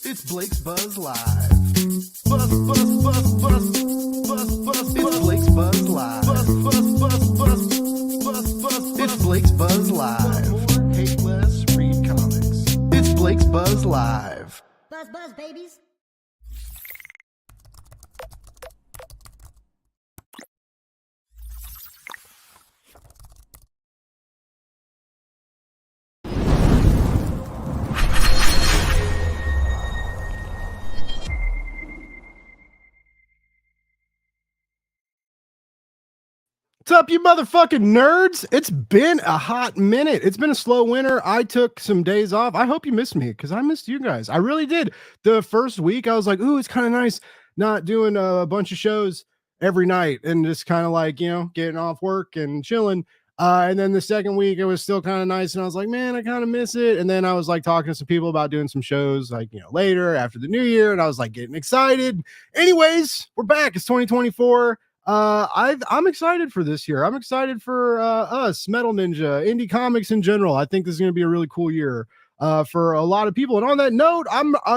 It's Blake's Buzz Live. Buzz, buzz, buzz, buzz, buzz, buzz. It's Blake's Buzz Live. Buzz, buzz, buzz, buzz, buzz, buzz. It's Blake's Buzz Live. More, hate less, read comics. It's Blake's Buzz Live. Buzz, buzz, babies. What's up, you motherfucking nerds? It's been a hot minute. It's been a slow winter. I took some days off. I hope you missed me because I missed you guys. I really did. The first week, I was like, ooh, it's kind of nice not doing a bunch of shows every night and just kind of like, getting off work and chilling. And then the second week, it was still kind of nice. And I was like, man, I kind of miss it. And then I was like talking to some people about doing some shows like, later after the new year. And I was like getting excited. Anyways, we're back. It's 2024. I'm excited for this year. I'm excited for us, Metal Ninja, indie comics in general. I think this is going to be a really cool year for a lot of people. And on that note,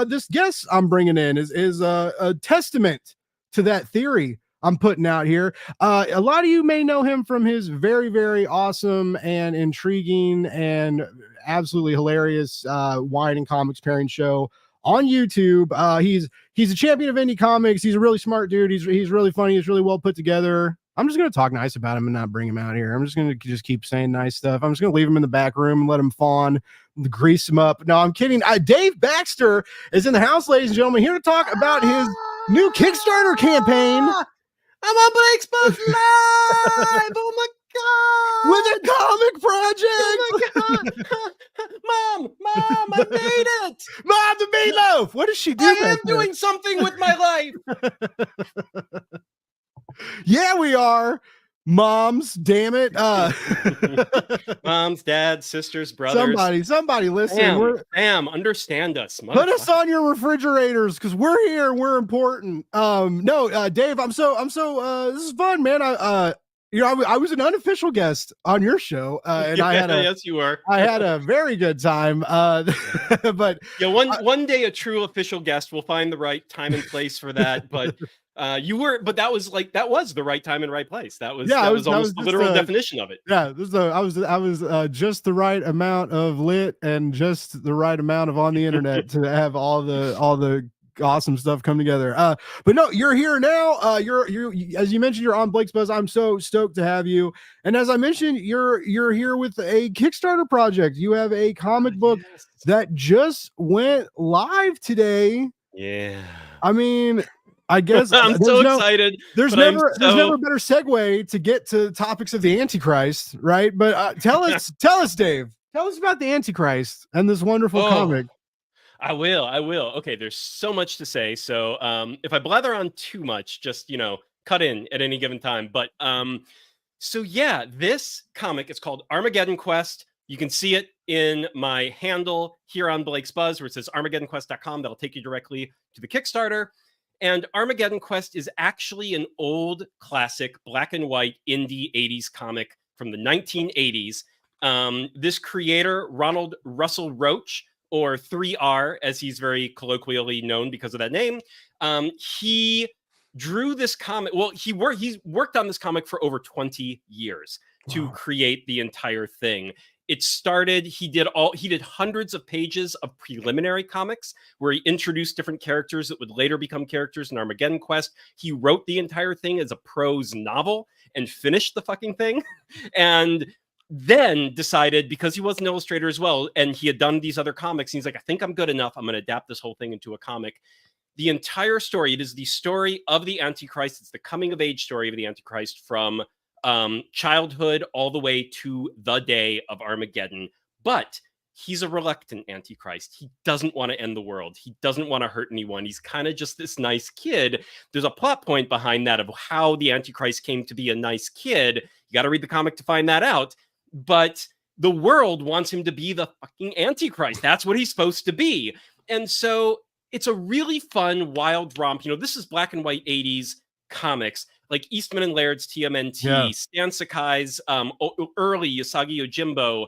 this guest I'm bringing in is a testament to that theory I'm putting out here. A lot of you may know him from his very, very awesome and intriguing and absolutely hilarious wine and comics pairing show on YouTube. He's a champion of indie comics. He's a really smart dude. He's really funny. He's really well put together. I'm just going to talk nice about him and not bring him out here. I'm just going to keep saying nice stuff. I'm just going to leave him in the back room and let him fawn, grease him up. No, I'm kidding. Dave Baxter is in the house, ladies and gentlemen, here to talk about his new Kickstarter campaign. I'm on Blake's Buzz Live. Oh my God. With a comic project. Oh my God. Mom, I made it. Mom, the meatloaf. What does she do? I am doing something with my life. Yeah, we are. Moms, damn it. Moms, dads, sisters, brothers. Somebody listen. Damn, understand us. Put us on your refrigerators because we're here and we're important. Dave, I'm so this is fun, man. I was an unofficial guest on your show, and yes, you were. I had a very good time. But yeah, one day a true official guest will find the right time and place for that. But that was the right time and right place. That was almost the literal definition of it. Yeah, I was just the right amount of lit and just the right amount of on the internet to have all the awesome stuff come together. But no, you're here now. You're as you mentioned, you're on Blake's Buzz. I'm so stoked to have you. And as I mentioned, you're here with a Kickstarter project. You have a comic book that just went live today. Yeah. I mean, I guess I'm so excited. There's never a better segue to get to topics of the Antichrist, right? But tell us, Dave. Tell us about the Antichrist and this wonderful comic. I will. Okay, there's so much to say. So if I blather on too much, just cut in at any given time. But this comic is called Armageddonquest. You can see it in my handle here on Blake's Buzz, where it says Armageddonquest.com. That'll take you directly to the Kickstarter. And Armageddonquest is actually an old classic black and white indie 80s comic from the 1980s. This creator, Ronald Russell Roach, or 3R, as he's very colloquially known because of that name, he drew this comic. Well, he's worked on this comic for over 20 years to create the entire thing. It started, he did hundreds of pages of preliminary comics where he introduced different characters that would later become characters in Armageddonquest. He wrote the entire thing as a prose novel and finished the fucking thing. And then decided, because he was an illustrator as well, and he had done these other comics, and he's like, I think I'm good enough. I'm going to adapt this whole thing into a comic. The entire story, it is the story of the Antichrist. It's the coming of age story of the Antichrist from childhood all the way to the day of Armageddon. But he's a reluctant Antichrist. He doesn't want to end the world. He doesn't want to hurt anyone. He's kind of just this nice kid. There's a plot point behind that of how the Antichrist came to be a nice kid. You got to read the comic to find that out. But the world wants him to be the fucking Antichrist. That's what he's supposed to be. And so it's a really fun, wild romp. This is black and white 80s comics. like Eastman and Laird's Yeah. TMNT, Stan Sakai's early Usagi Yojimbo,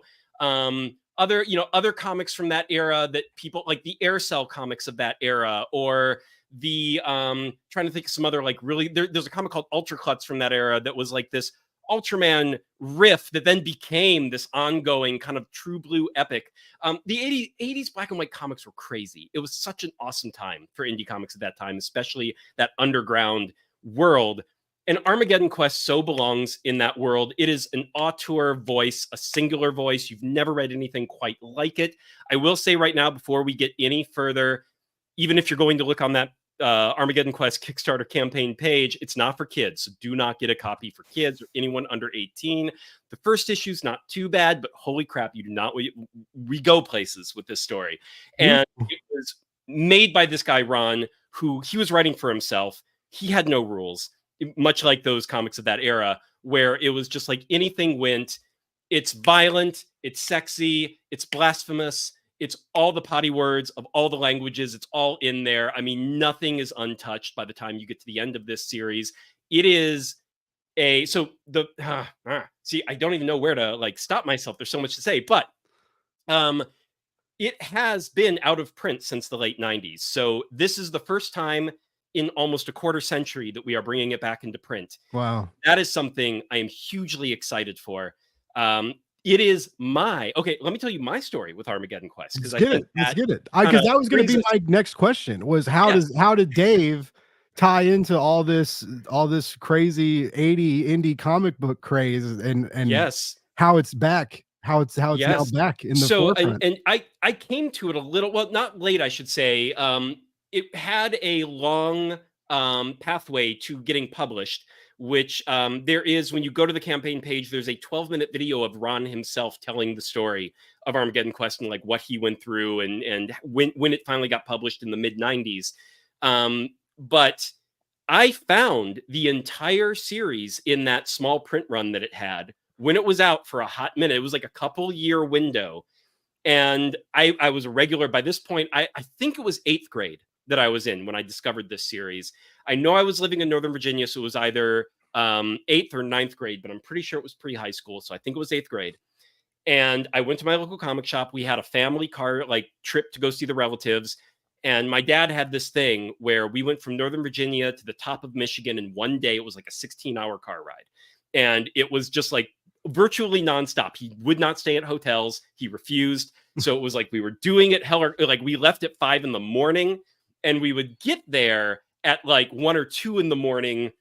other comics from that era that people like, the Air Cell comics of that era, or the trying to think of some other like really there's a comic called Ultra Klutz from that era that was like this Ultraman riff that then became this ongoing kind of true blue epic. The 80s black and white comics were crazy. It was such an awesome time for indie comics at that time, especially that underground world. And Armageddonquest so belongs in that world. It is an auteur voice, a singular voice. You've never read anything quite like it. I will say right now, before we get any further, even if you're going to look on that Armageddonquest Kickstarter campaign page, it's not for kids. So do not get a copy for kids or anyone under 18. The first issue is not too bad, but holy crap, you do not. We go places with this story. And it was made by this guy, Ron, who he was writing for himself. He had no rules, much like those comics of that era, where it was just like anything went. It's violent, it's sexy, it's blasphemous. It's all the potty words of all the languages. It's all in there. I mean, nothing is untouched by the time you get to the end of this series. It is see, I don't even know where to like stop myself. There's so much to say, but it has been out of print since the late 90s. So this is the first time in almost a quarter century that we are bringing it back into print. Wow. That is something I am hugely excited for. It is okay. Let me tell you my story with Armageddonquest, because I think let's get it. Because that was going to be my next question: was how did Dave tie into all this crazy 80 indie comic book craze, and yes, how it's back, how it's now back in the forefront. And I came to it a little, well, not late, I should say. It had a long pathway to getting published, which there is, when you go to the campaign page, there's a 12-minute video of Ron himself telling the story of Armageddonquest and like what he went through and when it finally got published in the mid 90s. But I found the entire series in that small print run that it had when it was out for a hot minute. It was like a couple year window. And I was a regular by this point. I think it was 8th grade that I was in when I discovered this series. I know I was living in Northern Virginia, so it was either 8th or 9th grade, but I'm pretty sure it was pre-high school, so I think it was 8th grade. And I went to my local comic shop. We had a family car like trip to go see the relatives, and my dad had this thing where we went from Northern Virginia to the top of Michigan in one day. It was like a 16-hour car ride, and it was just like virtually nonstop. He would not stay at hotels. He refused. So it was like we were doing it like we left at 5 a.m. and we would get there at like 1 or 2 a.m,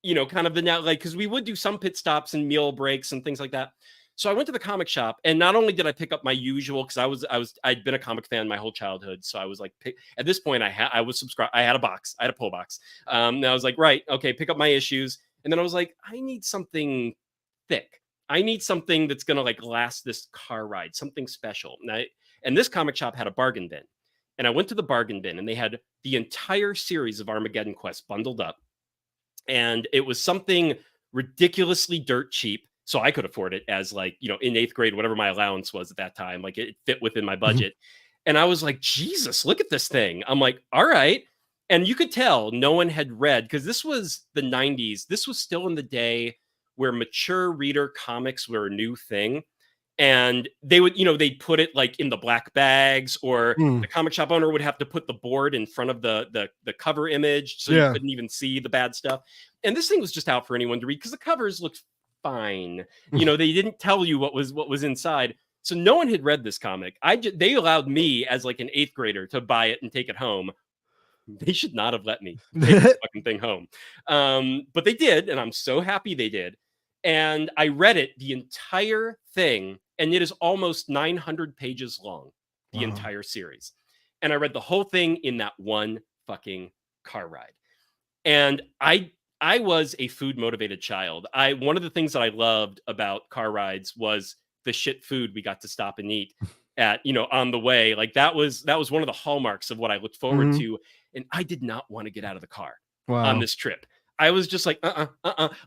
you know, kind of the now, like, because we would do some pit stops and meal breaks and things like that. So I went to the comic shop, and not only did I pick up my usual, because I'd been a comic fan my whole childhood. So I was like, at this point, I was subscribed. I had a box. I had a pull box. And I was like, right, okay, pick up my issues. And then I was like, I need something thick. I need something that's going to like last this car ride, something special. And this comic shop had a bargain bin. And I went to the bargain bin, and they had the entire series of Armageddonquest bundled up. And it was something ridiculously dirt cheap. So I could afford it as like, you know, in 8th grade, whatever my allowance was at that time, like it fit within my budget. And I was like, Jesus, look at this thing. I'm like, all right. And you could tell no one had read, because this was the 90s. This was still in the day where mature reader comics were a new thing. And they would, you know, they'd put it like in the black bags, or the comic shop owner would have to put the board in front of the cover image, so you couldn't even see the bad stuff. And this thing was just out for anyone to read, because the covers looked fine. You know, they didn't tell you what was inside. So no one had read this comic. They allowed me as like an 8th grader to buy it and take it home. They should not have let me take this fucking thing home. But they did, and I'm so happy they did. And I read it, the entire thing, and it is almost 900 pages long, the entire series. And I read the whole thing in that one fucking car ride. And I was a food motivated child. One of the things that I loved about car rides was the shit food we got to stop and eat at, you know, on the way. Like that was one of the hallmarks of what I looked forward to. And I did not want to get out of the car on this trip. I was just like,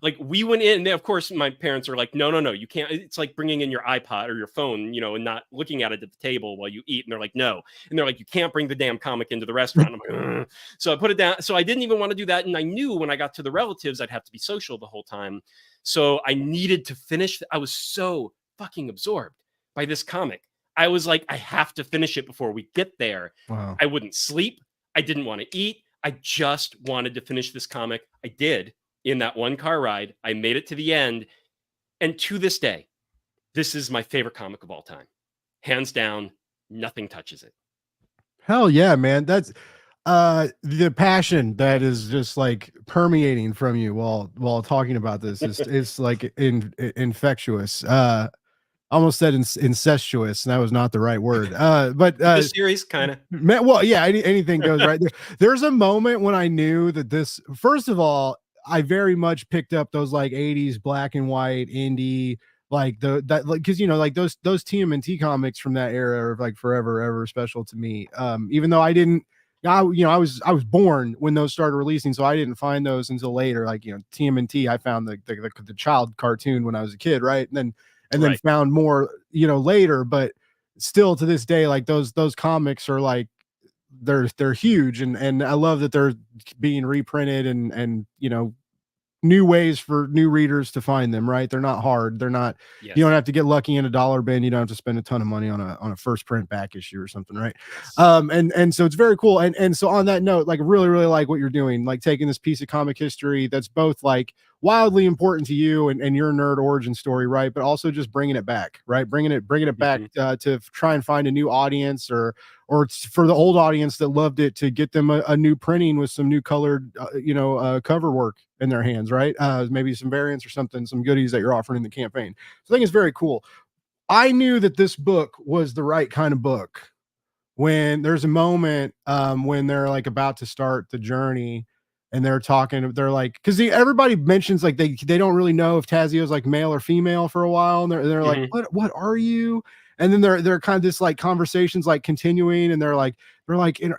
like we went in, and of course my parents are like, no, you can't. It's like bringing in your iPod or your phone, and not looking at it at the table while you eat. And they're like, no. And they're like, you can't bring the damn comic into the restaurant. I'm like, ugh. So I put it down. So I didn't even want to do that. And I knew when I got to the relatives, I'd have to be social the whole time. So I needed to finish. I was so fucking absorbed by this comic. I was like, I have to finish it before we get there. Wow. I wouldn't sleep. I didn't want to eat. I just wanted to finish this comic. I did in that one car ride. I made it to the end. And to this day, this is my favorite comic of all time. Hands down, nothing touches it. Hell yeah, man. That's the passion that is just like permeating from you while talking about this is like infectious. Almost said incestuous, and that was not the right word. But the series kind of. Well, yeah, anything goes right there. There's a moment when I knew that this. First of all, I very much picked up those like '80s black and white indie, like because like those TMNT comics from that era are like forever ever special to me. Even though I didn't. I was born when those started releasing, so I didn't find those until later. Like TMNT, I found the child cartoon when I was a kid, right? And then found more, later, but still to this day, like those comics are like, they're huge. And I love that they're being reprinted and, new ways for new readers to find them, right? They're not hard. They're not, you don't have to get lucky in a dollar bin. You don't have to spend a ton of money on a first print back issue or something, right? And so it's very cool. And so on that note, like really, really like what you're doing, like taking this piece of comic history that's both like wildly important to you and your nerd origin story, right? But also just bringing it back, right? Bringing it back to try and find a new audience or for the old audience that loved it, to get them a new printing with some new colored, cover work in their hands, right? Maybe some variants or something, some goodies that you're offering in the campaign. So I think it's very cool. I knew that this book was the right kind of book when there's a moment when they're like about to start the journey and they're like, because everybody mentions like they don't really know if Tazio's like male or female for a while, and they're like, what are you? And then they're kind of this like conversations like continuing, and they're like,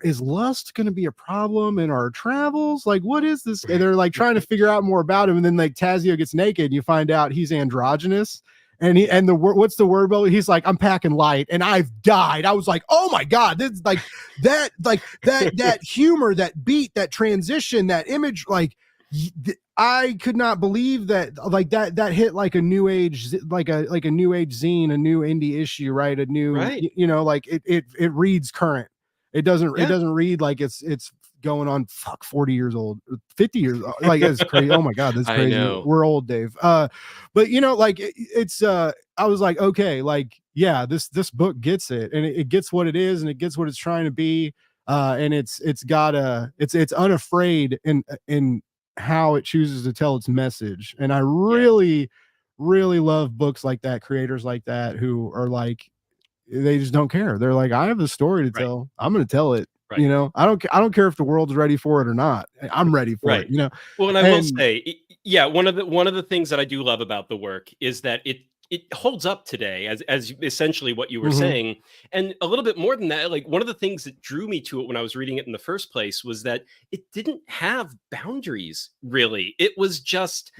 is lust going to be a problem in our travels? Like, what is this? And they're like trying to figure out more about him. And then like Tazio gets naked, and you find out he's androgynous. And what's the word, Bo? He's like, I'm packing light, and I've died. I was like, oh my God, this like that humor, that beat, that transition, that image, like I could not believe that like that hit like a new age, like a new age zine, a new indie issue, right? A new, like it reads current. It doesn't read like it's going on 40 years old, 50 years old. Like it's crazy. Oh my God, that's crazy. We're old, Dave. But like it's I was like, okay, like yeah, this book gets it, and it gets what it is, and it gets what it's trying to be. And it's unafraid in how it chooses to tell its message. And I really love books like that, creators like that who are like, they just don't care. They're like, I have a story to tell. I'm going to tell it. Right. I don't care if the world's ready for it or not. I'm ready for it. Well, and I will say, one of the things that I do love about the work is that it holds up today, as essentially what you were saying. And a little bit more than that, like one of the things that drew me to it when I was reading it in the first place was that it didn't have boundaries, really. It was just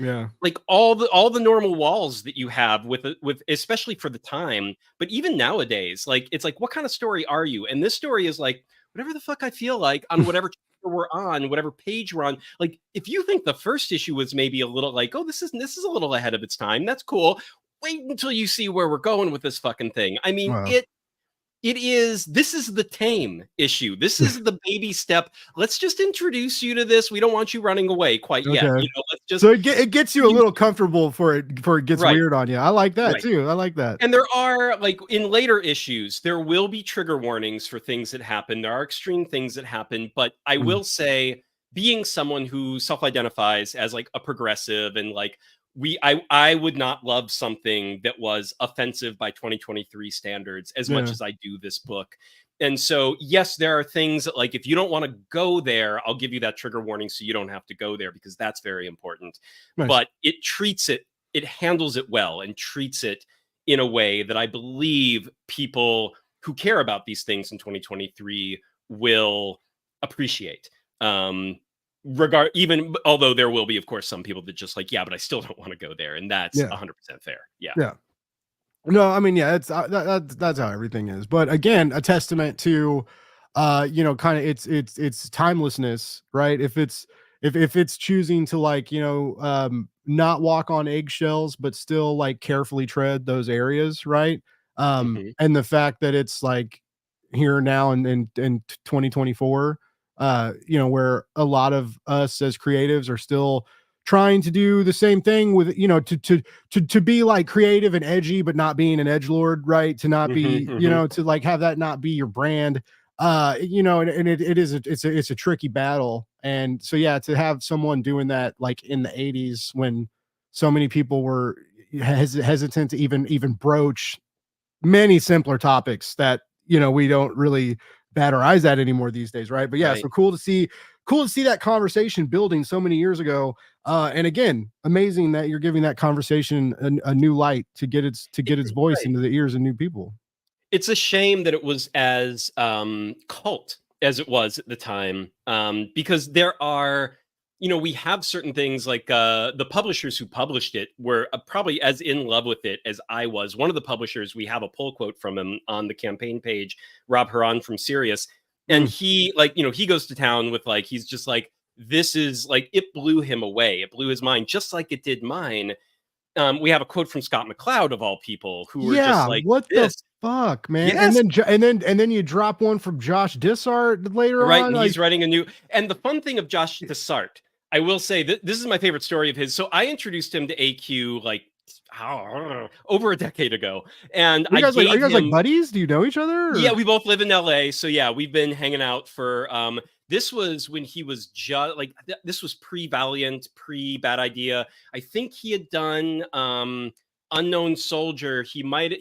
like all the normal walls that you have with especially for the time, but even nowadays, like it's like, what kind of story are you? And this story is like whatever the fuck I feel like on whatever we're on, whatever page we're on. Like if you think the first issue was maybe a little like, oh, this is a little ahead of its time, that's cool. Wait until you see where we're going with this fucking thing. I mean, this is the tame issue. This is the baby step. Let's just introduce you to this. We don't want you running away quite yet. Let's just, so it gets you a little comfortable before it gets weird on you. I like that too. I like that. And there are, like, in later issues, there will be trigger warnings for things that happen. There are extreme things that happen, but I will say, being someone who self-identifies as like a progressive and like I would not love something that was offensive by 2023 standards as much as I do this book. And so, yes, there are things that, like, if you don't want to go there, I'll give you that trigger warning so you don't have to go there, because that's very important. Nice. But it handles it well and treats it in a way that I believe people who care about these things in 2023 will appreciate. even although there will be, of course, some people that just like, yeah, but I still don't want to go there, and that's Yeah. 100% fair. Yeah. Yeah. No, I mean, yeah, it's that's how everything is. But again, a testament to, kind of it's timelessness, right? If it's choosing to like, not walk on eggshells, but still like carefully tread those areas, right? Hmm. And the fact that it's like here now in 2024, where a lot of us as creatives are still trying to do the same thing with, to be like creative and edgy, but not being an edge lord, right? To not Hmm. be, Hmm. to like have that not be your brand. And it is it's a tricky battle. And so yeah, to have someone doing that like in the 80s when so many people were hesitant to even broach many simpler topics that we don't really bat our eyes at anymore these days, right? But yeah, Right. so cool to see that conversation building so many years ago. And again, amazing that you're giving that conversation a new light to get its voice Right. into the ears of new people. It's a shame that it was as cult as it was at the time, because there are, we have certain things like the publishers who published it were probably as in love with it as I was. One of the publishers, we have a pull quote from him on the campaign page, Rob Haran from Sirius, and Mm. he like, he goes to town with like, he's just like, this is like, it blew him away, it blew his mind, just like it did mine. We have a quote from Scott McCloud of all people, who were just Yeah, like, what the this. fuck, man? And Yes. then and then you drop one from Josh Dissart later Right, on, and like he's writing a new, and the fun thing of Josh Dessart, I will say that this is my favorite story of his. So I introduced him to AQ like over a decade ago, and I are you gave guys like him, buddies? Do you know each other? yeah, Or? we both live in LA, so yeah, we've been hanging out for this was when he was just like this was pre-Valiant, pre-Bad Idea. I think he had done Unknown Soldier. He might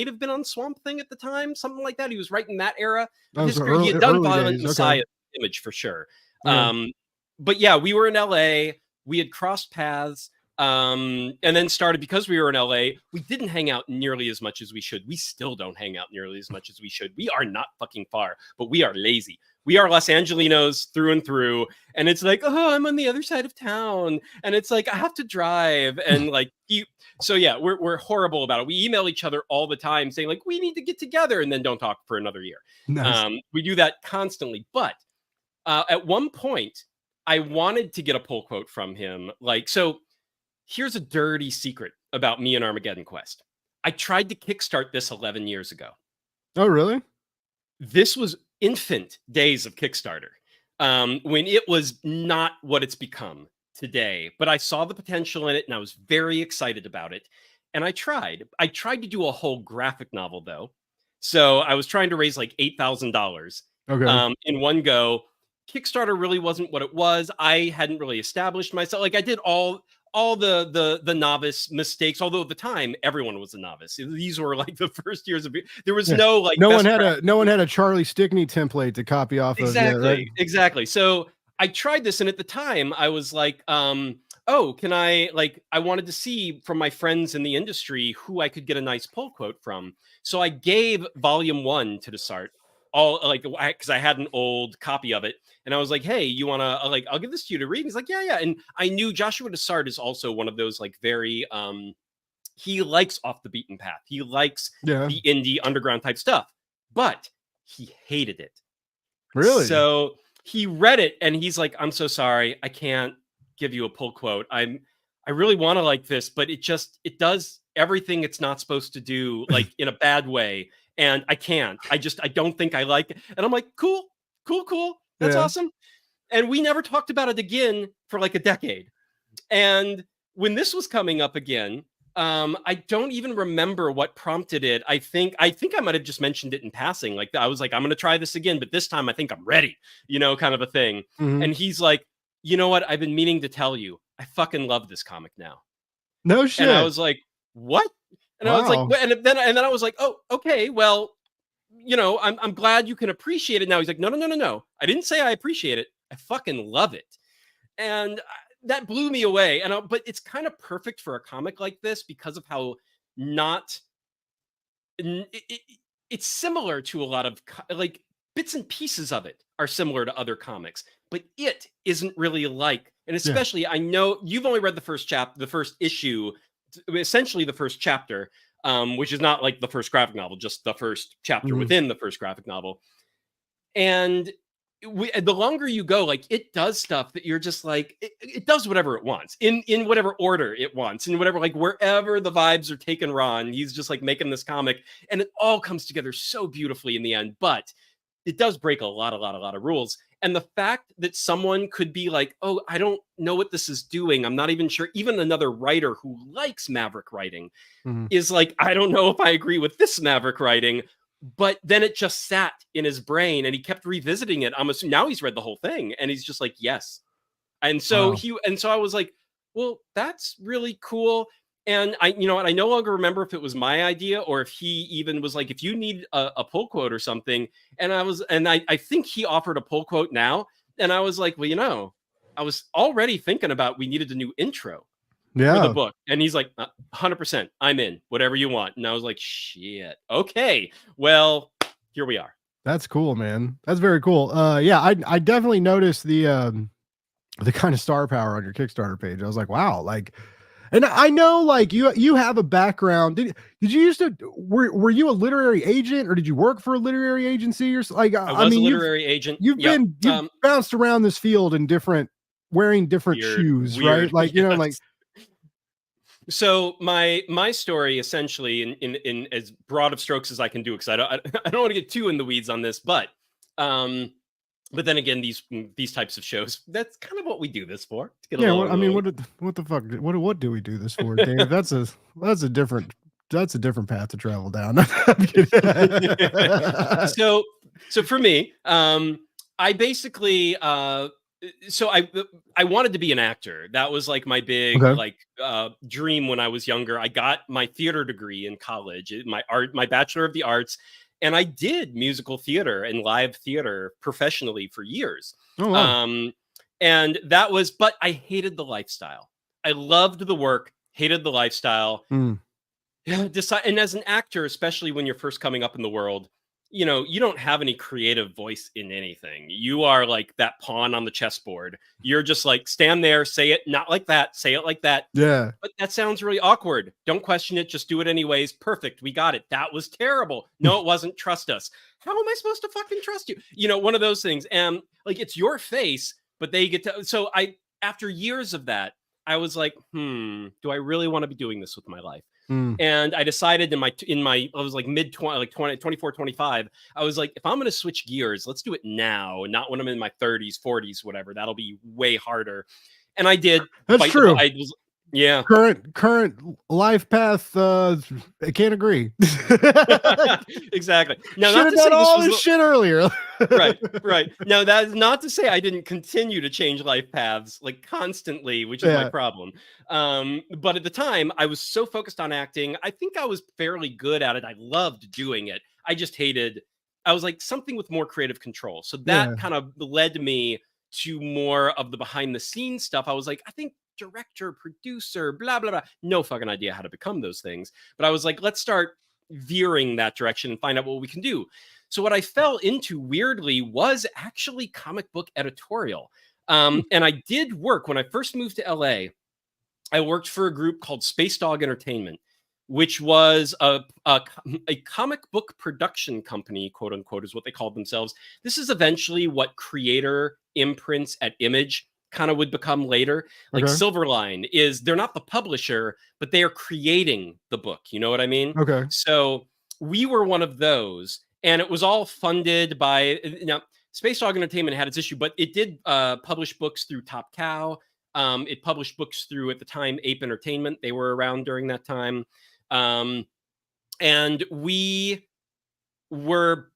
have been on Swamp Thing at the time, something like that. He was right in that era of Oh, his so career. He had done early Violent days. Okay. Messiah Image for sure. Okay. But yeah, we were in LA. We had crossed paths. And then started, because we were in LA, we didn't hang out nearly as much as we should. We still don't hang out nearly as much as we should. We are not fucking far, but we are lazy. We are Los Angelinos through and through. And it's like, oh, I'm on the other side of town. And it's like, I have to drive. And like, so yeah, we're horrible about it. We email each other all the time saying like, we need to get together, and then don't talk for another year. Nice. We do that constantly. But at one point, I wanted to get a pull quote from him. Like, so here's a dirty secret about me and Armageddonquest. I tried to kickstart this 11 years ago. Oh, really? This was infant days of Kickstarter, when it was not what it's become today. But I saw the potential in it, and I was very excited about it. And I tried. I tried to do a whole graphic novel, though. So I was trying to raise like $8,000 Okay. in one go. Kickstarter really wasn't what it was. I hadn't really established myself. Like, I did all the novice mistakes, although at the time everyone was a novice. These were like the first years of, there was Yeah. no like No one best had practice. no one had a Charlie Stickney template to copy off of yet, right? Exactly. So I tried this, and at the time I was like, oh, can I, like, I wanted to see from my friends in the industry who I could get a nice pull quote from. So I gave volume 1 to Desart, all like, because I had an old copy of it, and I was like, hey, you want to, like, I'll give this to you to read. He's like, yeah. And I knew Joshua Desart is also one of those like very he likes off the beaten path. He likes Yeah. the indie underground type stuff, but he hated it. Really? So he read it, and he's like, I'm so sorry, I can't give you a pull quote. I really want to like this, but it does everything it's not supposed to do, like in a bad way. And I can't. I don't think I like it. And I'm like, cool. That's Yeah. awesome. And we never talked about it again for like a decade. And when this was coming up again, I don't even remember what prompted it. I think I might have just mentioned it in passing. Like, I was like, I'm going to try this again, but this time I think I'm ready, kind of a thing. Mhm. And he's like, you know what? I've been meaning to tell you, I fucking love this comic now. No And I shit. was like, what? And I was like, Wow. and then I was like, oh, okay, well, I'm glad you can appreciate it now. He's like, no. I didn't say I appreciate it. I fucking love it. And that blew me away. But it's kind of perfect for a comic like this because of how not, it's similar to a lot of like bits and pieces of it are similar to other comics, but it isn't really like. And especially, I know you've only read the first the first issue, essentially the first chapter, which is not like the first graphic novel, just the first chapter within the first graphic novel. And the longer you go, like, it does stuff that you're just like, it does whatever it wants in whatever order it wants, in whatever, like, wherever the vibes are taking Ron, he's just like making this comic, and it all comes together so beautifully in the end. But it does break a lot of rules. And the fact that someone could be like, oh, I don't know what this is doing, I'm not even sure, even another writer who likes Maverick writing is like, I don't know if I agree with this Maverick writing. But then it just sat in his brain and he kept revisiting it. I'm assuming now he's read the whole thing and he's just like, yes. And so I was like, well, that's really cool. And I no longer remember if it was my idea or if he even was like, if you need a pull quote or something. And I think he offered a pull quote now. And I was like, well, I was already thinking about, we needed a new intro for the book. And he's like, 100%, I'm in, whatever you want. And I was like, shit, okay, well, here we are. That's cool, man. That's very cool. I definitely noticed the kind of star power on your Kickstarter page. I was like, wow, like, and I know, like, you have a background. Did you used to, were you a literary agent, or did you work for a literary agency, or like? I was a literary agent. You've bounced around this field in wearing different shoes, right? Like, yes. Like. So my story, essentially, in as broad of strokes as I can do, because I don't want to get too in the weeds on this, but then again, these types of shows, that's kind of what we do this for. To get what the fuck? What do we do this for, Dave? That's a different path to travel down. So for me, I basically I wanted to be an actor. That was like my big dream when I was younger. I got my theater degree in college, my Bachelor of the Arts, and I did musical theater and live theater professionally for years. Oh, wow. And that was, but I hated the lifestyle. I loved the work, hated the lifestyle. And as an actor, especially when you're first coming up in the world, you don't have any creative voice in anything. You are like that pawn on the chessboard. You're just like, stand there, say it not like that, say it like that. Yeah. But that sounds really awkward. Don't question it. Just do it anyways. Perfect. We got it. That was terrible. No, it wasn't. Trust us. How am I supposed to fucking trust you? One of those things. And like, it's your face, but they get to. So after years of that, I was like, do I really want to be doing this with my life? And I decided I was like mid-20, like 24, 25. I was like, if I'm going to switch gears, let's do it now, not when I'm in my 30s, 40s, whatever. That'll be way harder. And I did. That's true. Yeah. Current life path. I can't agree. Exactly. Now, should have done all this shit earlier. Right. Now, that is not to say I didn't continue to change life paths like constantly, which is my problem. But at the time, I was so focused on acting. I think I was fairly good at it. I loved doing it. I just hated. I was like, something with more creative control. So that kind of led me to more of the behind the scenes stuff. I was like, I think director, producer, blah, blah, blah. No fucking idea how to become those things. But I was like, let's start veering that direction and find out what we can do. So what I fell into weirdly was actually comic book editorial. And I did work when I first moved to LA. I worked for a group called Space Dog Entertainment, which was a comic book production company, quote unquote, is what they called themselves. This is eventually what Creator imprints at Image kind of would become later. Like Silverline they're not the publisher, but they are creating the book. You know what I mean? Okay. So we were one of those, and it was all funded by, Space Dog Entertainment had its issue, but it did publish books through Top Cow. It published books through, at the time, Ape Entertainment. They were around during that time. And we were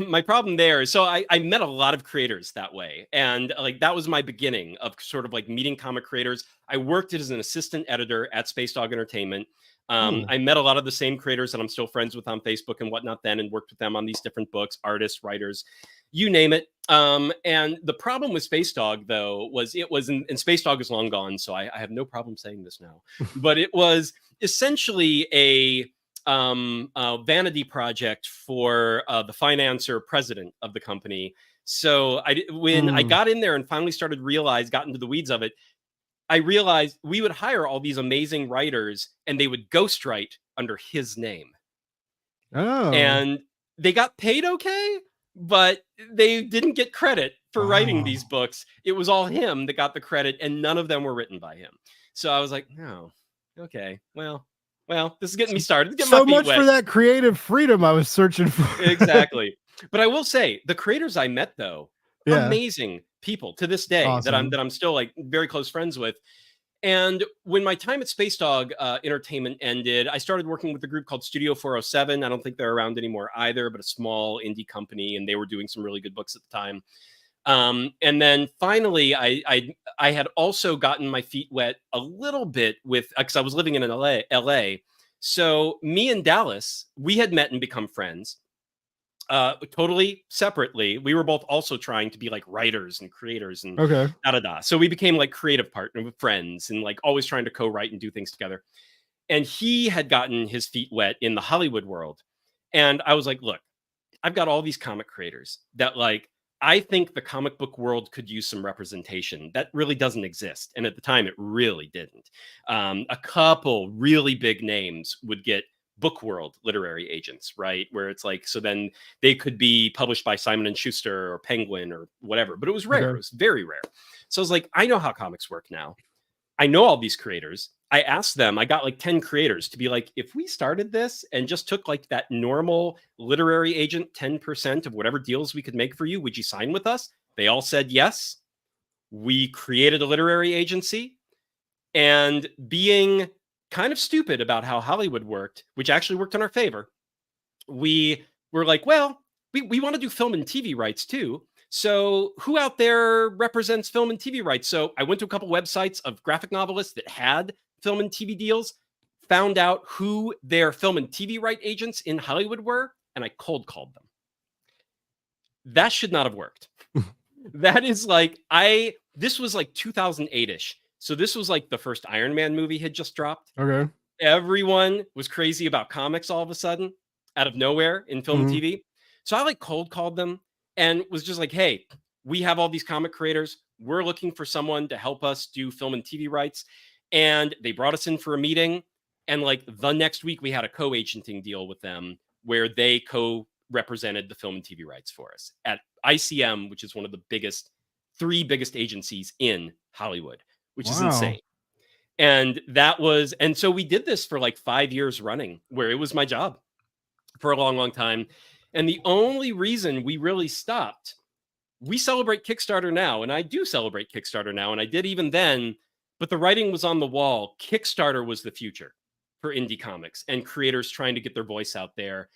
my problem there is, so I met a lot of creators that way, and like that was my beginning of sort of like meeting comic creators. I worked as an assistant editor at Space Dog Entertainment. I met a lot of the same creators that I'm still friends with on Facebook and whatnot then, and worked with them on these different books, artists, writers, you name it. And the problem with Space Dog, though, was and Space Dog is long gone, so I have no problem saying this now, but it was essentially vanity project for the financer president of the company. So when I got in there and finally got into the weeds of it, I realized we would hire all these amazing writers and they would ghostwrite under his name. Oh. And they got paid okay, but they didn't get credit for writing these books. It was all him that got the credit, and none of them were written by him. So I was like, no, okay, well, this is getting me started. So much for that creative freedom I was searching for. Exactly. But I will say, the creators I met, though, amazing people to this day that I'm still like very close friends with. And when my time at Space Dog Entertainment ended, I started working with a group called Studio 407. I don't think they're around anymore either, but a small indie company, and they were doing some really good books at the time. And then finally, I had also gotten my feet wet a little bit with, because I was living in LA. So me and Dallas, we had met and become friends. Totally separately. We were both also trying to be like writers and creators and So we became like creative partner with friends and like always trying to co-write and do things together. And he had gotten his feet wet in the Hollywood world. And I was like, look, I've got all these comic creators that like, I think the comic book world could use some representation that really doesn't exist. And at the time, it really didn't. A couple really big names would get book world literary agents, right? Where it's like, so then they could be published by Simon & Schuster or Penguin or whatever, but it was rare. It was very rare. So I was like, I know how comics work now. I know all these creators. I asked them, I got like 10 creators to be like, if we started this and just took like that normal literary agent 10% of whatever deals we could make for you, would you sign with us? They all said yes. We created a literary agency, and being kind of stupid about how Hollywood worked, which actually worked in our favor, we were like, well, we want to do film and TV rights too. So who out there represents film and TV rights? So I went to a couple websites of graphic novelists that had film and TV deals, found out who their film and TV right agents in Hollywood were, and I cold called them. That should not have worked. That is like, this was like 2008-ish. So this was like the first Iron Man movie had just dropped. Okay. Everyone was crazy about comics all of a sudden, out of nowhere in film and TV. So I like cold called them and was just like, hey, we have all these comic creators. We're looking for someone to help us do film and TV rights. And they brought us in for a meeting. And like the next week, we had a co-agenting deal with them where they co-represented the film and TV rights for us at ICM, which is one of the three biggest agencies in Hollywood, which is insane. And so we did this for like 5 years running, where it was my job for a long, long time. And the only reason we really stopped, we celebrate Kickstarter now, and I do celebrate Kickstarter now, and I did even then, but the writing was on the wall. Kickstarter was the future for indie comics and creators trying to get their voice out there.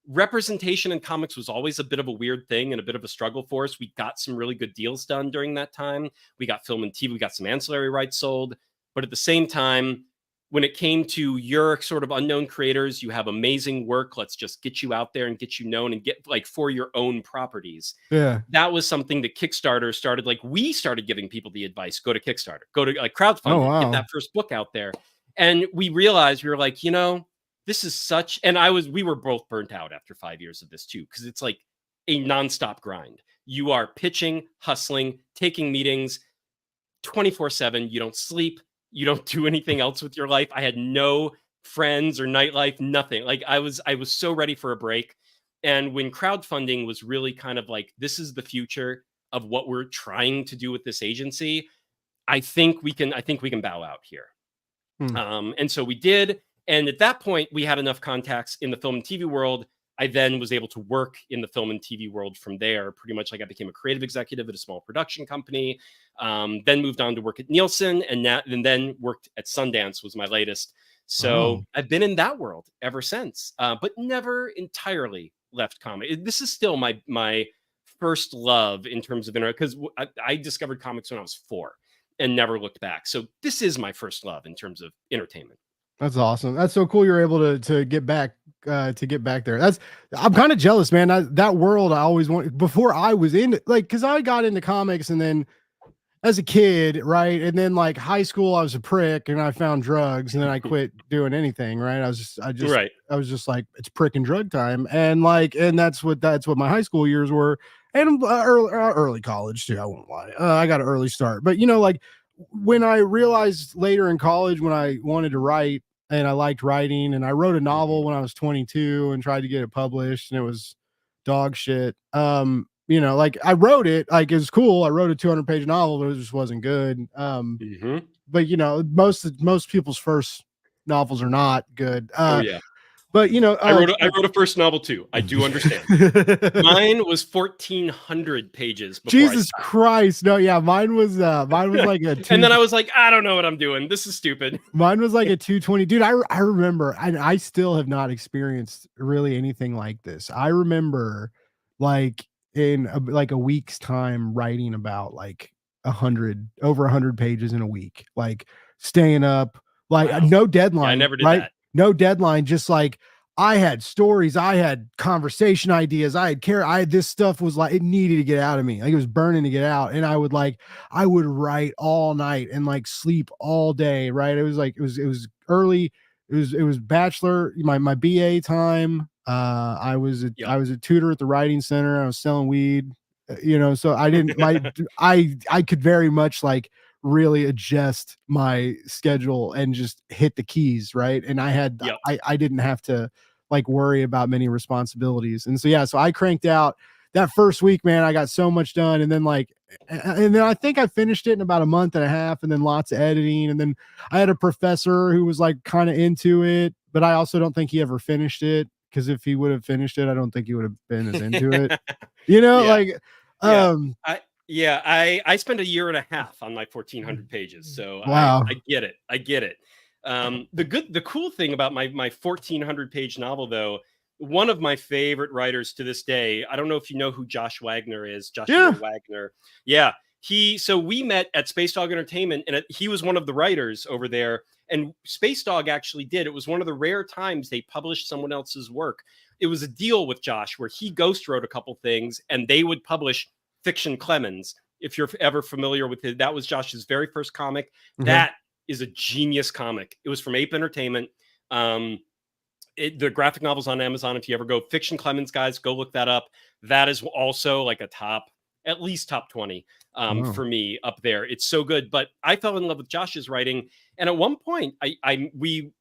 Representation in comics was always a bit of a weird thing and a bit of a struggle for us. We got some really good deals done during that time. We got film and TV, we got some ancillary rights sold. But at the same time, when it came to your sort of unknown creators, you have amazing work. Let's just get you out there and get you known and get like for your own properties. Yeah. That was something that Kickstarter started. Like we started giving people the advice, go to Kickstarter, go to like crowdfunding, get that first book out there. And we realized, we were like, this is such, and we were both burnt out after 5 years of this too, because it's like a nonstop grind. You are pitching, hustling, taking meetings 24/7. You don't sleep. You don't do anything else with your life. I had no friends or nightlife, nothing. Like I was so ready for a break. And when crowdfunding was really kind of like, this is the future of what we're trying to do with this agency, I think we can bow out here. And so we did. And at that point, we had enough contacts in the film and TV world. I then was able to work in the film and TV world from there. Pretty much like I became a creative executive at a small production company, then moved on to work at Nielsen, and then worked at Sundance was my latest. So I've been in that world ever since, but never entirely left comic. This is still my first love in terms of internet, because I discovered comics when I was 4 and never looked back. So this is my first love in terms of entertainment. That's awesome. That's so cool. You're able to get back there. I'm kind of jealous, man. That world I always wanted before I was in, like, cause I got into comics and then as a kid, right? And then like high school, I was a prick and I found drugs and then I quit doing anything, right? Right. I was just like, it's prick and drug time. And like, and that's what my high school years were. And early college too. I won't lie. I got an early start, but you know, like when I realized later in college when I wanted to write and I liked writing and I wrote a novel when I was 22 and tried to get it published and it was dog shit. You know, like I wrote it, like it was cool. I wrote a 200-page novel, but it just wasn't good. But you know, most people's first novels are not good. Oh yeah. But you know, I wrote a first novel too. I do understand. Mine was 1,400 pages. Jesus Christ! No, yeah, mine was like a. And then I was like, I don't know what I'm doing. This is stupid. Mine was like a 220, dude. I remember, and I still have not experienced really anything like this. I remember, like in like a week's time, writing about like over 100 pages in a week, like staying up, like Wow. no deadline. Yeah, I never did right? that. No deadline, just like I had stories, I had conversation ideas, I had this stuff was like it needed to get out of me. Like it was burning to get out. And I would write all night and like sleep all day, right? It was like it was early, it was bachelor, my BA time. I was a tutor at the writing center. I was selling weed, you know, so I didn't I could very much like really adjust my schedule and just hit the keys, right? And I didn't have to like worry about many responsibilities. And so yeah, so I cranked out that first week, man. I got so much done, and then I think I finished it in about a month and a half, and then lots of editing. And then I had a professor who was like kind of into it, but I also don't think he ever finished it, because if he would have finished it, I don't think he would have been as into it. You know, I spent a year and a half on my 1,400 pages. So wow. I get it. I get it. The cool thing about my 1,400 page novel, though, one of my favorite writers to this day, I don't know if you know who Josh Wagner is. Wagner. Yeah. So we met at Space Dog Entertainment, and he was one of the writers over there. And Space Dog actually did. It was one of the rare times they published someone else's work. It was a deal with Josh where he ghost wrote a couple things and they would publish Fiction Clemens. If you're ever familiar with it, that was Josh's very first comic. Mm-hmm. That is a genius comic. It was from Ape Entertainment. The graphic novels on Amazon. If you ever go Fiction Clemens, guys, go look that up. That is also like at least top 20 for me up there. It's so good. But I fell in love with Josh's writing. And at one point, we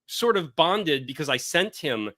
sort of bonded because I sent him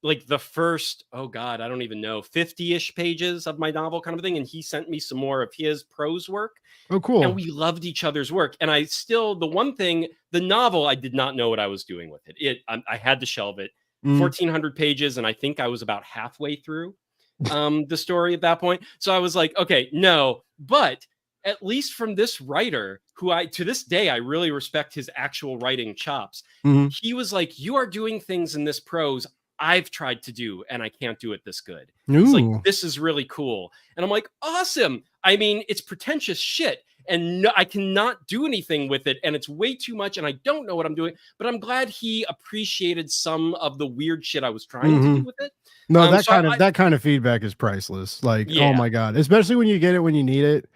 like the first, I don't even know, 50-ish pages of my novel kind of thing. And he sent me some more of his prose work. Oh, cool. And we loved each other's work. And the novel, I did not know what I was doing with it. I had to shelve it. 1,400 pages. And I think I was about halfway through the story at that point. So I was like, okay, no, but at least from this writer who to this day, I really respect his actual writing chops. Mm-hmm. He was like, you are doing things in this prose I've tried to do, and I can't do it this good. It's like, this is really cool. And I'm like, awesome. I mean, it's pretentious shit, and I cannot do anything with it, and it's way too much, and I don't know what I'm doing, but I'm glad he appreciated some of the weird shit I was trying to do with it. No, that kind of feedback is priceless. Like, oh my God, especially when you get it when you need it.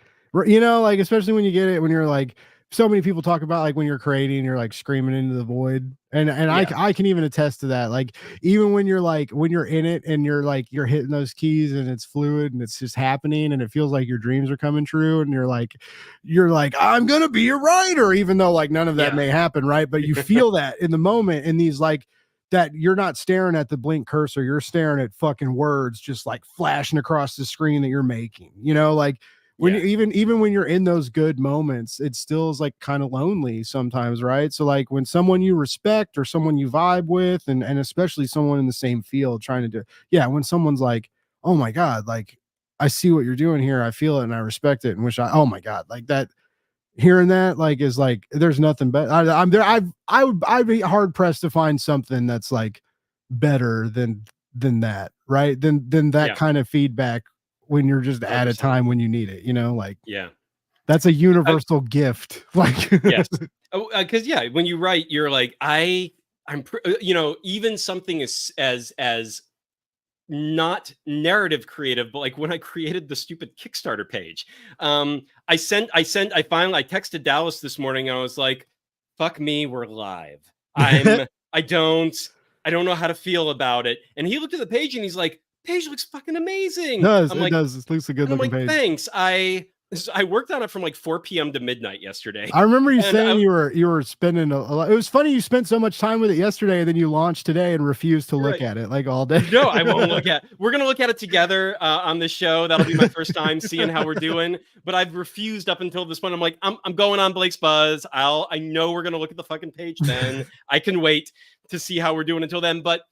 You know, like, especially when you get it when you're like, so many people talk about like when you're creating, you're like screaming into the void. And I can even attest to that. Like, even when you're in it and you're hitting those keys and it's fluid and it's just happening and it feels like your dreams are coming true. And you're like, I'm going to be a writer, even though like none of that may happen. Right. But you feel that in the moment, in these like, that you're not staring at the blink cursor, you're staring at fucking words just like flashing across the screen that you're making, you know, like, when even when you're in those good moments, it still is like kind of lonely sometimes, right? So like when someone you respect or someone you vibe with, and especially someone in the same field trying to do, when someone's like, oh my God, like I see what you're doing here, I feel it and I respect it, and oh my God, like that, hearing that like is like there's nothing better. I'd be hard pressed to find something that's like better than that, right? Than that kind of feedback. When you're just 100%. At a time when you need it, you know, like, that's a universal gift. Like, yes. Cause when you write, you're like, I'm, you know, even something as not narrative creative, but like when I created the stupid Kickstarter page. I texted Dallas this morning. I was like, fuck me, we're live. I don't know how to feel about it. And he looked at the page and he's like, page looks fucking amazing. It does. It looks a good looking page. Thanks. I worked on it from like 4 p.m. to midnight yesterday. I remember you saying you were spending a lot. It was funny you spent so much time with it yesterday, and then you launched today and refused to look at it like all day. No, I won't look at. We're gonna look at it together on this show. That'll be my first time seeing how we're doing. But I've refused up until this point. I'm like, I'm going on Blake's Buzz. I know we're gonna look at the fucking page then. I can wait to see how we're doing until then. But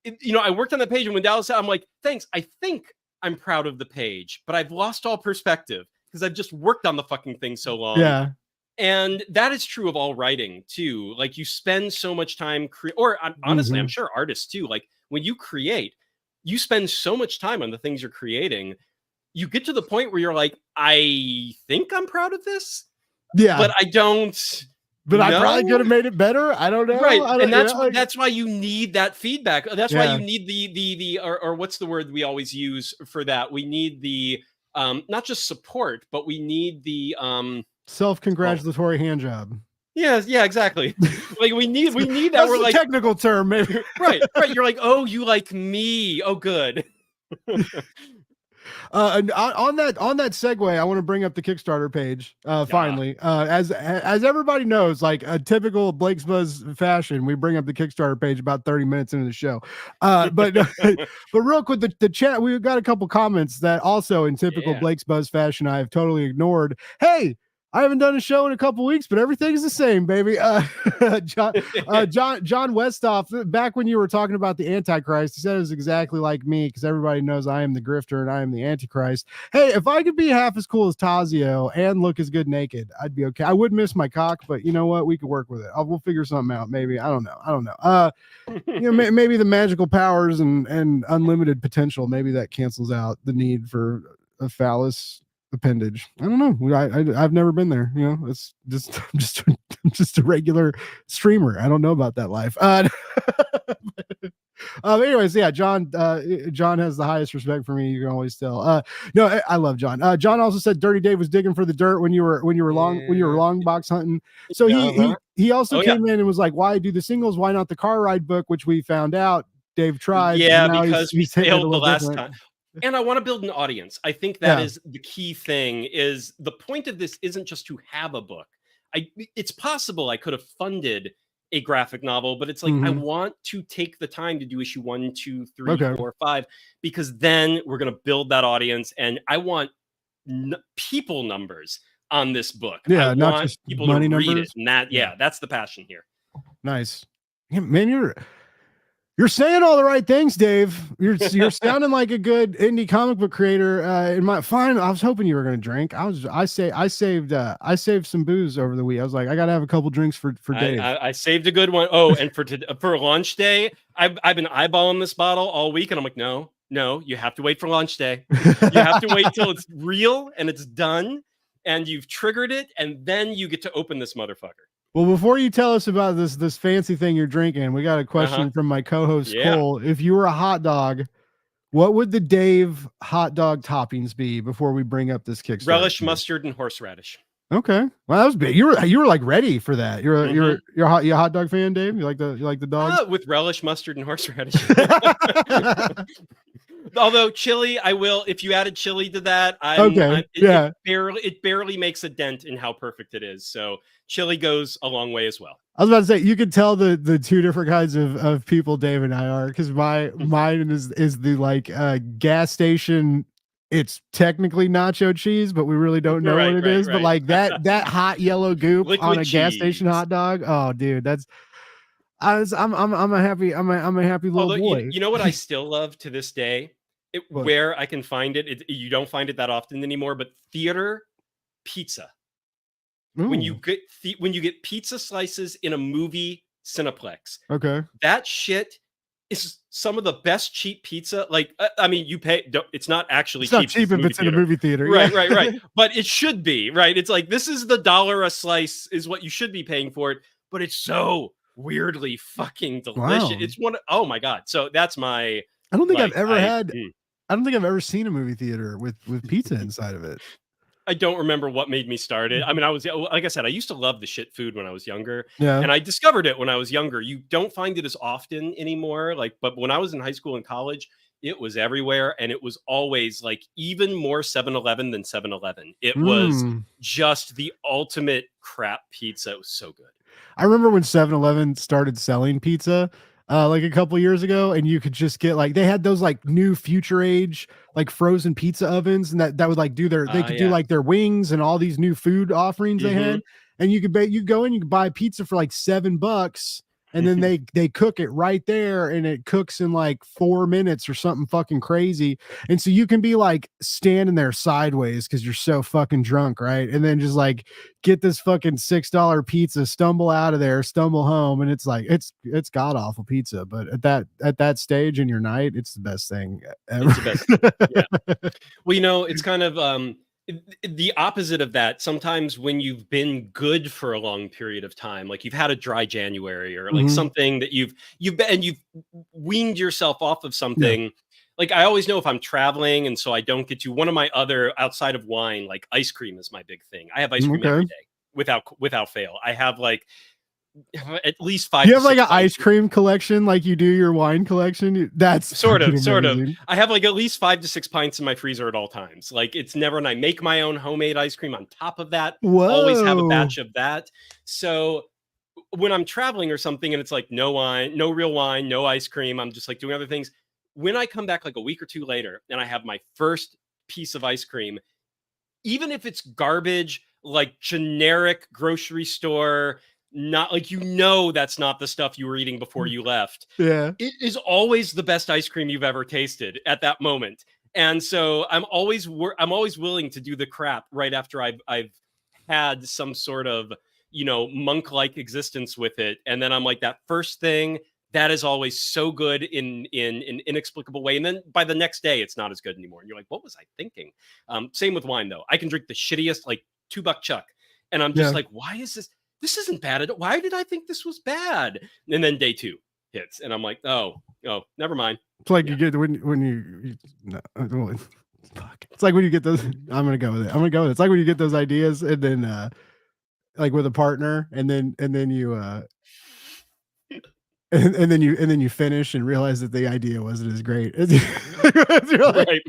I worked on the page, and when Dallas said, I'm like, thanks. I think I'm proud of the page, but I've lost all perspective because I've just worked on the fucking thing so long. Yeah. And that is true of all writing too. Like you spend so much time honestly, I'm sure artists too. Like when you create, you spend so much time on the things you're creating. You get to the point where you're like, I think I'm proud of this. Yeah. But I don't. But I probably could have made it better. I don't know. Right. And that's why you need that feedback. That's why you need the or what's the word we always use for that? We need the not just support, but we need the self-congratulatory hand job. Yeah, exactly. Like we need that. That's we're a like technical term, maybe. right. You're like, oh, you like me. Oh, good. And on that segue, I want to bring up the Kickstarter page. Finally, as everybody knows, like a typical Blake's Buzz fashion, we bring up the Kickstarter page about 30 minutes into the show. But real quick, the chat, we've got a couple comments that also in typical Blake's Buzz fashion, I have totally ignored. Hey, I haven't done a show in a couple weeks, but everything's the same, baby. John Westhoff, back when you were talking about the Antichrist, he said it was exactly like me because everybody knows I am the grifter and I am the Antichrist. Hey, if I could be half as cool as Tazio and look as good naked, I'd be okay. I would miss my cock, but you know what? We could work with it. We'll figure something out. Maybe. I don't know. Maybe the magical powers and unlimited potential, maybe that cancels out the need for a phallus appendage. I don't know. I've never been there. It's just I'm just a regular streamer. I don't know about that life. Anyways, yeah, John has the highest respect for me. You can always tell. No, I love John. John also said Dirty Dave was digging for the dirt when you were long box hunting. So he also came in and was like, why do the singles? Why not the car ride book? Which we found out Dave tried. Yeah, because we failed the last time. And I want to build an audience. I think that is the key thing. Is the point of this isn't just to have a book. It's possible I could have funded a graphic novel, but it's like I want to take the time to do issue 1, 2, 3, 4, 5, because then we're going to build that audience, and I want people numbers on this book. Yeah, I not want just people money to read numbers. it, and that's the passion here. Nice, man. You're saying all the right things, Dave. You're sounding like a good indie comic book creator. I was hoping you were going to drink. I saved some booze over the week. I was like, I got to have a couple drinks for Dave. I saved a good one. Oh, and for launch day, I've been eyeballing this bottle all week, and I'm like, no, you have to wait for launch day. You have to wait till it's real and it's done, and you've triggered it, and then you get to open this motherfucker. Well, before you tell us about this fancy thing you're drinking, we got a question from my co-host Cole. If you were a hot dog, what would the Dave hot dog toppings be before we bring up this Kickstarter? Relish, mustard, and horseradish. Okay, well that was big. You were like ready for that. You're a hot dog fan, Dave. You like the dogs with relish, mustard, and horseradish. Although chili, I will. If you added chili to that, it barely makes a dent in how perfect it is. So chili goes a long way as well. I was about to say you could tell the two different kinds of people Dave and I are, because mine is the like gas station. It's technically nacho cheese, but we really don't know what it is. But like that hot yellow goop liquid on a gas station hot dog. Oh, dude, I'm a happy little boy. You know what I still love to this day, where I can find it. You don't find it that often anymore, but theater pizza. Ooh. When you get pizza slices in a movie Cineplex, that shit is some of the best cheap pizza. Like, I mean, you pay. It's not actually cheap. It's not cheap if it's in a movie theater, right. But it should be, right? It's like this is the $1 a slice is what you should be paying for it, but it's so weirdly fucking delicious. Wow. It's oh my god. So that's my I don't think I've Like ever had. I don't think I've ever seen a movie theater with pizza inside of it. I don't remember what made me start it. I mean, I was like I said, I used to love the shit food when I was younger, Yeah. and I discovered it when I was younger. You don't find it as often anymore. Like, but when I was in high school and college, it was everywhere, and it was always like even more 7-Eleven than 7-Eleven. It was Mm. just the ultimate crap pizza. It was so good. I remember when 7-Eleven started selling pizza like a couple years ago, and you could just get like they had those like new future age like frozen pizza ovens, and that would like do their they could do Yeah. like their wings and all these new food offerings they had, Mhm. and you go in, you could buy pizza for like $7, and then they cook it right there, and it cooks in like 4 minutes or something fucking crazy, and so you can be like standing there sideways because you're so fucking drunk, right, and then just like get this fucking $6 pizza, stumble out of there, stumble home, and it's like it's god awful pizza, but at that stage in your night, it's the best thing ever. It's the best. Yeah. Well, you know, it's kind of the opposite of that. Sometimes when you've been good for a long period of time, like you've had a dry January or like Mhm. something that you've been and you've weaned yourself off of Yeah. something. Like I always know if I'm traveling and so I don't get to one of my other outside of wine, like ice cream is my big thing. I have ice cream every Okay. day without fail. I have like at least You five to have like six an ice cream collection like you do your wine collection? That's Sort fucking of. amazing. I have like at least 5 to 6 pints in my freezer at all times. Like it's never, and I make my own homemade ice cream on top of that. Always have a Whoa. batch of that. So when I'm traveling or something and it's like no wine, no real wine, no ice cream, I'm just like doing other things. When I come back like a week or two later and I have my first piece of ice cream, even if it's garbage, like generic grocery store, not like that's not the stuff you were eating before you left, Yeah. it is always the best ice cream you've ever tasted at that moment. And so I'm always willing to do the crap right after I've had some sort of, monk-like existence with it. And then I'm like, that first thing, that is always so good in an inexplicable way. And then by the next day, it's not as good anymore. And you're like, what was I thinking? Same with wine, though. I can drink the shittiest, like $2 Chuck. And I'm just Yeah. like, why is this? This isn't bad. Why did I think this was bad? And then day two hits, and I'm like, oh, never mind. It's like Yeah. you get when you no, well, fuck. It's like when you get those. I'm gonna go with it. I'm gonna go with it. It's like when you get those ideas, and then like with a partner, and then you and then you finish and realize that the idea wasn't as great. You're like, Right.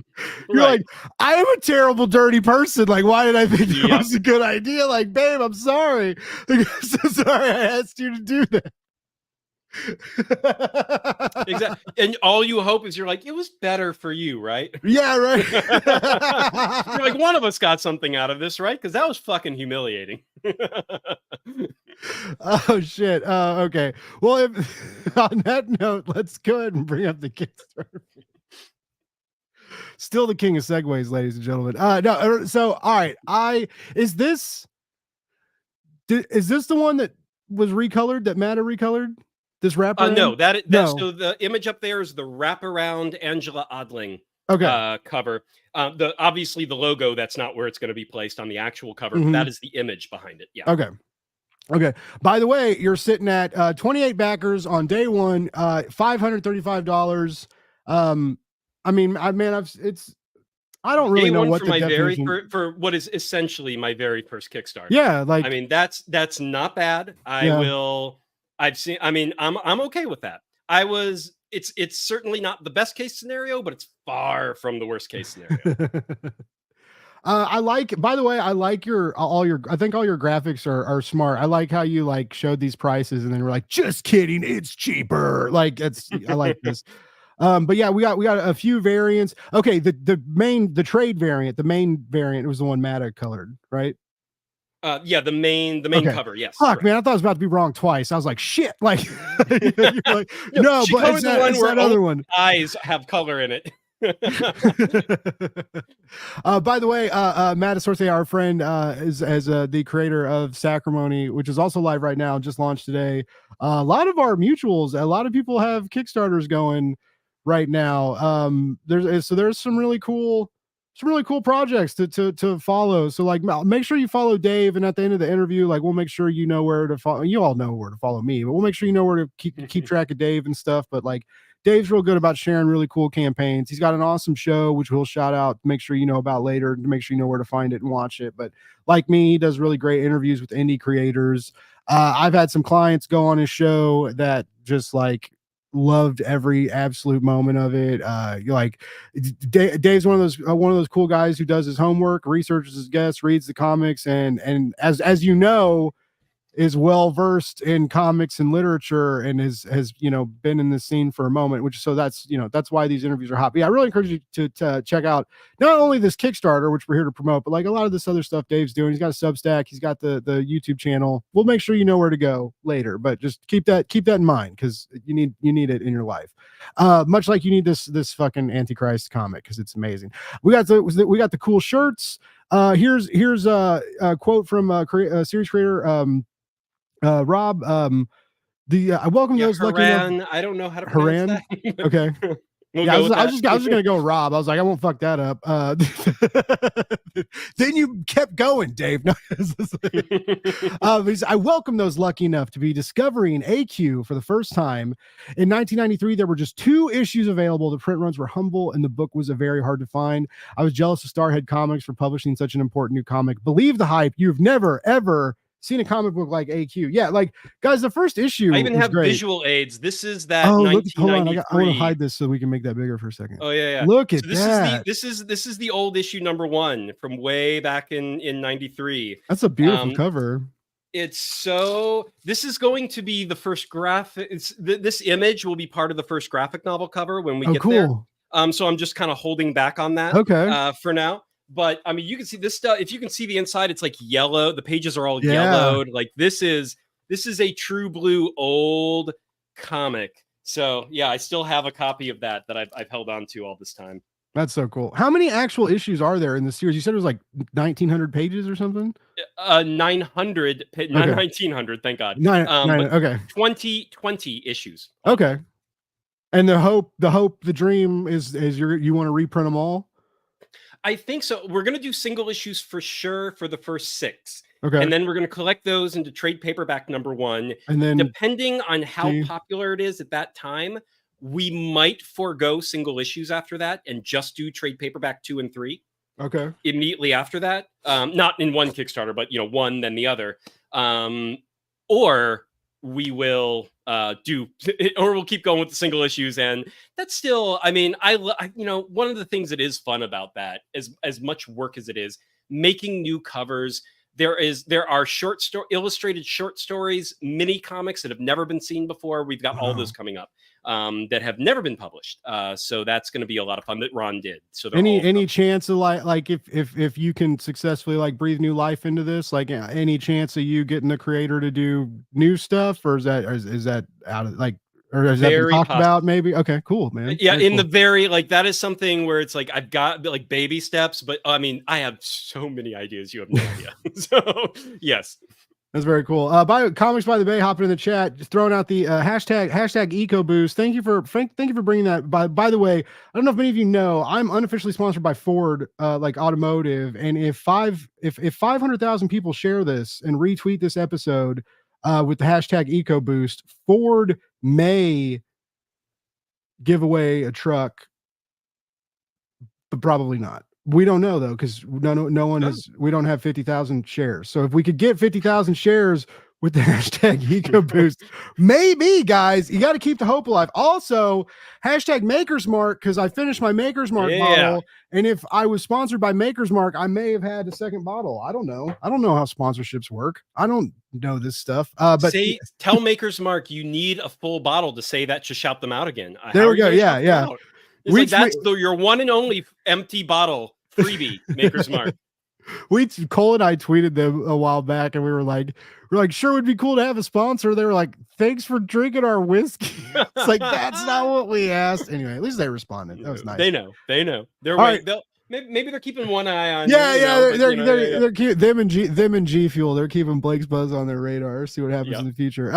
you're Right. like, I am a terrible, dirty person. Like, why did I think that Yep. was a good idea? Like, babe, I'm sorry. Like, I'm so sorry I asked you to do that. Exactly. And all you hope is you're like, it was better for you, right? Yeah, right. You're like, one of us got something out of this, right? Because that was fucking humiliating. Oh shit. Okay. Well, on that note, let's go ahead and bring up the Kickstarter. Still the king of segues, ladies and gentlemen. No. So, all right. Is this the one that was recolored? That Matta recolored? This wraparound? No, that's No. so the image up there is the wraparound Angela Odling Okay. cover. Obviously the logo, that's not where it's going to be placed on the actual cover. Mhm. That is the image behind it. Yeah. Okay. By the way, you're sitting at 28 backers on day one, $535. I mean, I don't really Day know one what for the my definition. for what is essentially my very first Kickstarter. Yeah, like I mean, that's not bad. I'm okay with that. It's certainly not the best case scenario, but it's far from the worst case scenario. By the way, I like I think all your graphics are smart. I like how you like showed these prices and then we're like, just kidding, it's cheaper. Like I like this. But yeah, we got a few variants. Okay, the trade variant, the main variant was the one Matta colored, right? Yeah, the main cover, yes. Fuck, correct. man, I thought I was about to be wrong twice. I was like, shit, like, you're like no, she but colored it's the one it's where that other one. eyes have color in it. By the way, Matt Sorte, our friend, is as the creator of Sacrimony, which is also live right now, just launched today. A lot of our mutuals, a lot of people have Kickstarters going right now. There's some really cool some really cool projects to follow. So like, make sure you follow Dave, and at the end of the interview, like, we'll make sure you know where to follow. You all know where to follow me, but we'll make sure you know where to keep track of Dave and stuff. But like, Dave's real good about sharing really cool campaigns. He's got an awesome show, which we'll shout out, make sure you know about later, to make sure you know where to find it and watch it. But like me, he does really great interviews with indie creators. I've had some clients go on his show that just like loved every absolute moment of it. Like Dave's one of those cool guys who does his homework, researches his guests, reads the comics, and as you know, is well versed in comics and literature, and has been in this scene for a moment, which so that's why these interviews are hot. But yeah, I really encourage you to check out not only this Kickstarter, which we're here to promote, but like a lot of this other stuff Dave's doing. He's got a Substack, he's got the YouTube channel. We'll make sure you know where to go later, but just keep that in mind, because you need it in your life, much like you need this fucking Antichrist comic, because it's amazing. We got the cool shirts. Here's a quote from series creator Rob. I welcome those lucky enough. I don't know how to pronounce that. Okay. I was just gonna go Rob. I was like, I won't fuck that up. Then you kept going, Dave. No, I welcome those lucky enough to be discovering AQ for the first time. In 1993, there were just 2 issues available. The print runs were humble, and the book was very hard to find. I was jealous of Starhead Comics for publishing such an important new comic. Believe the hype. You've never ever seen a comic book like AQ. Yeah, like, guys, the first issue. I even have great visual aids. This is that. Oh, look, hold on. I want to hide this so we can make that bigger for a second. Oh yeah. Look at that. This is the old issue #1 from way back in 93. That's a beautiful cover. It's so. This is going to be the first graphic. This image will be part of the first graphic novel cover when we get there. So I'm just kind of holding back on that. Okay. For now. But I mean, you can see this stuff. If you can see the inside, it's like yellow. The pages are all yellowed. Like this is a true blue old comic. So yeah, I still have a copy of that I've held on to all this time. That's so cool. How many actual issues are there in the series? You said it was like 1,900 pages or something. 900, okay. 1,900. Thank God. Okay. 20 issues. Okay. And the dream is you want to reprint them all. I think so. We're going to do single issues for sure for the first 6. Okay. And then we're going to collect those into trade paperback #1. And then depending on how popular it is at that time, we might forego single issues after that and just do trade paperback 2 and 3. Okay. Immediately after that. Not in one Kickstarter, but one, then the other. Or we will we'll keep going with the single issues. And that's still, I mean, I one of the things that is fun about that, as much work as it is making new covers, there are illustrated short stories, mini comics that have never been seen before. We've got all those coming up that have never been published. So that's going to be a lot of fun that Ron did. So any chance of like if you can successfully like breathe new life into this, like any chance of you getting the creator to do new stuff, or is that out of like, or is that been talked about maybe? Okay, cool, man. Yeah, the very like that is something where it's like I've got like baby steps, but I mean I have so many ideas you have no idea. So yes. That's very cool. By Comics by the Bay, hopping in the chat, just throwing out the hashtag EcoBoost. Thank you for bringing that. By the way, I don't know if many of you know, I'm unofficially sponsored by Ford, like automotive. And if 500,000 people share this and retweet this episode with the hashtag EcoBoost, Ford may give away a truck, but probably not. We don't know though, because no one has. We don't have 50,000 shares. So if we could get 50,000 shares with the hashtag EcoBoost, maybe, guys, you got to keep the hope alive. Also, hashtag Maker's Mark, because I finished my Maker's Mark bottle, and if I was sponsored by Maker's Mark, I may have had a second bottle. I don't know how sponsorships work. I don't know this stuff. But tell Maker's Mark you need a full bottle to say that to shout them out again. There we go. Yeah. That's your one and only empty bottle freebie, Maker's Mark. Cole and I tweeted them a while back, and we're like, sure, would be cool to have a sponsor. They were like, thanks for drinking our whiskey. It's like, that's not what we asked. Anyway, at least they responded. That was nice. They know. They're maybe they're keeping one eye on. They're them and G Fuel. They're keeping Blake's Buzz on their radar. See what happens in the future.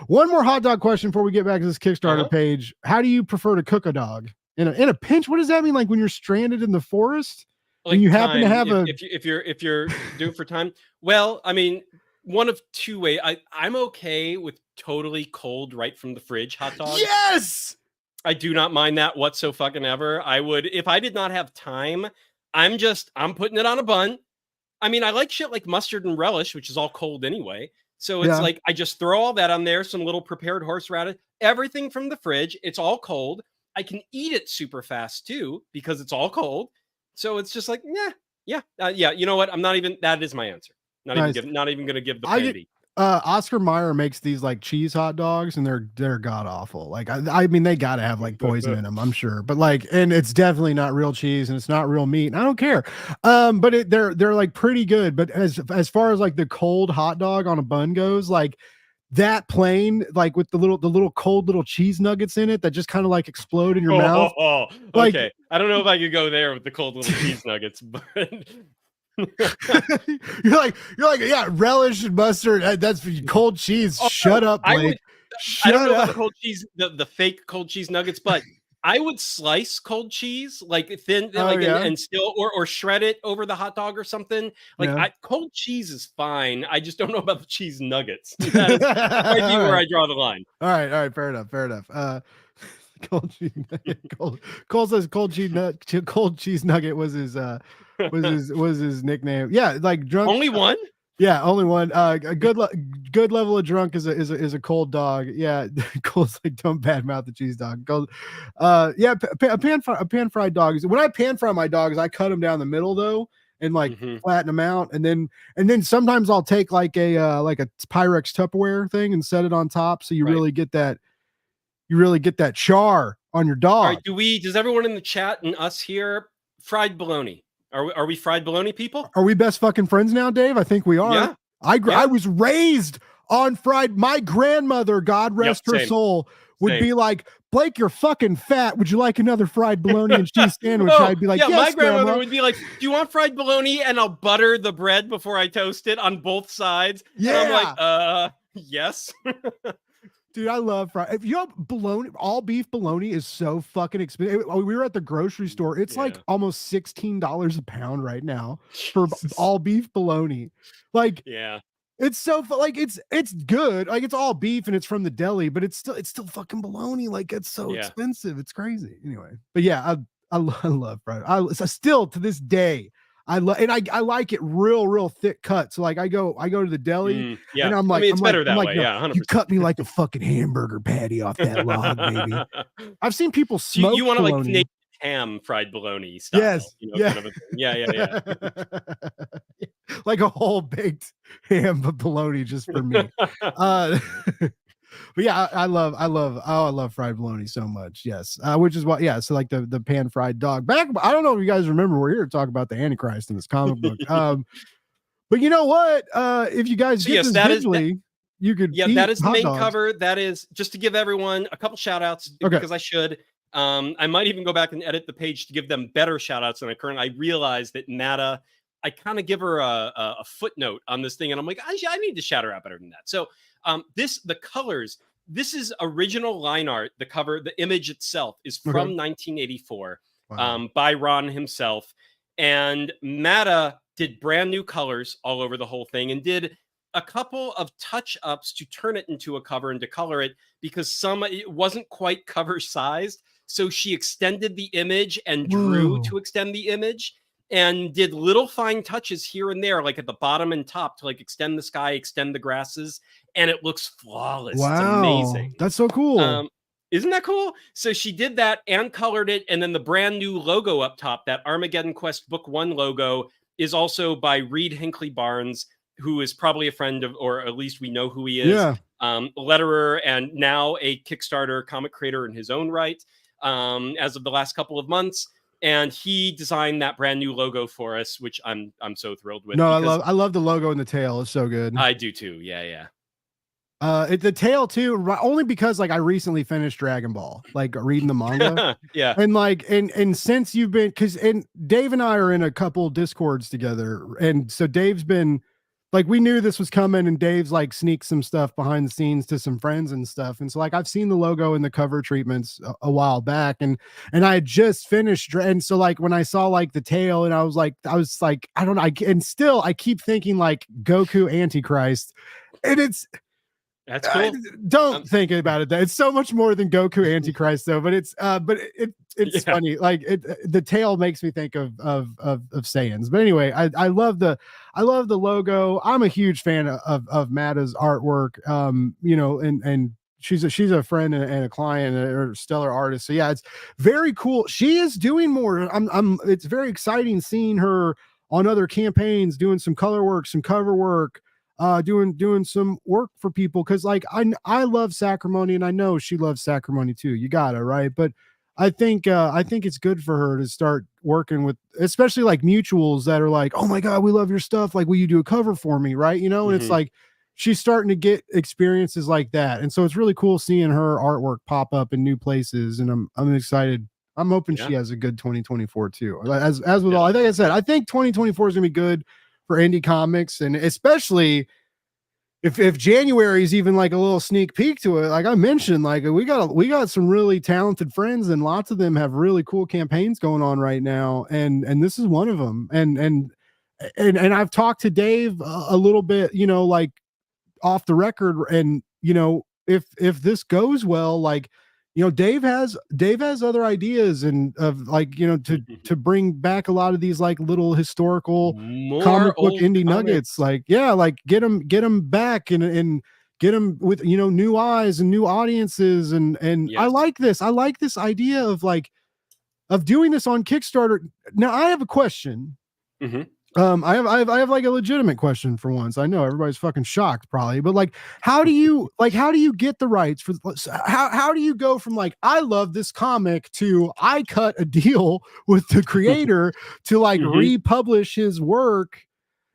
One more hot dog question before we get back to this Kickstarter page. How do you prefer to cook a dog? In a pinch? What does that mean? Like when you're stranded in the forest? And Like you happen to time, have a if you're doing for time, well, I mean, one of two ways. I'm okay with totally cold right from the fridge hot dogs. yes. I do not mind that whatsoever. I would, if I did not have time, I'm putting it on a bun. I mean, I like shit like mustard and relish, which is all cold anyway. So it's Yeah. like I just throw all that on there, some little prepared horseradish, everything from the fridge. It's all cold. I can eat it super fast too because it's all cold. So it's just like, yeah. You know what? I'm not even. That is my answer. Nice. Not even gonna give the I plan get B. Oscar Mayer makes these like cheese hot dogs and they're god awful. Like I mean they gotta have like poison in them, I'm sure. But like, and it's definitely not real cheese and it's not real meat. And I don't care. But they're like pretty good. But as far as like the cold hot dog on a bun goes, like that plain, like with the little cold little cheese nuggets in it that just kind of like explode in your mouth. Like, Okay. I don't know if I could go there with the cold little cheese nuggets, but you're like, yeah, relish and mustard. That's cold cheese. Shut up, Blake. I don't know about the cold cheese, the fake cold cheese nuggets, but I would slice cold cheese like thin, and still, or shred it over the hot dog or something. Like cold cheese is fine. I just don't know about the cheese nuggets. That might be where I draw the line. All right, fair enough. Cold cheese nugget. Cole says cold cheese nugget was his nickname. Yeah, like drunk. Only one. Yeah, only one. A good level of drunk is a cold dog. Yeah, Cole's like don't badmouth the cheese dog. Cold, yeah, a pan fried dog. When I pan fry my dogs, I cut them down the middle though, and like flatten them out, and then sometimes I'll take like a Pyrex Tupperware thing and set it on top, so you really get that. You really get that char on your dog. All right, does everyone in the chat and us here fried bologna? Are we fried bologna people? Are we best fucking friends now, Dave? I think we are. Yeah. I was raised on fried. My grandmother, God rest her soul, would be like, Blake, you're fucking fat. Would you like another fried bologna and cheese sandwich? I'd be like, yes, my grandmother Grandma. would be like, do you want fried bologna? And I'll butter the bread before I toast it on both sides. Yeah. And I'm like, yes. Dude, I love fried. If you have bologna, all beef bologna is so fucking expensive. We were at the grocery store. It's like almost $16 a pound right now for all beef bologna. Like, it's so like it's good. Like it's all beef and it's from the deli, but it's still fucking bologna. Like it's so expensive. It's crazy. Anyway, but yeah, I love fried. Still to this day. I like it real thick cut. So like I go to the deli and I'm like, it's better that way. No, 100%. You cut me like a fucking hamburger patty off that log, baby. I've seen people smoke. You want to bologna. like Canadian ham fried bologna style. Yes. Kind of a thing. Yeah. Like a whole baked ham of bologna just for me. But yeah, I love fried bologna so much. Yes. Which is what, so like the pan fried dog back. I don't know if you guys remember, we're here to talk about the Antichrist in this comic book. But you know what? If you guys get this visually, you could. Yeah, that is the main cover. That is just to give everyone a couple shout outs because I should. I might even go back and edit the page to give them better shout outs than I currently. I realized that Nata, I kind of give her a footnote on this thing, and I'm like, I need to shout her out better than that. So the colors, this is original line art. The cover, the image itself is from 1984 by Ron himself. And Mata did brand new colors all over the whole thing and did a couple of touch-ups to turn it into a cover and to color it because it wasn't quite cover sized. So she extended the image and drew to extend the image and did little fine touches here and there, like at the bottom and top to like extend the sky, extend the grasses, and it looks flawless. Wow. It's amazing. That's so cool. Isn't that cool? So she did that and colored it. And then the brand new logo up top, that Armageddonquest Book 1 logo, is also by Reed Hinckley Barnes, who is probably a friend of, or at least we know who he is, letterer and now a Kickstarter comic creator in his own right as of the last couple of months. And he designed that brand new logo for us, which I'm so thrilled with. No, I love the logo and the tail. It's so good. I do too. Yeah. The tail too, only because like I recently finished Dragon Ball, like reading the manga. Yeah. And like, and since you've been, and Dave and I are in a couple Discords together. And so Dave's been like we knew this was coming, and Dave's like sneaked some stuff behind the scenes to some friends and stuff. And so like I've seen the logo and the cover treatments a while back, and I had just finished, and so like when I saw like the tail, and I was like I don't know, and still I keep thinking like Goku Antichrist, and That's cool. don't think about it. That it's so much more than Goku Antichrist, though. But it's Yeah. funny. Like the tail makes me think of Saiyans. But anyway, I love the logo. I'm a huge fan of Mata's artwork. You know, and she's a friend and a client or stellar artist. So yeah, it's very cool. She is doing more. It's very exciting seeing her on other campaigns, doing some color work, some cover work, doing some work for people, because like I love Sacrimony, and I know she loves Sacrimony too. You gotta, right? But I think it's good for her to start working with, especially like mutuals that are like, oh my god, we love your stuff, like will you do a cover for me, right? You know, and it's like she's starting to get experiences like that, and so it's really cool seeing her artwork pop up in new places, and I'm excited. I'm hoping she has a good 2024 too. As with all, I think I said, I think 2024 is gonna be good for indie comics, and especially if January is even like a little sneak peek to it. Like I mentioned, like we got some really talented friends, and lots of them have really cool campaigns going on right now, and this is one of them. And I've talked to Dave a little bit, you know, like off the record, and you know, if this goes well, like, you know, Dave has other ideas, and of like, you know, to bring back a lot of these like little historical More comic book old indie comics. nuggets, like yeah, like get them back, and get them with, you know, new eyes and new audiences, and Yes. I like this idea of like of doing this on Kickstarter. Now I have a question. I have like a legitimate question for once. I know everybody's fucking shocked probably, but like, how do you get the rights for, how do you go from like, I love this comic to I cut a deal with the creator to like republish his work?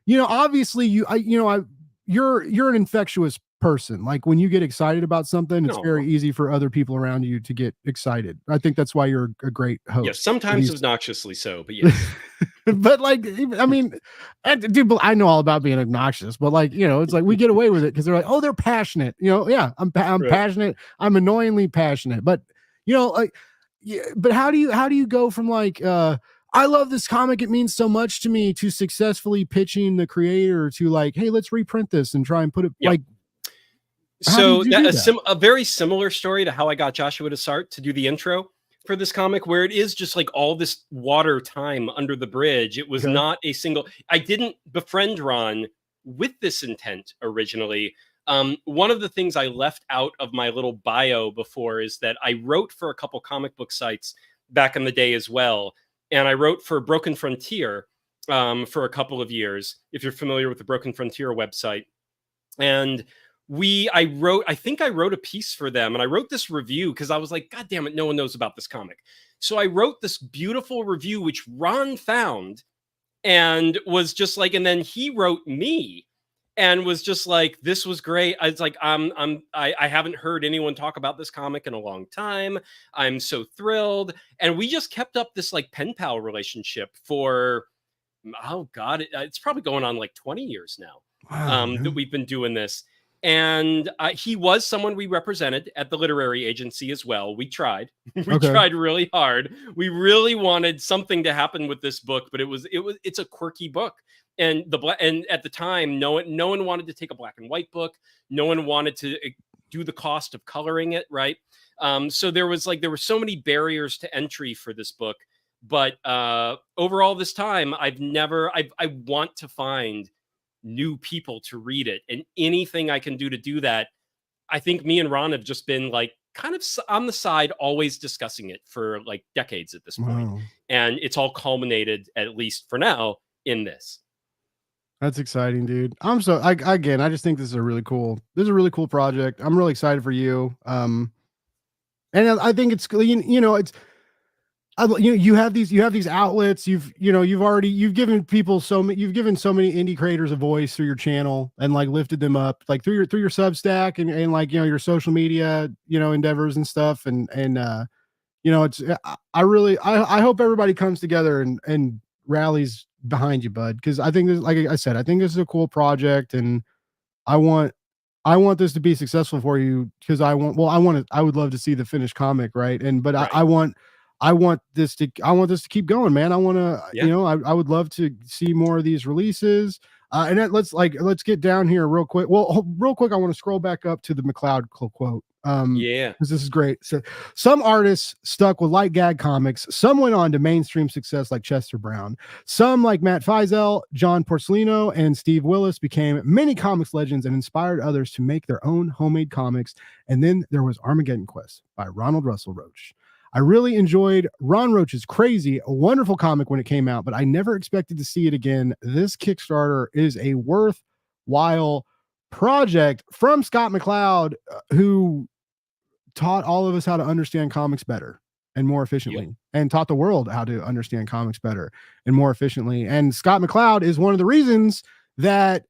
You know, obviously you're an infectious person. Like when you get excited about something, it's very easy for other people around you to get excited. I think that's why you're a great host. Yes, sometimes obnoxiously so, but yes. But like, I mean, dude, I know all about being obnoxious, but like, you know, it's like we get away with it because they're like, oh, they're passionate. You know, yeah, I'm right. Passionate. I'm annoyingly passionate. But you know, like, yeah, but how do you go from like, I love this comic, it means so much to me, to successfully pitching the creator to like, hey, let's reprint this and try and put it like. So a very similar story to how I got Joshua Dessart to do the intro for this comic, where it is just like all this water time under the bridge. It was not a single, I didn't befriend Ron with this intent originally. One of the things I left out of my little bio before is that I wrote for a couple comic book sites back in the day as well. And I wrote for Broken Frontier for a couple of years, if you're familiar with the Broken Frontier website. And I think I wrote a piece for them, and I wrote this review because I was like, God damn it, no one knows about this comic. So I wrote this beautiful review, which Ron found and was just like, and then he wrote me and was just like, this was great. I was like, I haven't heard anyone talk about this comic in a long time. I'm so thrilled. And we just kept up this like pen pal relationship for, oh God, it's probably going on like 20 years now. Wow, that we've been doing this. And he was someone we represented at the literary agency as well. We tried. We tried really hard. We really wanted something to happen with this book, but it's a quirky book. And at the time, no one wanted to take a black and white book. No one wanted to do the cost of coloring it, right? So there were so many barriers to entry for this book. But overall, this time, I want to find new people to read it, and anything I can do to do that. I think me and Ron have just been like kind of on the side, always discussing it for like decades at this point. Wow. And it's all culminated, at least for now, in this. That's exciting, dude. I just think this is a really cool project. I'm really excited for you. And I think it's, you know, it's, you have these outlets. You've given so many indie creators a voice through your channel, and like lifted them up, like through your Substack and like, you know, your social media, you know, endeavors and stuff. And you know, it's, I hope everybody comes together and rallies behind you, bud, because I think this, like I said, I think this is a cool project, and I want I want this to be successful for you because I would love to see the finished comic, right? And but Right. I want this to keep going, man. I want to, Yeah. I would love to see more of these releases. And then let's get down here real quick. Well, real quick, I want to scroll back up to the McLeod quote. Yeah. Because this is great. So, some artists stuck with light gag comics. Some went on to mainstream success, like Chester Brown. Some, like Matt Feisel, John Porcelino, and Steve Willis, became many comics legends and inspired others to make their own homemade comics. And then there was Armageddonquest by Ronald Russell Roach. I really enjoyed Ron Roach's Crazy, a wonderful comic when it came out, but I never expected to see it again. This Kickstarter is a worthwhile project from Scott McCloud, who taught all of us how to understand comics better and more efficiently, and taught the world how to understand comics better and more efficiently. And Scott McCloud is one of the reasons that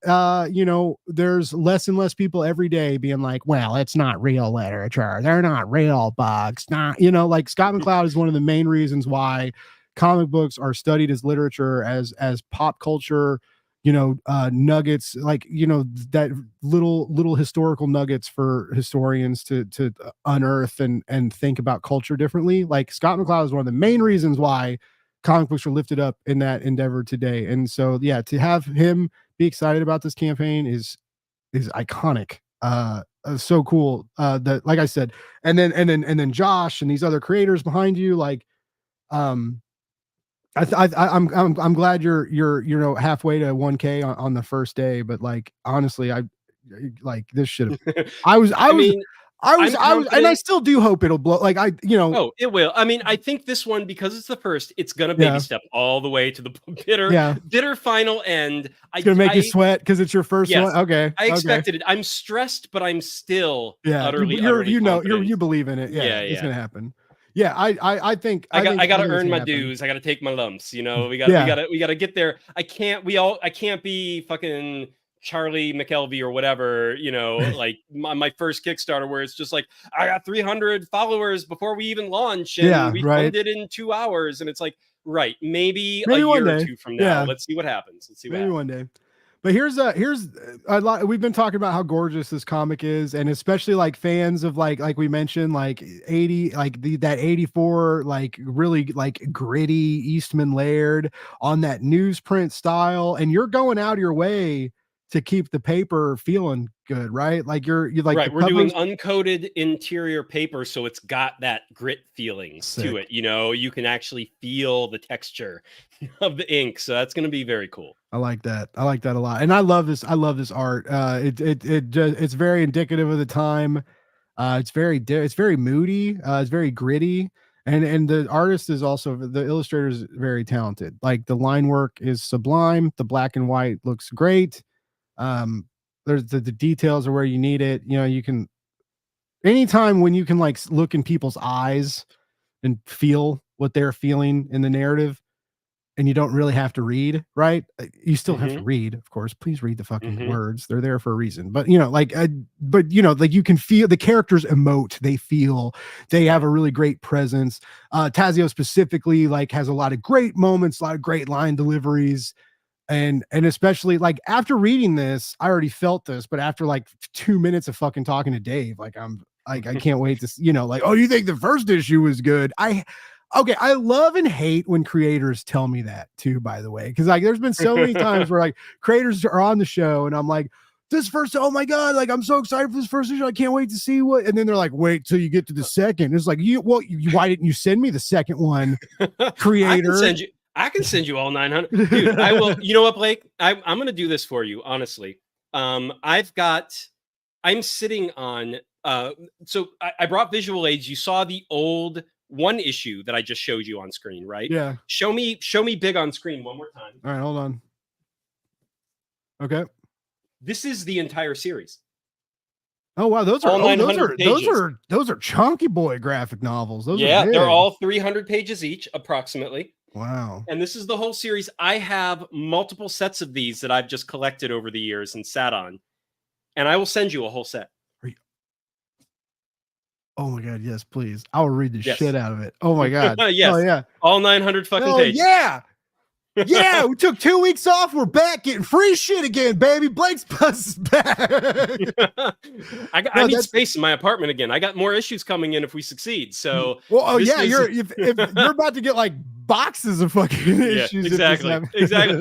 there's less and less people every day being like, well, it's not real literature, they're not real books, not, like Scott McCloud is one of the main reasons why comic books are studied as literature, as pop culture, nuggets, like, that little historical nuggets for historians to unearth and think about culture differently. Like, Scott McCloud is one of the main reasons why comic books are lifted up in that endeavor today. And so, yeah, to have him be excited about this campaign is iconic. So cool. That, like I said, and then Josh and these other creators behind you, like, I'm glad you're halfway to 1K on the first day, but like, honestly, I like, this should have. And I still do hope it'll blow. Like, Oh, it will. I mean, I think this one, because it's the first, it's gonna baby step all the way to the bitter final end. It's gonna make you sweat because it's your first one. Okay, I expected it. I'm stressed, but I'm still utterly you believe in it. Yeah, it's gonna happen. Yeah, I think I gotta earn my dues. I gotta take my lumps. We gotta get there. I can't be fucking Charlie McKelvey or whatever, like my first Kickstarter, where it's just like, I got 300 followers before we even launch, and we funded in 2 hours, and it's like, right, maybe a year or two from now. Let's see what happens. Maybe one day. But here's a lot. We've been talking about how gorgeous this comic is, and especially like fans of like we mentioned, like 80, like that 84, like really like gritty Eastman Laird on that newsprint style, and you're going out of your way to keep the paper feeling good, right? Like you're like, right. We're doing uncoated interior paper, so it's got that grit feeling to it. You can actually feel the texture of the ink, so that's going to be very cool. I like that a lot, and I love this art. It's very indicative of the time. It's very moody. It's very gritty, and the artist is also, the illustrator is very talented. Like, the line work is sublime. The black and white looks great. There's the details are where you need it. You can, anytime when you can like look in people's eyes and feel what they're feeling in the narrative, and you don't really have to read, right? You still have to read, of course. Please read the fucking words. They're there for a reason. But like you can feel the characters emote. They feel, they have a really great presence. Tazio specifically, like, has a lot of great moments, a lot of great line deliveries. And especially, like, after reading this, I already felt this, but after like 2 minutes of fucking talking to Dave, like, I can't wait to, like, oh, you think the first issue was good? I love and hate when creators tell me that too, by the way, because like, there's been so many times where like creators are on the show and I'm like, oh my God, like, I'm so excited for this first issue, I can't wait to see what, and then they're like, wait till you get to the second. It's like, why didn't you send me the second one, creator? I can send you all 900. Dude, I will. You know what, Blake? I'm going to do this for you, honestly. I'm sitting on, so I brought visual aids. You saw the old one issue that I just showed you on screen, right? Yeah. Show me big on screen one more time. All right, hold on. Okay. This is the entire series. Oh wow, those are chunky boy graphic novels. They're all 300 pages each, approximately. Wow. And this is the whole series. I have multiple sets of these that I've just collected over the years and sat on. And I will send you a whole set. Oh my God, yes, please. I will read the shit out of it. Oh my God. Yes. Oh yeah. All 900 fucking pages. Yeah. Yeah, we took 2 weeks off. We're back getting free shit again, baby. Blake's Buzz is back. I need space in my apartment again. I got more issues coming in if we succeed. So, well, oh yeah, if you're about to get like boxes of fucking issues. Exactly.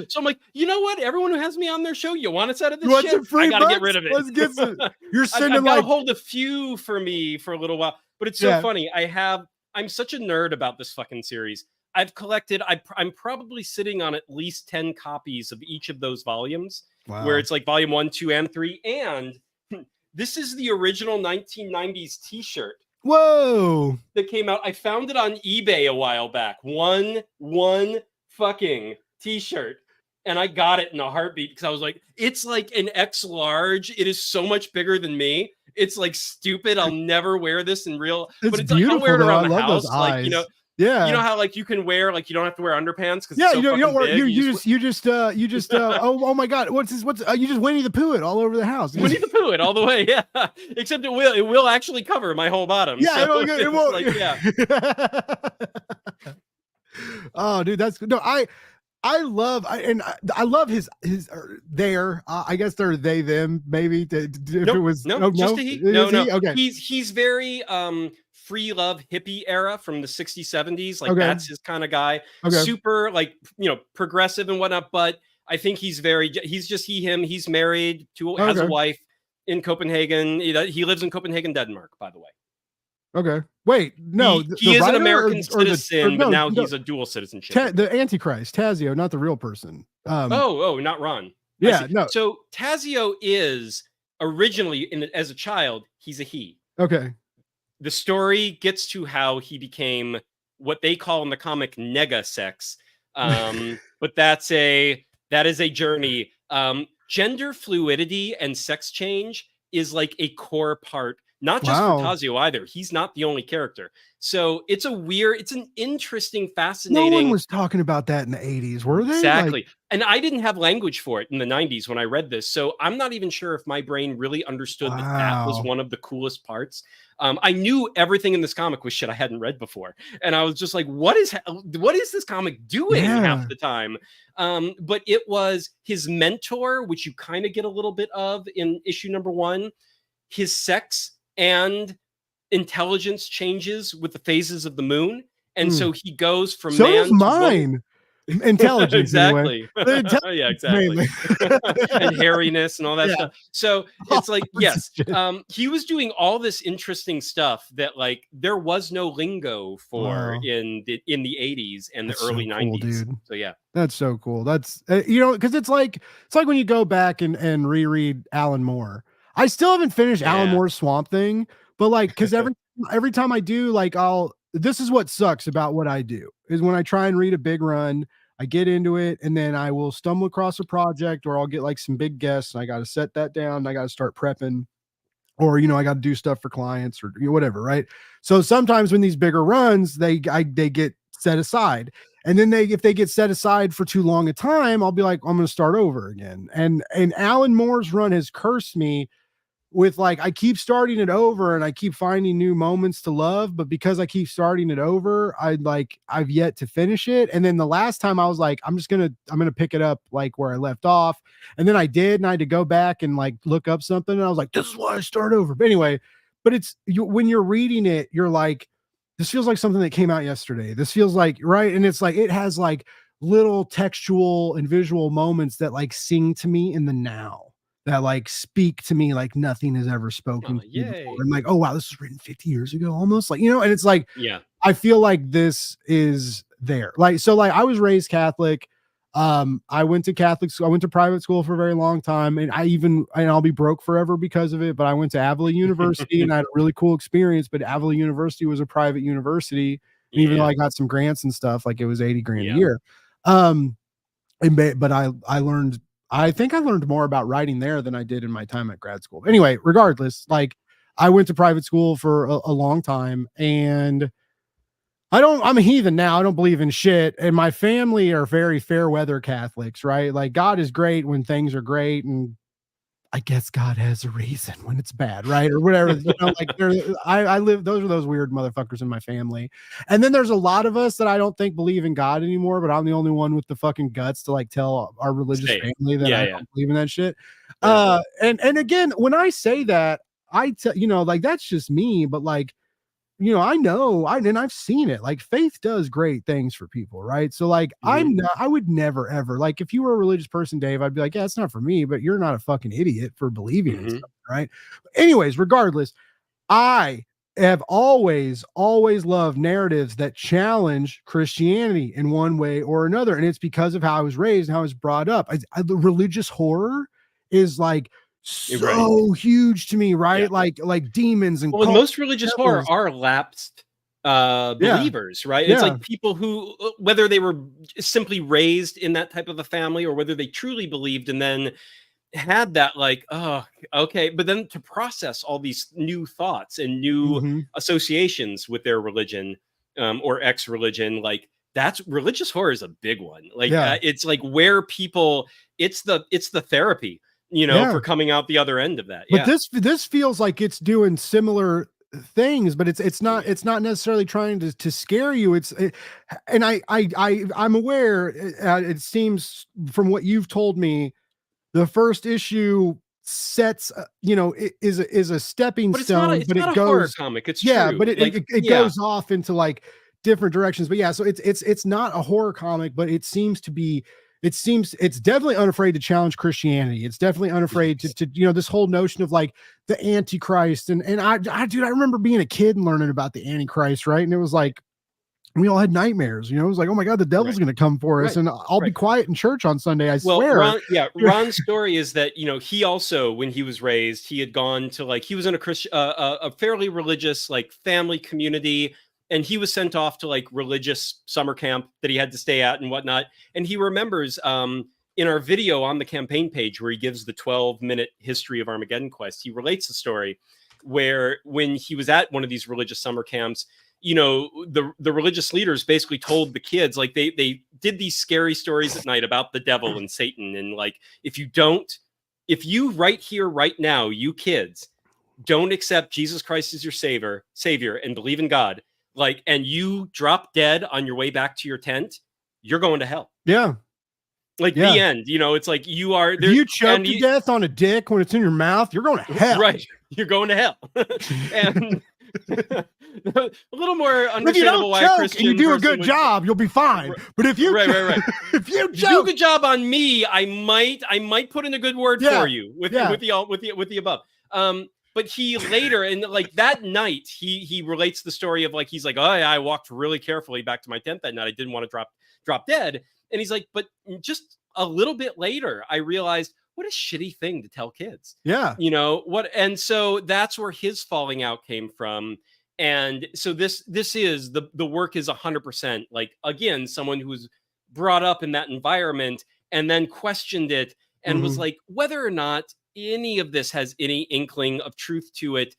So I'm like, you know what? Everyone who has me on their show, you want us out of this shit? I gotta get rid of it. Let's get some. You're sending I've got to hold a few for me for a little while. But it's so funny. I'm such a nerd about this fucking series. I've collected, I'm probably sitting on at least 10 copies of each of those volumes, where it's like volume 1, 2, and 3. And this is the original 1990s t-shirt. Whoa. That came out. I found it on eBay a while back. One fucking t-shirt. And I got it in a heartbeat because I was like, it's like an X large. It is so much bigger than me. It's like stupid. I'll never wear this in real, but it's like I'll wear it around the house. Like, you know, yeah, you know how like you can wear like you don't have to wear underpants because you don't wear you just oh my god, what's you just Winnie the Pooh it all over the house. Winnie the Pooh it all the way, yeah. Except it will actually cover my whole bottom. Yeah, so it won't. Like, yeah. Oh, dude, that's no. I love his I guess they're they them maybe if it was just a he. No. Okay. He's very free love hippie era from the 60s 70s, like that's his kind of guy. Super like, you know, progressive and whatnot, but I think he's just him. He's married to has a wife in Copenhagen. He lives in Copenhagen, Denmark, by the way. Okay. Wait, no. He is an American citizen, but now he's a dual citizenship. The Antichrist, Tazio, not the real person. Not Ron. Yeah, no. So Tazio is originally, as a child, he's a he. Okay. The story gets to how he became what they call in the comic nega sex. But that is a journey. Gender fluidity and sex change is like a core part. Not just for Tazio either. He's not the only character. So it's an interesting, fascinating. No one was talking about that in the 80s, were they? Exactly. And I didn't have language for it in the 90s when I read this. So I'm not even sure if my brain really understood that was one of the coolest parts. I knew everything in this comic was shit I hadn't read before. And I was just like, what is this comic doing half the time? But it was his mentor, which you kind of get a little bit of in issue number 1, his sex and intelligence changes with the phases of the moon, and so he goes from man to mine. Intelligence, exactly. Anyway. Yeah, exactly. And hairiness and all that stuff. So it's like, yes, he was doing all this interesting stuff that like there was no lingo for in the 80s and the early 90s. Dude. So yeah, that's so cool. That's because it's like when you go back and reread Alan Moore. I still haven't finished Alan Moore's Swamp Thing, but like, because every time I do, like, this is what sucks about what I do is when I try and read a big run, I get into it and then I will stumble across a project or I'll get like some big guests and I got to set that down. And I got to start prepping or, I got to do stuff for clients or whatever. Right. So sometimes when these bigger runs, they get set aside. And then if they get set aside for too long a time, I'll be like, I'm going to start over again. And Alan Moore's run has cursed me with like, I keep starting it over and I keep finding new moments to love, but because I keep starting it over, I've yet to finish it. And then the last time I was like, I'm going to pick it up like where I left off. And then I did, and I had to go back and like look up something. And I was like, this is why I start over. But anyway, but when you're reading it, you're like, this feels like something that came out yesterday. This feels like, right. And it's like, it has like little textual and visual moments that like sing to me in the now. That like speak to me like nothing has ever spoken to me before. I'm like, oh wow, this was written 50 years ago almost, like, and it's like, I feel like this is there. Like, so like I was raised Catholic. I went to Catholic school. I went to private school for a very long time, and I'll be broke forever because of it. But I went to Avila University and I had a really cool experience, but Avila University was a private university. Even though I got some grants and stuff, like it was 80 grand a year. But I think I learned more about writing there than I did in my time at grad school. Anyway, regardless, like I went to private school for a long time, and I'm a heathen now. I don't believe in shit. And my family are very fair weather Catholics, right? Like God is great when things are great. And I guess God has a reason when it's bad, right? Or whatever, like I live, those are those weird motherfuckers in my family. And then there's a lot of us that I don't think believe in God anymore, but I'm the only one with the fucking guts to like tell our religious family that I don't believe in that shit. And again, when I say that, like that's just me, but like, I know, and I've seen it. Like faith does great things for people, right? So like, I would never ever like if you were a religious person, Dave, I'd be like, yeah, it's not for me, but you're not a fucking idiot for believing in something, right? But anyways, regardless, I have always loved narratives that challenge Christianity in one way or another, and it's because of how I was raised and how I was brought up. The religious horror is like so huge to me, right? Like demons and most religious horror are lapsed believers, right? It's like people who, whether they were simply raised in that type of a family or whether they truly believed and then had that like, oh, okay, but then to process all these new thoughts and new associations with their religion or ex-religion, like that's religious horror is a big one. Like it's like where people, it's the therapy, for coming out the other end of that. But this feels like it's doing similar things, but it's not necessarily trying to scare you. And I'm aware. It seems from what you've told me, the first issue sets is a stepping stone, but it goes a horror comic. It's true. But it goes off into like different directions. But so it's not a horror comic, but it seems to be. It's definitely unafraid to challenge Christianity. It's definitely unafraid to this whole notion of like the Antichrist. And I remember being a kid and learning about the Antichrist, right? And it was like, we all had nightmares, it was like, oh my God, the devil's going to come for us. And I'll be quiet in church on Sunday. I swear. Ron's story is that, he also, when he was raised, he had gone to like, he was in a fairly religious, like family community. And he was sent off to like religious summer camp that he had to stay at and whatnot. And he remembers in our video on the campaign page where he gives the 12-minute history of Armageddonquest, he relates the story where when he was at one of these religious summer camps, the religious leaders basically told the kids, like they did these scary stories at night about the devil and Satan. And like, if you right here, right now, you kids don't accept Jesus Christ as your savior and believe in God, like, and you drop dead on your way back to your tent, you're going to hell. Yeah. Like the end, it's like you are there. If you choke to death on a dick when it's in your mouth, you're going to hell. Right. You're going to hell. And a little more understandable why a Christian and you do a good job, you'll be fine. But if you if you do a good job on me, I might put in a good word for you with the above. But he later, and like that night, he relates the story of like, he's like, oh yeah, I walked really carefully back to my tent that night. I didn't want to drop dead. And he's like, but just a little bit later, I realized what a shitty thing to tell kids. Yeah. And so that's where his falling out came from. And so this is the work is 100% like, again, someone who was brought up in that environment and then questioned it and was like, whether or not any of this has any inkling of truth to it,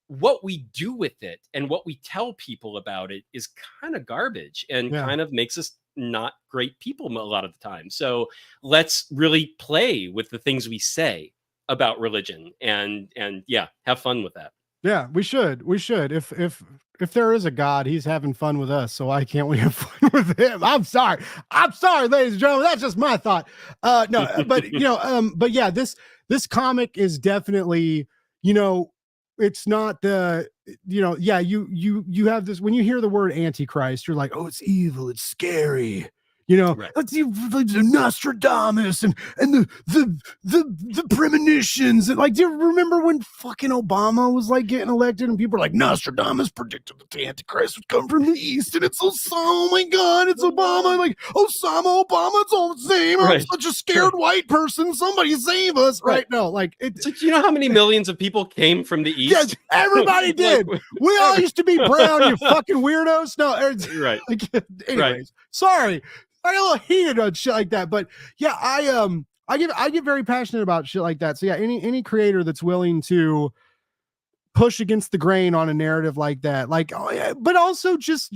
what we do with it and what we tell people about it is kind of garbage and kind of makes us not great people a lot of the time. So let's really play with the things we say about religion and have fun with that. Yeah, we should. If there is a God, he's having fun with us. So why can't we have fun with him? I'm sorry, ladies and gentlemen. That's just my thought. No, but but yeah, this comic is definitely, it's not the, you have this, when you hear the word Antichrist, you're like, oh, it's evil, it's scary. Let's see Nostradamus and the premonitions. And like, do you remember when fucking Obama was like getting elected and people were like, Nostradamus predicted that the Antichrist would come from the East and it's Osama, oh my God, it's Obama. Like, Obama, it's all the same. I'm such a scared white person. Somebody save us. Right. No, like, it's like, how many millions of people came from the East? Yes, everybody did. We all used to be brown, you fucking weirdos. No, right. Like, anyways, sorry. I get a little heated on shit like that, but yeah, I get very passionate about shit like that. So yeah, any creator that's willing to push against the grain on a narrative like that, like, but also just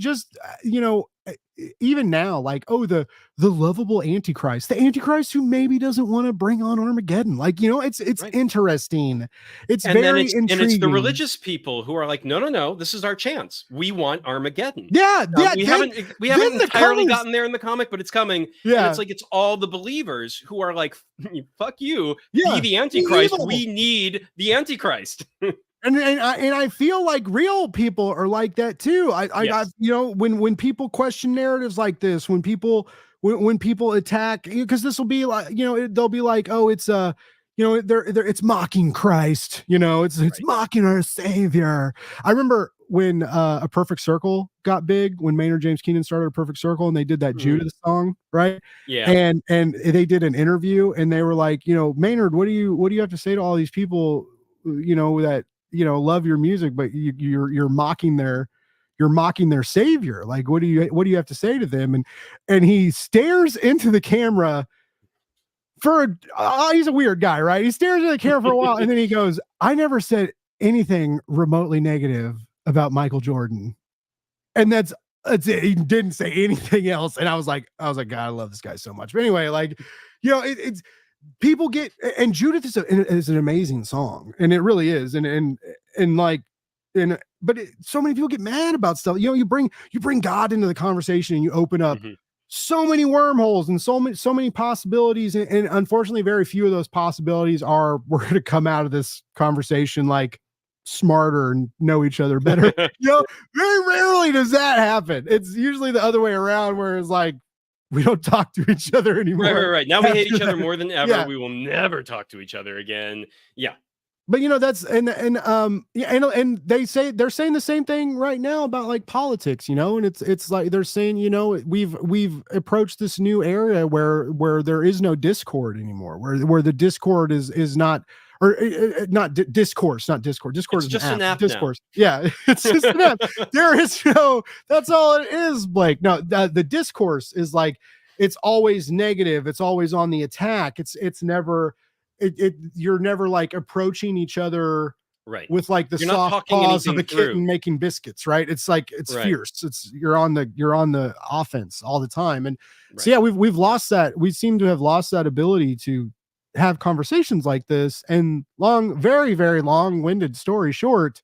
even now, like, oh, the lovable Antichrist, the Antichrist who maybe doesn't want to bring on Armageddon. Like, you know, it's Right. interesting. It's And then very it's the intriguing. religious people who are like, no, no, no, this is our chance. We want Armageddon. Yeah, yeah. We then haven't the entirely colors, gotten there in the comic, but it's coming. And yeah, it's like it's all the believers who are like, fuck you, yeah, be the be Antichrist. evil. We need the Antichrist. And I feel like real people are like that too. Yes. You know, when people question narratives like this, when people attack, because this will be like, you know, they'll be like, oh, it's you know, they're it's mocking Christ, you know, it's Right. mocking our savior. I remember when A Perfect Circle got big, when Maynard James Keenan started A Perfect Circle, and they did that Mhm. Judas song, right? Yeah. And they did an interview, and they were like, you know, Maynard, what do you have to say to all these people, you know, that, you know, love your music, but you're mocking their savior? Like, what do you have to say to them? And he stares into the camera for he's a weird guy, right? He stares into the camera for a while, and then he goes, I never said anything remotely negative about Michael Jordan. And that's it. He didn't say anything else. And I was like, God, I love this guy so much. But anyway, like, you know, it's people get, and Judith is an amazing song, and it really is. And like, but so many people get mad about stuff. You know, you bring God into the conversation, and you open up Mhm. so many wormholes and so many possibilities. And unfortunately, very few of those possibilities are we're going to come out of this conversation like smarter and know each other better. You know, very rarely does that happen. It's usually the other way around, where it's like, we don't talk to each other anymore. Right. Now we hate each other that. more than ever. Yeah. We will never talk to each other again. Yeah. But you know, that's yeah, and they're saying the same thing right now about like politics, you know, and it's like they're saying, you know, we've approached this new area where there is no discord anymore, where the discord is not, or not discourse, not discord. Discord It's is just an app now. discourse. Yeah, it's just an app. There is no. That's all it is, Blake. No, the discourse is like, it's always negative. It's always on the attack. It's never. You're never like approaching each other Right. with like the You're not soft talking paws of anything a kitten through. making biscuits, right? It's like it's Right. fierce. It's you're on the offense all the time. And so Right. yeah, we've lost that. We seem to have lost that ability to have conversations like this. And very, very long-winded story short,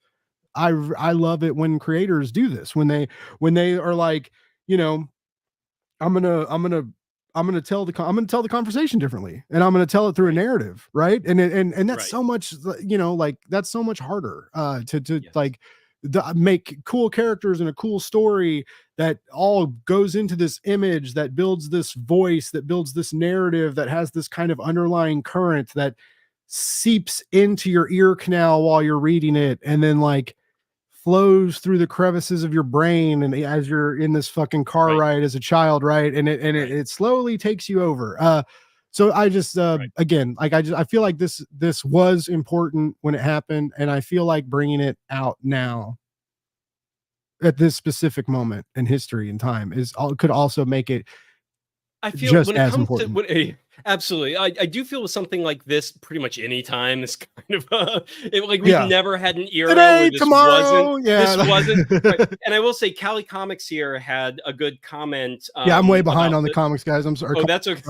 I love it when creators do this, when they are like, you know, I'm gonna tell the conversation differently, and I'm gonna tell it through a Right. narrative, right? And that's Right. so much, you know, like that's so much harder to Yes. like make cool characters and a cool story that all goes into this image that builds this voice, that builds this narrative, that has this kind of underlying current that seeps into your ear canal while you're reading it, and then like flows through the crevices of your brain, and as you're in this fucking car Right. ride as a child, right? And Right. it slowly takes you over. So I just Right. again, like I feel like this was important when it happened, and I feel like bringing it out now at this specific moment in history and time could also make it I feel just when it as comes to important. absolutely, I do feel with something like this, pretty much any time, this kind of like we've Yeah. never had an era Today, where tomorrow, this yeah. wasn't right. And I will say, Cali Comics here had a good comment. Yeah, I'm way behind about on the comics, guys. I'm sorry. Oh, that's okay.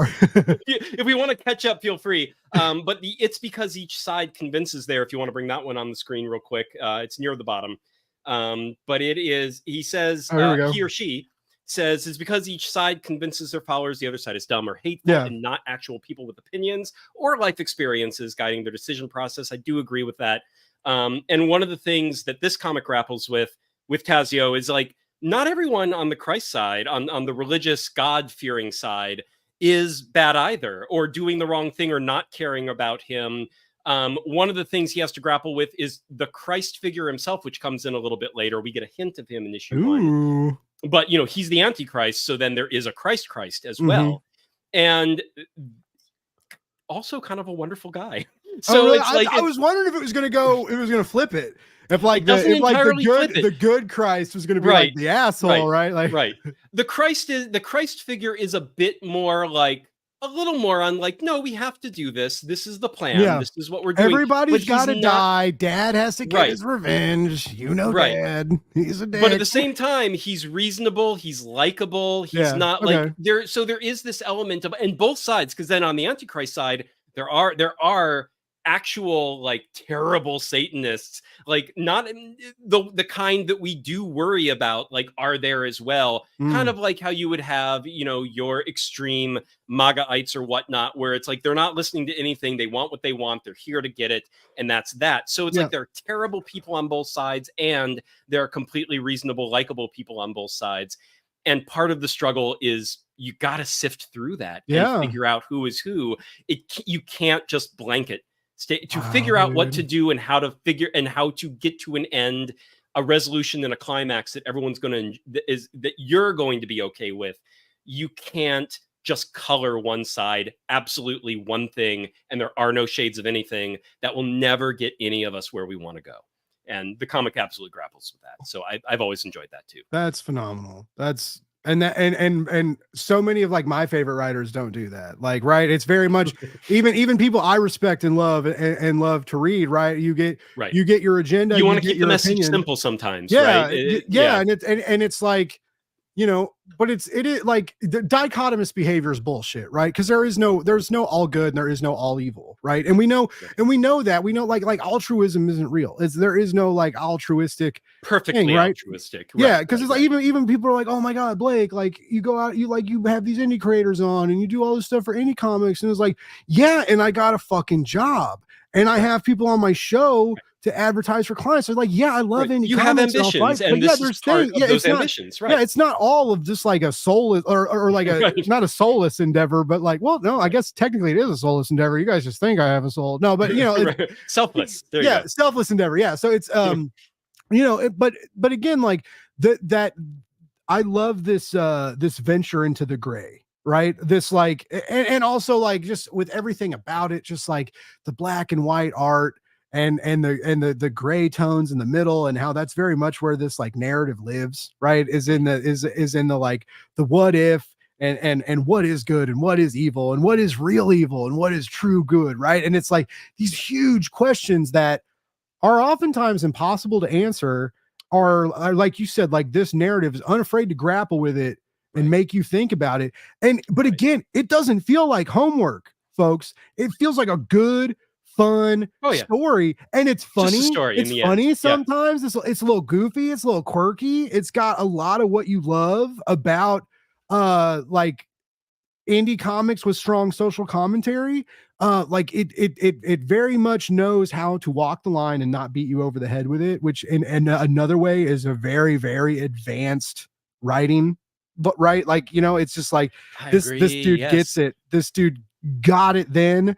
If we want to catch up, feel free. But it's because each side convinces there. If you want to bring that one on the screen real quick, it's near the bottom. But it is. He says Oh, here we go. he or she says it's because each side convinces their followers the other side is dumb or hateful, Yeah. and not actual people with opinions or life experiences guiding their decision process. I do agree with that. And one of the things that this comic grapples with Tazio is like, not everyone on the Christ side, on the religious God-fearing side, is bad either, or doing the wrong thing, or not caring about him. One of the things he has to grapple with is the Christ figure himself, which comes in a little bit later. We get a hint of him in issue 1. Ooh. But, you know, he's the Antichrist, so then there is a Christ as Mhm. well. And also kind of a wonderful guy. So So really? it's like I was wondering if it was gonna flip it. If like It doesn't entirely flip it. the good Christ was gonna be Right. like the asshole, right? Like right. The Christ figure is a bit more like, a little more on like, no, we have to do this. This is the plan. Yeah. This is what we're doing. Everybody's But got to he's not die. Dad has to get right. his revenge. You know, Right. Dad. He's a dick. But at the same time, he's reasonable. He's likable. He's Yeah, not okay. like there. So there is this element of, and both sides, because then on the Antichrist side, there are actual like terrible Satanists, like not the kind that we do worry about, like are there as well. Kind of like how you would have, you know, your extreme MAGAites or whatnot, where it's like they're not listening to anything. They want what they want. They're here to get it. And that's that. So it's like there are terrible people on both sides, and there are completely reasonable, likable people on both sides. And part of the struggle is you got to sift through that and figure out who is who. You can't just blanket to figure out what to do and how to get to an end, a resolution and a climax that everyone's that you're going to be okay with. You can't just color one side, absolutely one thing, and there are no shades of anything. That will never get any of us where we want to go. And the comic absolutely grapples with that. So I've always enjoyed that too. That's phenomenal. That's and so many of like my favorite writers don't do that. Like, right. It's very much even people I respect and love and love to read, right. You get your agenda. You want to keep the message simple sometimes. Yeah. Right? Yeah. And it's like, you know, but it is like the dichotomous behavior is bullshit, right? Because there's no all good and there is no all evil, right? And we know that like altruism isn't real. There is no like altruistic perfectly thing, right? Altruistic, right, yeah. Because it's like even people are like, oh my god, Blake, like you go out, you have these indie creators on and you do all this stuff for indie comics, and it's like, yeah, and I got a fucking job and I have people on my show to advertise for clients. So like, yeah, I love indie you comics. You have ambitions, and this is part of those ambitions, right? Yeah, it's not all of just like a soulless or like a not a soulless endeavor, but like, well, no, I guess technically it is a soulless endeavor. You guys just think I have a soul. No, but you know, selfless. There you go. Selfless endeavor. Yeah. So it's you know, but again, like that I love this this venture into the gray. Right. This like and also like just with everything about it, just like the black and white art and the gray tones in the middle, and how that's very much where this like narrative lives, right? Is in the like the what if and what is good and what is evil and what is real evil and what is true good, right? And it's like these huge questions that are oftentimes impossible to answer, are like you said, like this narrative is unafraid to grapple with it and make you think about it. But again, it doesn't feel like homework, folks. It feels like a good, fun story, and it's funny. It's funny sometimes. It's a little goofy. It's a little quirky. It's got a lot of what you love about like indie comics with strong social commentary. Like it very much knows how to walk the line and not beat you over the head with it, which in another way is a very, very advanced writing. But right, like, you know, it's just like this dude gets it. This dude got it then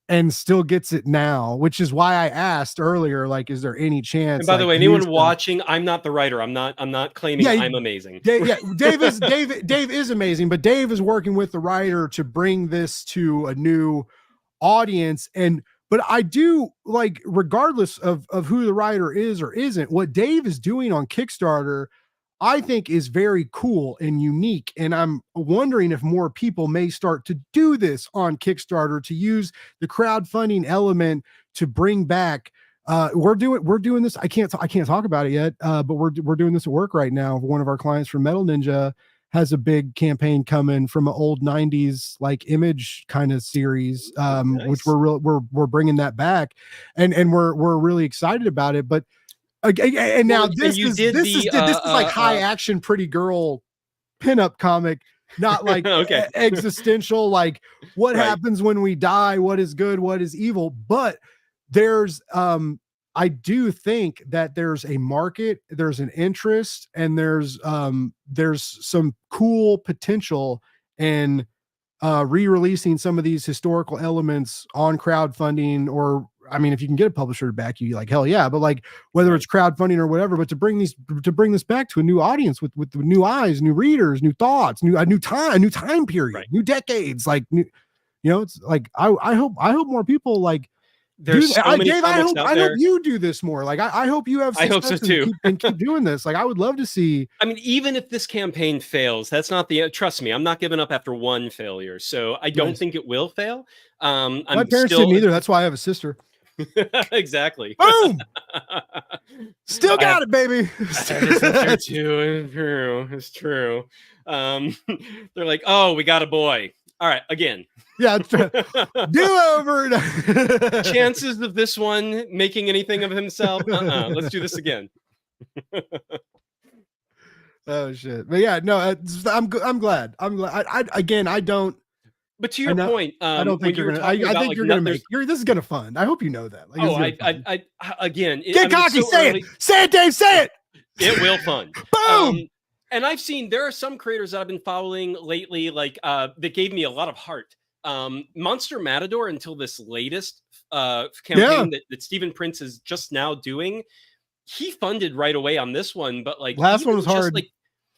and still gets it now, which is why I asked earlier, like, is there any chance? And by the way, anyone watching, I'm not the writer. I'm not claiming I'm amazing. Dave is amazing, but Dave is working with the writer to bring this to a new audience. But I do like, regardless of who the writer is or isn't, what Dave is doing on Kickstarter, I think is very cool and unique. And I'm wondering if more people may start to do this on Kickstarter, to use the crowdfunding element to bring back. We're doing this. I can't talk about it yet, but we're doing this at work right now. One of our clients from Metal Ninja has a big campaign coming from an old 90s like Image kind of series, nice. Which we're bringing that back, and we're really excited about it. But and now this is like high action pretty girl pinup comic, not like existential, like what happens when we die, what is good, what is evil. But there's I do think that there's a market, there's an interest, and there's some cool potential in re-releasing some of these historical elements on crowdfunding, or I mean, if you can get a publisher to back you, like hell yeah. But like whether it's crowdfunding or whatever, but to bring this back to a new audience with new eyes, new readers, new thoughts, new time period, new decades, like new, you know, it's like I hope more people like There's so many Dave, comics out I there. hope you do this more. Like, I hope you have I hope so success too. and keep doing this. Like, I would love to see. I mean, even if this campaign fails, that's not the trust me, I'm not giving up after one failure. So I don't Nice. think it will fail. My I'm parents still didn't either. That's why I have a sister. exactly. Boom. Still got it, baby. It's true. It's true. They're like, oh, we got a boy. All right, again. Yeah, do over. Chances of this one making anything of himself. Let's do this again. Oh shit! But yeah, no, I'm glad. I don't. But to your point, I don't think you're gonna. I think you're gonna make. This is gonna fun. I hope you know that. Like, oh, I again. Get cocky. Say it. Say it, Dave. Say it. It will fun. Boom. And I've seen there are some creators that I've been following lately, like that gave me a lot of heart. Monster Matador, until this latest campaign that Stephen Prince is just now doing, he funded right away on this one. But like last one was hard. Like,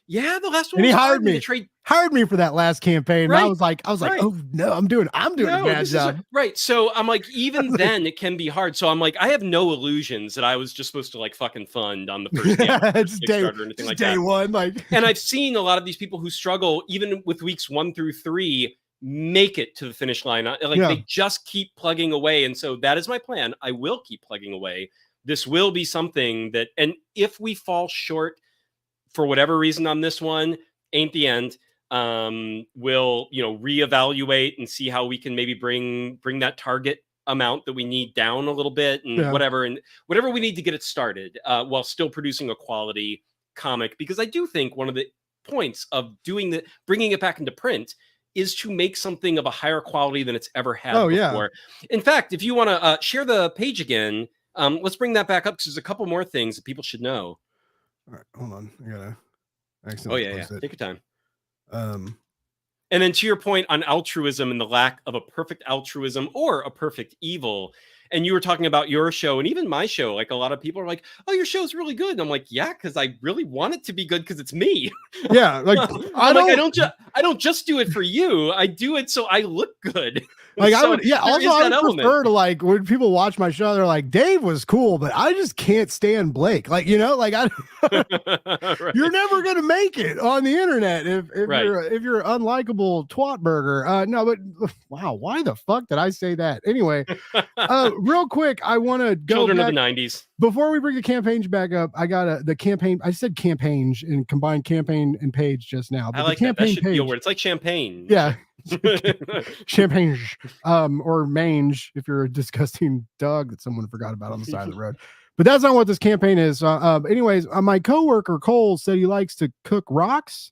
yeah, the last one. And was he hired hard. me. Hired me for that last campaign. Right. And I was like, right. oh no, I'm doing a bad job. Right. So I'm like, even then it can be hard. So I'm like, I have no illusions that I was just supposed to like fucking fund on the first day it's day, or anything like day that. One. Like, and I've seen a lot of these people who struggle, even with weeks 1 through 3, make it to the finish line. Like they just keep plugging away. And so that is my plan. I will keep plugging away. This will be something that, and if we fall short for whatever reason on this one, ain't the end. We'll reevaluate and see how we can maybe bring that target amount that we need down a little bit and whatever we need to get it started while still producing a quality comic, because I do think one of the points of bringing it back into print is to make something of a higher quality than it's ever had before. In fact, if you want to share the page again, let's bring that back up because there's a couple more things that people should know. All right, hold on. I gotta. Take your time. And then to your point on altruism and the lack of a perfect altruism or a perfect evil, and you were talking about your show and even my show, like a lot of people are like, oh, your show's really good. And I'm like, yeah, because I really want it to be good because it's me. Yeah, like I don't just do it for you. I do it so I look good. Like so I would, also I would prefer to, like, when people watch my show, they're like, Dave was cool, but I just can't stand Blake. Like, like right. You're never gonna make it on the internet if you're an unlikable twat burger. No, but wow, why the fuck did I say that? Anyway, real quick, I want to go Children back, of the 90s. Before we bring the campaigns back up, I got the campaign. I said campaigns and combined campaign and page just now. But I like the campaign that should page, be a word. It's like champagne. Yeah. Champagne or mange if you're a disgusting dog that someone forgot about on the side of the road. But that's not what this campaign is. Anyways, my coworker Cole said he likes to cook rocks.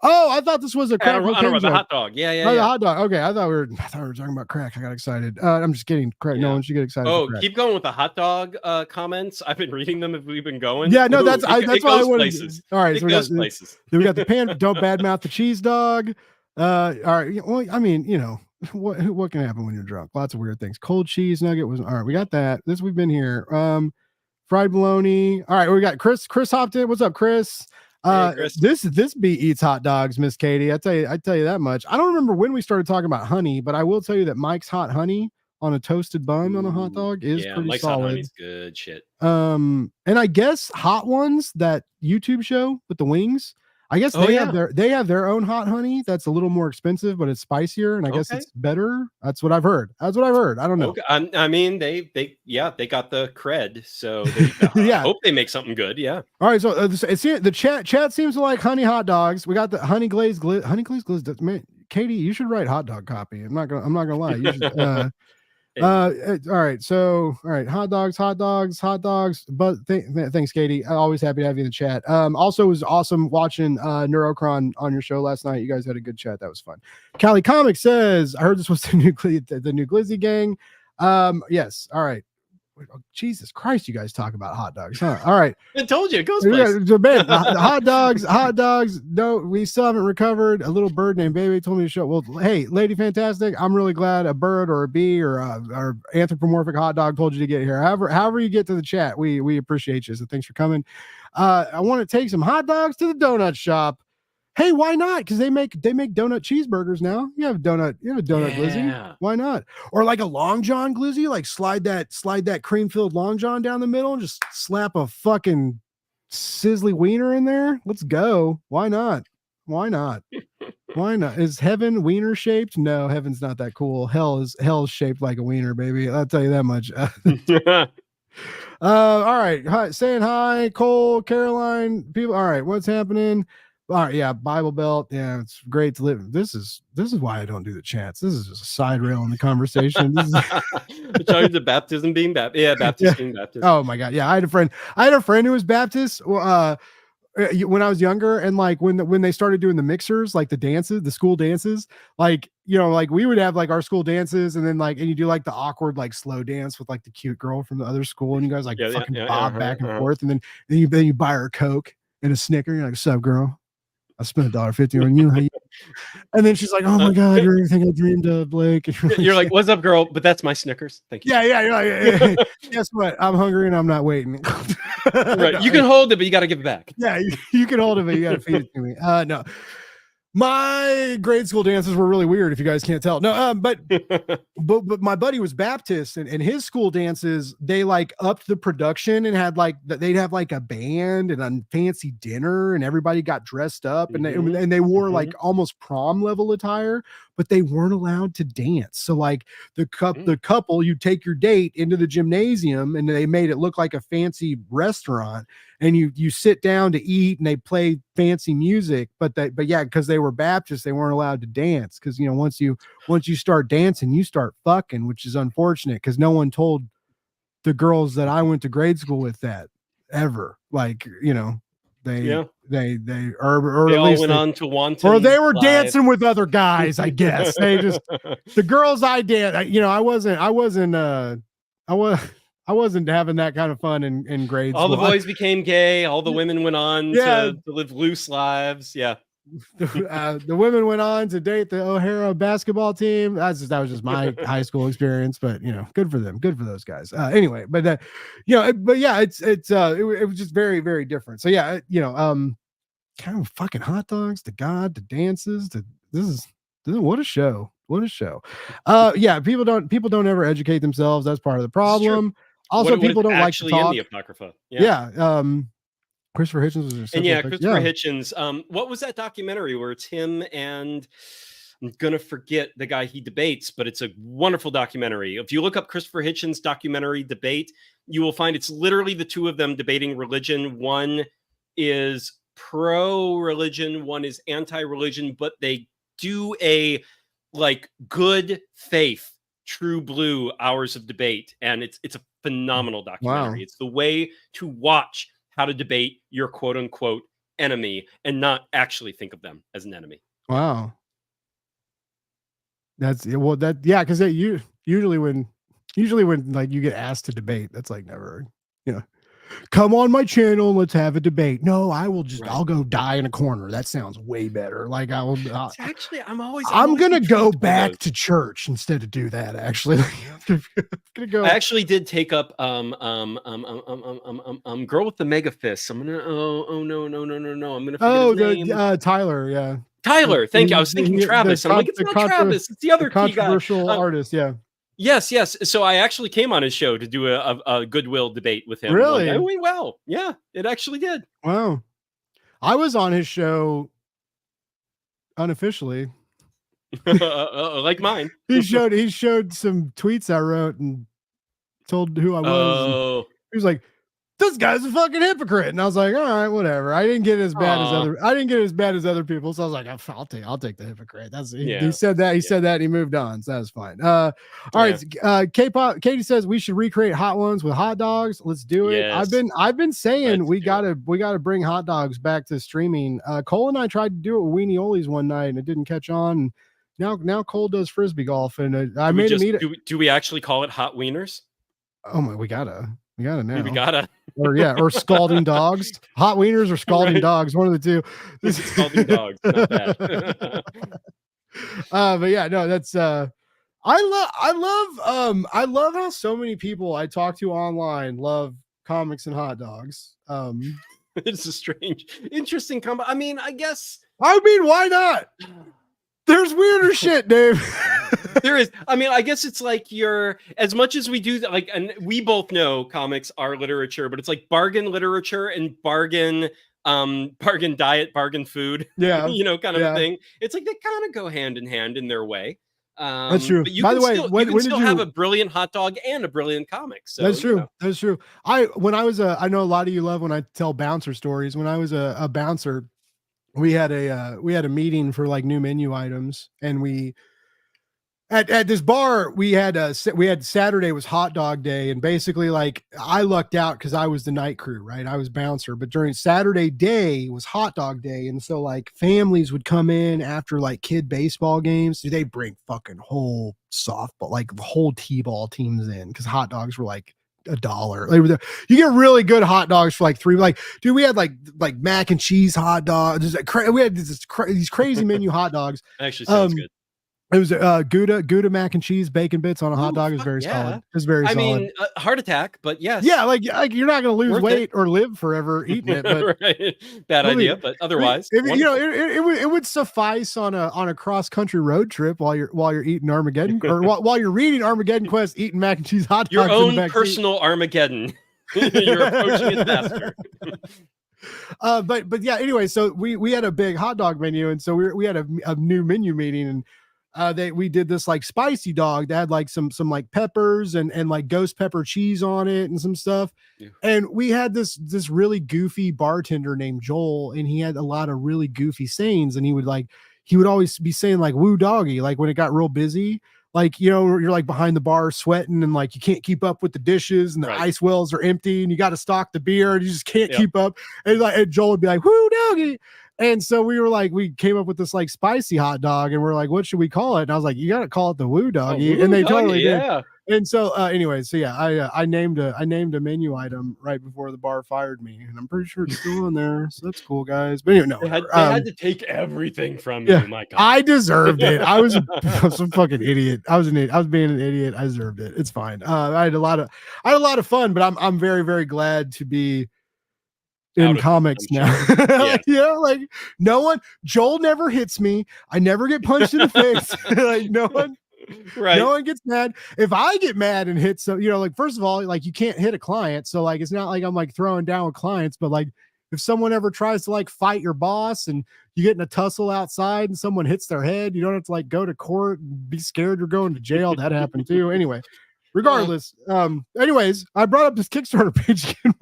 Oh, I thought this was a crack. I don't know, the hot dog. Yeah. The hot dog. Okay, I thought we were talking about crack. I got excited. I'm just kidding. Crack. No one should get excited. Oh, keep going with the hot dog comments. I've been reading them as we've been going. Yeah, no, that's why I wanted. Places. All right, so we got places. We got the pan. Don't badmouth the cheese dog. All right. Well, I mean, what can happen when you're drunk? Lots of weird things. Cold cheese nugget was all right. We got that. We've been here. Fried bologna. All right. We got Chris hopped in. What's up, Chris? Hey, Chris. This bee eats hot dogs, Miss Katie. I tell you that much. I don't remember when we started talking about honey, but I will tell you that Mike's hot honey on a toasted bun on a hot dog is pretty Mike's solid. Hot honey's good shit. And I guess Hot Ones, that YouTube show with the wings, I guess they have their own hot honey that's a little more expensive, but it's spicier, and I guess it's better. That's what I've heard. I don't know. Okay. I mean, they got the cred, so I hope they make something good. Yeah. All right, so the chat seems to like honey hot dogs. We got the honey glazed man, Katie, you should write hot dog copy. I'm not gonna lie. You should, all right, hot dogs, but thanks, Katie. I'm always happy to have you in the chat. Also, it was awesome watching Neurocron on your show last night. You guys had a good chat. That was fun. Cali Comics says, I heard this was the new Glizzy gang. Yes. All right. Jesus Christ, you guys talk about hot dogs, huh? All right. I told you it goes the hot dogs. No, we still haven't recovered. A little bird named Baby told me to show. Well, hey, Lady Fantastic, I'm really glad a bird or a bee or anthropomorphic hot dog told you to get here. However you get to the chat, we appreciate you. So thanks for coming. I want to take some hot dogs to the donut shop. Hey, why not? Because they make donut cheeseburgers now. You have a donut glizzy. Why not? Or like a Long John glizzy, like slide that cream filled Long John down the middle and just slap a fucking sizzly wiener in there. Let's go. Why not? Why not? Why not? Is heaven wiener shaped? No, heaven's not that cool. Hell is shaped like a wiener, baby. I'll tell you that much. All right. Hi, saying hi, Cole, Caroline, people. All right, what's happening? All right, yeah, Bible Belt. Yeah, it's great to live. This is why I don't do the chats. This is just a side rail in the conversation. This is Charge the baptism being Baptist. Yeah, Baptist being Baptist. Oh my god, yeah. I had a friend who was Baptist. When I was younger, and like when they started doing the mixers, like the school dances, like like we would have like our school dances, and then like and you do like the awkward like slow dance with like the cute girl from the other school, and you guys like bob back and forth, and then you buy her a Coke and a Snicker. You're like, "What's up, girl? I spent $1.50 on you." And then she's like, "Oh my god, you're everything I dreamed of, Blake." You're like, "What's up, girl?" But that's my Snickers. Thank you. Yeah. You're like, hey, guess what? I'm hungry and I'm not waiting. Right. No, you can hold it, but you got to give it back. Yeah, you can hold it, but you got to feed it to me. No. My grade school dances were really weird, if you guys can't tell. No, but my buddy was Baptist, and his school dances, they like upped the production and had like they'd have like a band and a fancy dinner, and everybody got dressed up, and they wore like almost prom level attire, but they weren't allowed to dance. So like the couple, you take your date into the gymnasium, and they made it look like a fancy restaurant, and you sit down to eat, and they play fancy music, but yeah, because they were Baptists, they weren't allowed to dance, because once you start dancing, you start fucking, which is unfortunate, because no one told the girls that I went to grade school with that ever. Like they all went on to want, or they were dancing with other guys. I guess they just the girls I did. I wasn't having that kind of fun in grade school. All the boys became gay. All the women went on to live loose lives. Yeah. The women went on to date the O'Hara basketball team. That was just my high school experience, but good for them. Good for those guys. Anyway, but it was just very, very different. So yeah, kind of fucking hot dogs to God, to dances, to this is what a show. What a show. Yeah, people don't ever educate themselves. That's part of the problem. Also, people don't like to talk. In the Apocrypha. Yeah. Christopher Hitchens was Christopher Hitchens. What was that documentary where it's him and I'm gonna forget the guy he debates, but it's a wonderful documentary. If you look up Christopher Hitchens documentary debate, you will find it's literally the two of them debating religion. One is pro-religion, one is anti-religion, but they do a like good faith, true blue hours of debate, and it's a phenomenal documentary. Wow. It's the way to watch how to debate your quote unquote enemy and not actually think of them as an enemy. Wow. Because usually when like you get asked to debate, that's like never, come on my channel and let's have a debate. No, I'll go die in a corner. That sounds way better. Like I'm gonna go back to church instead of do that. Actually, I actually did take up girl with the mega fists. I'm gonna no. I'm gonna forget his name. Tyler. Yeah. Tyler. Thank you. I was thinking Travis. I'm like, it's not Travis. It's the other controversial artist. Yeah. Yes. So I actually came on his show to do a goodwill debate with him. Really? It went well. Yeah, it actually did. Wow. I was on his show unofficially. Like mine. He showed some tweets I wrote and told who I was. Oh. He was like, "This guy's a fucking hypocrite," and I was like, "All right, whatever." I didn't get as bad as other people, so I was like, "I'll take the hypocrite." He said that. He said that. And he moved on, so that was fine. All right. K-pop. Katie says we should recreate hot ones with hot dogs. Let's do it. Yes. I've been saying we gotta bring hot dogs back to streaming. Cole and I tried to do it with Weenie Olies one night, and it didn't catch on. Now Cole does frisbee golf, and I made him eat it. Do we actually call it hot wieners? Oh my, we gotta now. We gotta. or scalding dogs. Hot wieners or scalding dogs, one of the two. This is scalding dogs, not bad. But yeah, no, that's I love how so many people I talk to online love comics and hot dogs. It's a strange, interesting combo. I mean, I guess I mean, why not? There's weirder shit, Dave. There is. I mean, I guess it's like as much as we do that, like, and we both know comics are literature, but it's like bargain literature and bargain diet, bargain food, Yeah. kind of thing. It's like they kind of go hand in hand in their way. That's true. But you By can the way, still, when you can did still you have a brilliant hot dog and a brilliant comic. So That's true. That's true. When I was I know a lot of you love when I tell bouncer stories. When I was a bouncer, we had a meeting for like new menu items, and we at this bar we had Saturday was hot dog day, and basically like I lucked out because I was the night crew, right? I was bouncer, but during Saturday day was hot dog day, and so like families would come in after like kid baseball games. They bring fucking whole softball, like the whole t-ball teams in, because hot dogs were like $1. You get really good hot dogs for like $3. Like, dude, we had like mac and cheese hot dogs. We had these crazy menu hot dogs. Actually sounds good. It was Gouda mac and cheese bacon bits on a hot dog. Is very solid. It was very solid. I mean, heart attack, but yes. Yeah, like you're not going to lose weight or live forever eating it. But right. Bad idea, but otherwise, it would suffice on a cross country road trip while you're eating Armageddon, or while you're reading Armageddonquest, eating mac and cheese hot dogs. Your own personal Armageddon. You're approaching it faster. But yeah. Anyway, so we had a big hot dog menu, and so we had a new menu meeting, and we did this like spicy dog that had like some like peppers and like ghost pepper cheese on it and some stuff. Yeah. And we had this really goofy bartender named Joel, and he had a lot of really goofy sayings, and he would always be saying like "woo doggy," like when it got real busy, like, you're like behind the bar sweating and like you can't keep up with the dishes and the ice wells are empty and you got to stock the beer and you just can't keep up. And Joel would be like "woo doggy." And so we came up with this like spicy hot dog, and we're like, what should we call it? And I was like, you got to call it the Woo Doggy. And they totally did. And so anyway, so yeah, I named a menu item right before the bar fired me, and I'm pretty sure it's still on there. So that's cool, guys. But anyway, no, they had to take everything from you. My God, I deserved it. I was some fucking idiot. I was being an idiot. I deserved it. It's fine. I had a lot of fun, but I'm very, very glad to be in comics now. Sure. Like Joel never hits me. I never get punched in the face. Like no one gets mad. If I get mad and hit like, first of all, like you can't hit a client. So like, it's not like I'm like throwing down with clients, but like if someone ever tries to like fight your boss and you get in a tussle outside and someone hits their head, you don't have to like go to court and be scared you're going to jail. That happened too. Anyway, regardless. Anyways, I brought up this Kickstarter page again.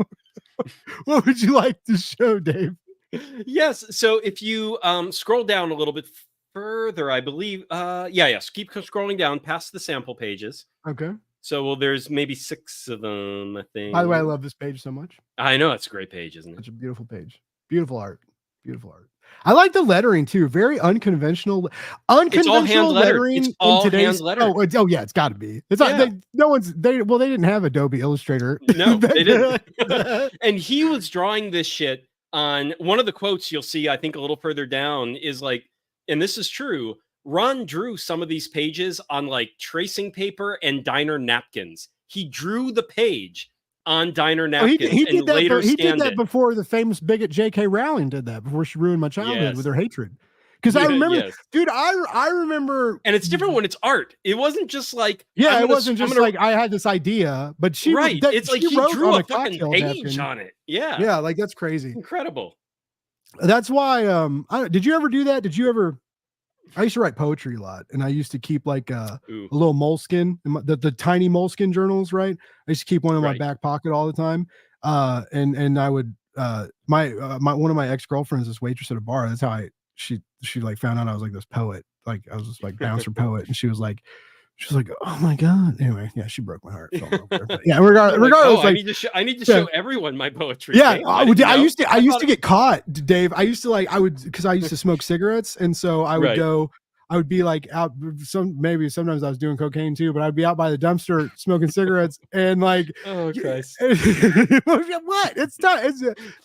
What would you like to show, Dave? Yes. So if you scroll down a little bit further, I believe, yes, keep scrolling down past the sample pages. Okay. So there's maybe 6 of them, I think. By the way, I love this page so much. I know, it's a great page, isn't it? It's a beautiful page. Beautiful art. Beautiful art. I like the lettering too. Very unconventional lettering. It's all in today's hand lettering. Oh yeah, it's got to be. It's not. They didn't have Adobe Illustrator. No, they didn't. And he was drawing this shit on one of the quotes you'll see. I think a little further down is like, and this is true. Ron drew some of these pages on like tracing paper and diner napkins. He drew the page on diner napkins he did that before the famous bigot J.K. Rowling did that, before she ruined my childhood with her hatred. Because I remember, dude, I remember. And it's different when it's art. It wasn't just like, it wasn't just like I had this idea, but she it's like he drew a fucking page on it. Yeah. Yeah, like that's crazy. Incredible. That's why did you ever do that? I used to write poetry a lot, and I used to keep like a little moleskin, the tiny moleskin journals, right? I used to keep one in my back pocket all the time. And I would one of my ex-girlfriends, this waitress at a bar, that's how she like found out I was like this poet, like I was just like bouncer poet, and she was like, oh my God. Anyway, yeah, she broke my heart. Yeah, regardless, I need to show everyone my poetry. Yeah, I used to get caught, Dave. I used to because I used to smoke cigarettes, and so I would go. I would be like out. Sometimes I was doing cocaine too, but I'd be out by the dumpster smoking cigarettes, and like, oh Christ, what? It's not.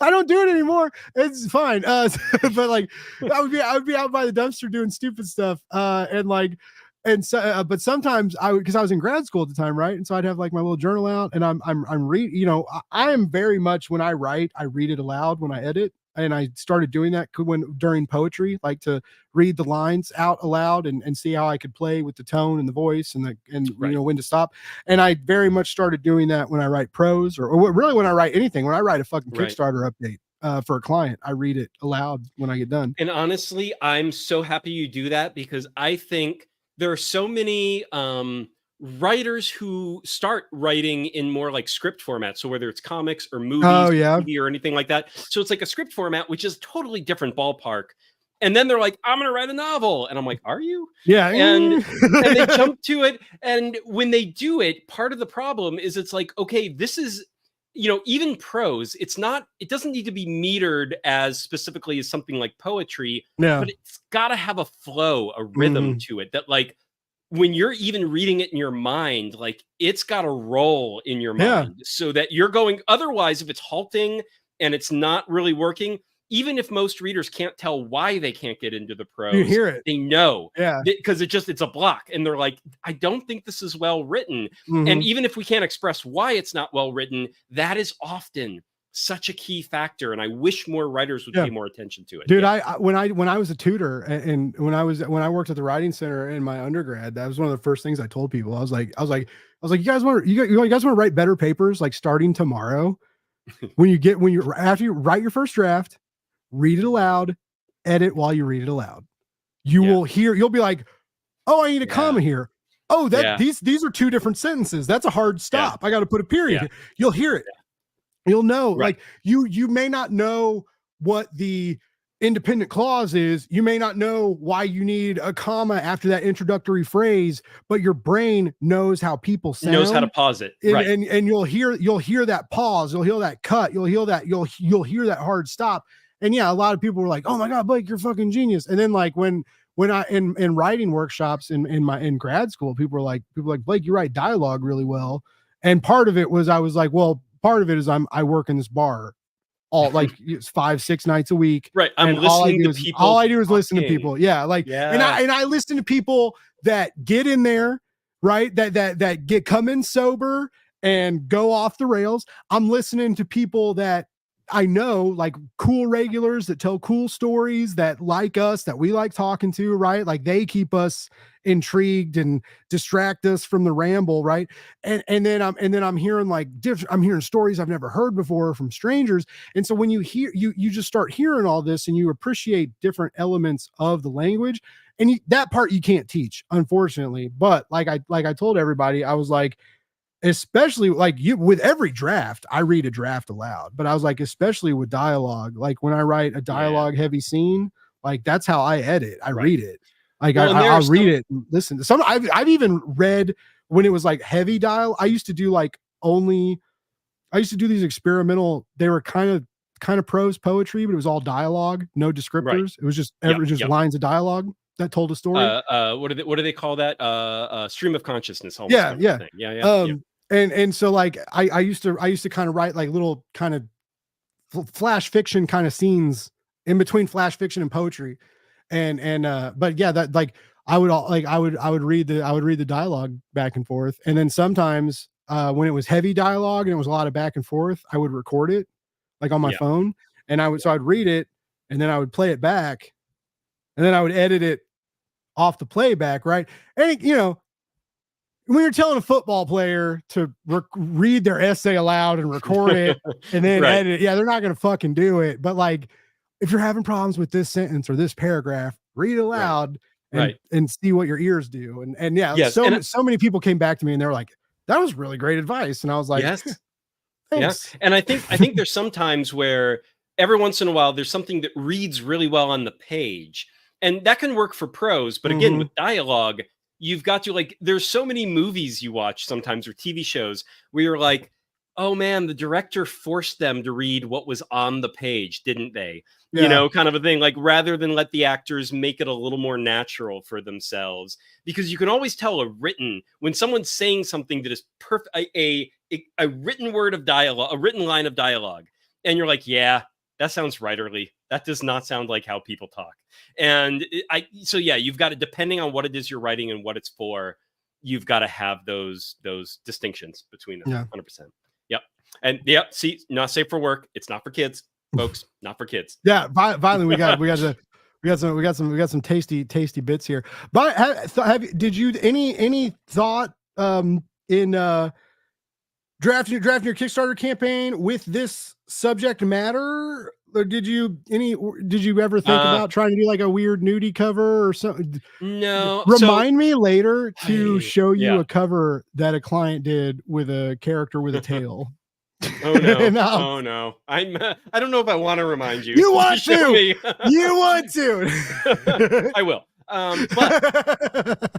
I don't do it anymore. It's fine. But like, I would be out by the dumpster doing stupid stuff, and so, but sometimes because I was in grad school at the time, right? And so I'd have like my little journal out, and I'm reading. I am very much, when I write, I read it aloud when I edit. and I started doing that during poetry, like to read the lines out aloud and see how I could play with the tone and the voice and Right. when to stop. And I very much started doing that when I write prose or really when I write anything. When I write a fucking Right. Kickstarter update for a client, I read it aloud when I get done. And honestly, I'm so happy you do that, because I think there are so many writers who start writing in more like script format. So whether it's comics or movies, Oh yeah, TV or anything like that. So it's like a script format, which is totally different ballpark. And then they're like, I'm going to write a novel. And I'm like, are you? yeah. And they jump to it. And when they do it, part of the problem is it's like, okay, this is, even prose, it doesn't need to be metered as specifically as something like poetry, Yeah. but it's got to have a flow, a rhythm to it that, like, when you're even reading it in your mind, like, it's got to roll in your mind so that you're going. Otherwise, if it's halting and it's not really working, even if most readers can't tell why they can't get into the prose, You hear it. they know. Yeah. Because it's a block. And they're like, I don't think this is well written. And even if we can't express why it's not well written, that is often such a key factor. And I wish more writers would pay more attention to it. Dude, when I was a tutor and when I worked at the writing center in my undergrad, that was one of the first things I told people. I was like, you guys want to write better papers, like starting tomorrow? After you write your first draft, read it aloud, edit while you read it aloud. You'll be like, oh, I need a comma here. Oh, these are two different sentences. That's a hard stop. I got to put a period here. You'll hear it. You'll know, like you may not know what the independent clause is. You may not know why you need a comma after that introductory phrase, but your brain knows how people sound. Knows how to pause it. And you'll hear that pause. You'll hear that cut. You'll hear that hard stop. And yeah, a lot of people were like, "Oh my God, Blake, you're fucking genius." And then like when I in writing workshops in grad school, people were like, "Blake, you write dialogue really well." And part of it was I was like, well, part of it is I work in this bar all like 5-6 nights a week. Right. I'm listening to people. All I do is listen to people. Yeah. Like, and I listen to people that get in there, right? That come in sober and go off the rails. I'm listening to people that I know, like cool regulars that tell cool stories, that like us, that we like talking to, right? Like they keep us intrigued and distract us from the ramble, right? And then I'm hearing like I'm hearing stories I've never heard before from strangers. And so when you hear you just start hearing all this and you appreciate different elements of the language, and that part you can't teach, unfortunately. But like I told everybody, I was like, especially like with every draft, I read a draft aloud, but I was like, especially with dialogue, like when I write a dialogue heavy scene, like that's how I edit. I read it. Like I'll read it and listen to some. I've even read when it was like heavy dialogue. I used to do these experimental, they were kind of prose poetry, but it was all dialogue, no descriptors. It was just lines of dialogue that told a story. What do they call that? Stream of consciousness. Almost yeah. And so like I used to kind of write like little kind of flash fiction kind of scenes in between flash fiction and poetry. But yeah, that like I would read the dialogue back and forth. And then sometimes when it was heavy dialogue and it was a lot of back and forth, I would record it like on my phone, and so I'd read it and then I would play it back and then I would edit it off the playback. Right. And when you're telling a football player to read their essay aloud and record it and then edit it, they're not going to fucking do it. But like, if you're having problems with this sentence or this paragraph, read it aloud and see what your ears do. So many people came back to me and they were like, that was really great advice. And I was like, yes. Thanks. Yeah. And I think there's some times where every once in a while, there's something that reads really well on the page, and that can work for prose. But again, with dialogue, you've got to like, there's so many movies you watch sometimes or TV shows where you're like, oh man, the director forced them to read what was on the page, didn't they? Kind of a thing, like rather than let the actors make it a little more natural for themselves, because you can always tell when someone's saying something that is perfect, a written word of dialogue, a written line of dialogue. And you're like, yeah, that sounds writerly. That does not sound like how people talk. And you've got to, depending on what it is you're writing and what it's for, you've got to have those distinctions between them. 100%. Yep. And see, not safe for work. It's not for kids. folks, not for kids. Yeah, finally we got some tasty bits here. But did you any thought in drafting your Kickstarter campaign with this subject matter? Or did you ever think about trying to do like a weird nudie cover or something? No. Remind me later to show you yeah. a cover that a client did with a character with a tail. Oh no! Oh no! I don't know if I want to remind you. You want to? You want to? I will. But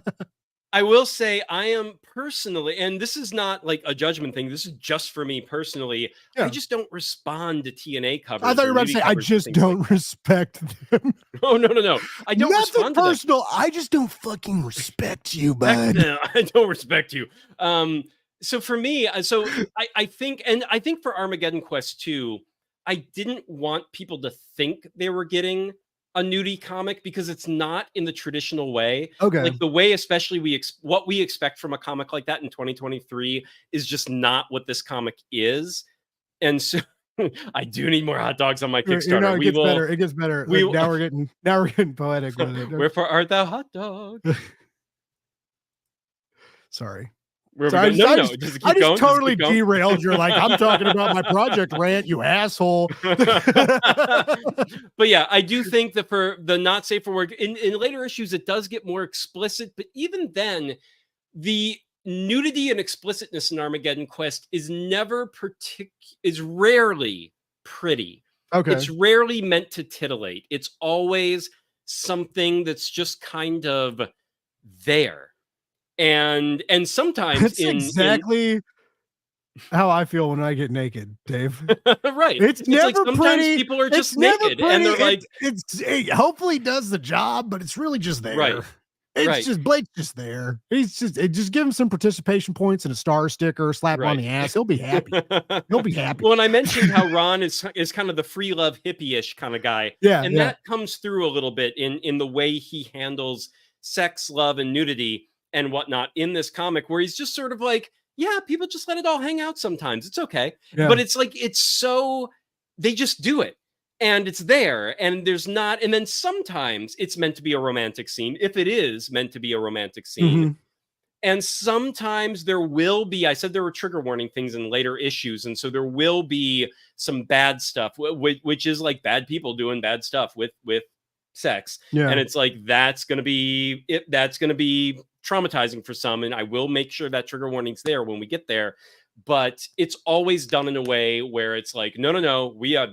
I will say I am personally, and this is not like a judgment thing. This is just for me personally. Yeah. I just don't respond to TNA covers. I thought you were about to say I just don't respect them. Oh no! I don't. Nothing personal. I just don't fucking respect you, bud. No, I don't respect you. So for me, I think for Armageddonquest 2, I didn't want people to think they were getting a nudie comic because it's not in the traditional way. Okay. Like the way, especially what we expect from a comic like that in 2023 is just not what this comic is. And so I do need more hot dogs on my Kickstarter. It gets better. Now we're getting poetic with it. Wherefore art thou, hot dog? Sorry. I just totally derailed your I'm talking about my project rant, you asshole. But yeah, I do think that for the not safe for work in later issues, it does get more explicit. But even then, the nudity and explicitness in Armageddonquest is rarely pretty. Okay. It's rarely meant to titillate. It's always something that's just kind of there. And sometimes that's exactly how I feel when I get naked, Dave. Right. It's never like sometimes pretty. People are just naked and they're like, it hopefully does the job, but it's really just there. Right. It's just Blake's just there. Just give him some participation points and a star sticker, slap him on the ass. He'll be happy. He'll be happy. Well, and I mentioned how Ron is kind of the free love hippie-ish kind of guy. Yeah. And that comes through a little bit in the way he handles sex, love, and nudity and whatnot in this comic, where he's just sort of like, yeah, people just let it all hang out sometimes. It's okay. Yeah. But it's like, they just do it. And it's there. And there's not, and then sometimes it's meant to be a romantic scene, if it is meant to be a romantic scene. Mm-hmm. And sometimes there will be, I said there were trigger warning things in later issues. And so there will be some bad stuff, which is like bad people doing bad stuff with sex. Yeah. And it's like, that's going to be traumatizing for some, and I will make sure that trigger warning's there when we get there, but it's always done in a way where it's like, no,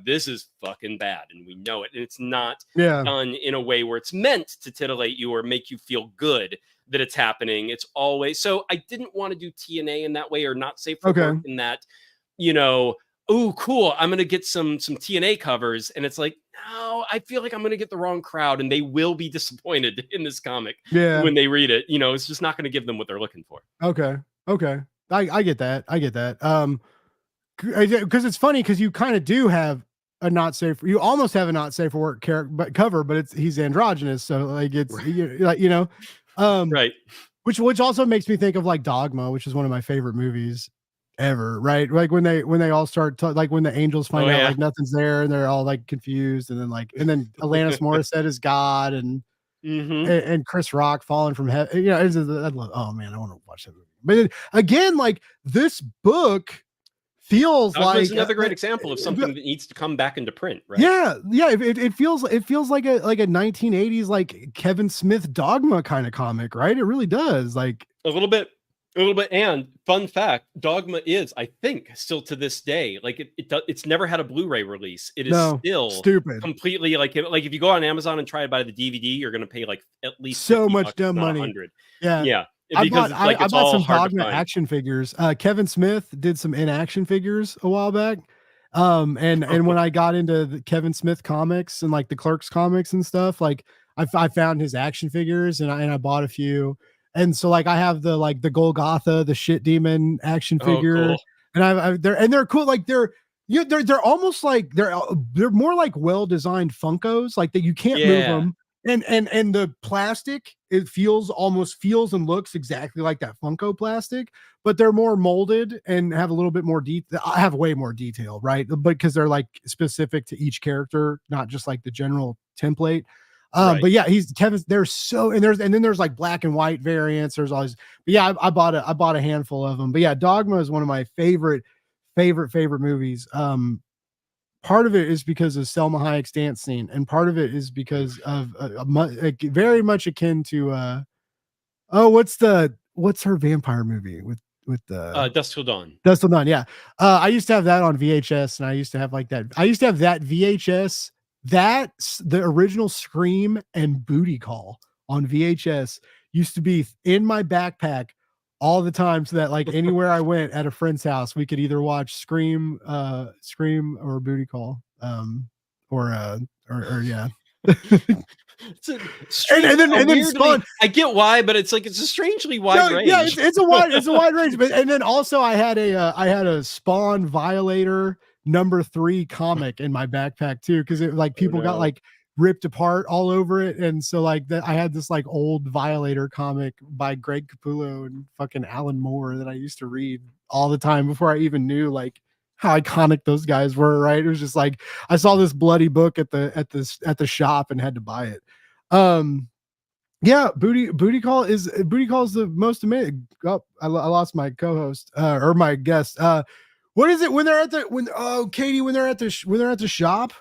this is fucking bad, and we know it, and it's not done in a way where it's meant to titillate you or make you feel good that it's happening. It's always, so I didn't want to do TNA in that way, or not safe for work in that, oh, cool, I'm going to get some TNA covers. And it's like, no, I feel like I'm going to get the wrong crowd, and they will be disappointed in this comic when they read it. It's just not going to give them what they're looking for. Okay. I get that. Because it's funny, because you kind of do have a not safe, you almost have a not safe for work cover, but he's androgynous. So like, it's, right. Which also makes me think of like Dogma, which is one of my favorite movies ever, right? Like when they all start like when the angels find out like nothing's there, and they're all like confused, and then Alanis Morissette is God, and and Chris Rock falling from heaven. Oh man, I want to watch that movie. But again, like this book feels like another great example of something that needs to come back into print, right? Yeah. It feels like a 1980s like Kevin Smith Dogma kind of comic, right? It really does, like a little bit. And fun fact, Dogma is, I think, still to this day, like it's never had a Blu-ray release. It is still stupid, completely like if you go on Amazon and try to buy the DVD, you're going to pay like at least so much dumb money. 100. Yeah. Because I bought some Dogma action figures. Kevin Smith did some in-action figures a while back. And when I got into the Kevin Smith comics and like the Clerks comics and stuff, like I found his action figures, and I bought a few. And so like I have the Golgotha, the shit demon action figure, cool. And they're cool. Like they're almost like they're more like well-designed Funkos, like that you can't move them. And the plastic it almost feels and looks exactly like that Funko plastic, but they're more molded and have a little bit more detail. I have way more detail, right? But because they're like specific to each character, not just like the general template. Right. But yeah, there's so, and then there's like black and white variants. There's always, but yeah, I bought a handful of them. But yeah, Dogma is one of my favorite movies. Part of it is because of Selma Hayek's dance scene, and part of it is because of very much akin to what's her vampire movie with the Dusk Till Dawn. Dust Till Dawn. Yeah, I used to have that on VHS, and I used to have like that. I used to have that VHS, the original Scream and Booty Call on VHS used to be in my backpack all the time, so that like anywhere I went at a friend's house, we could either watch Scream or Booty Call, or yeah. It's a strange, and then weirdly, Spawn. I get why, but it's a strangely wide range. Yeah, it's a wide range. But and then also I had a Spawn Violator #3 comic in my backpack too, because it like people got like ripped apart all over it, and so like that I had this like old Violator comic by Greg Capullo and fucking Alan Moore that I used to read all the time before I even knew like how iconic those guys were, right? It was just like I saw this bloody book at the shop and had to buy it. Yeah, Booty Call is the most amazing. Oh, I lost my co-host or my guest. What is it when they're at Katie, when they're at the shop?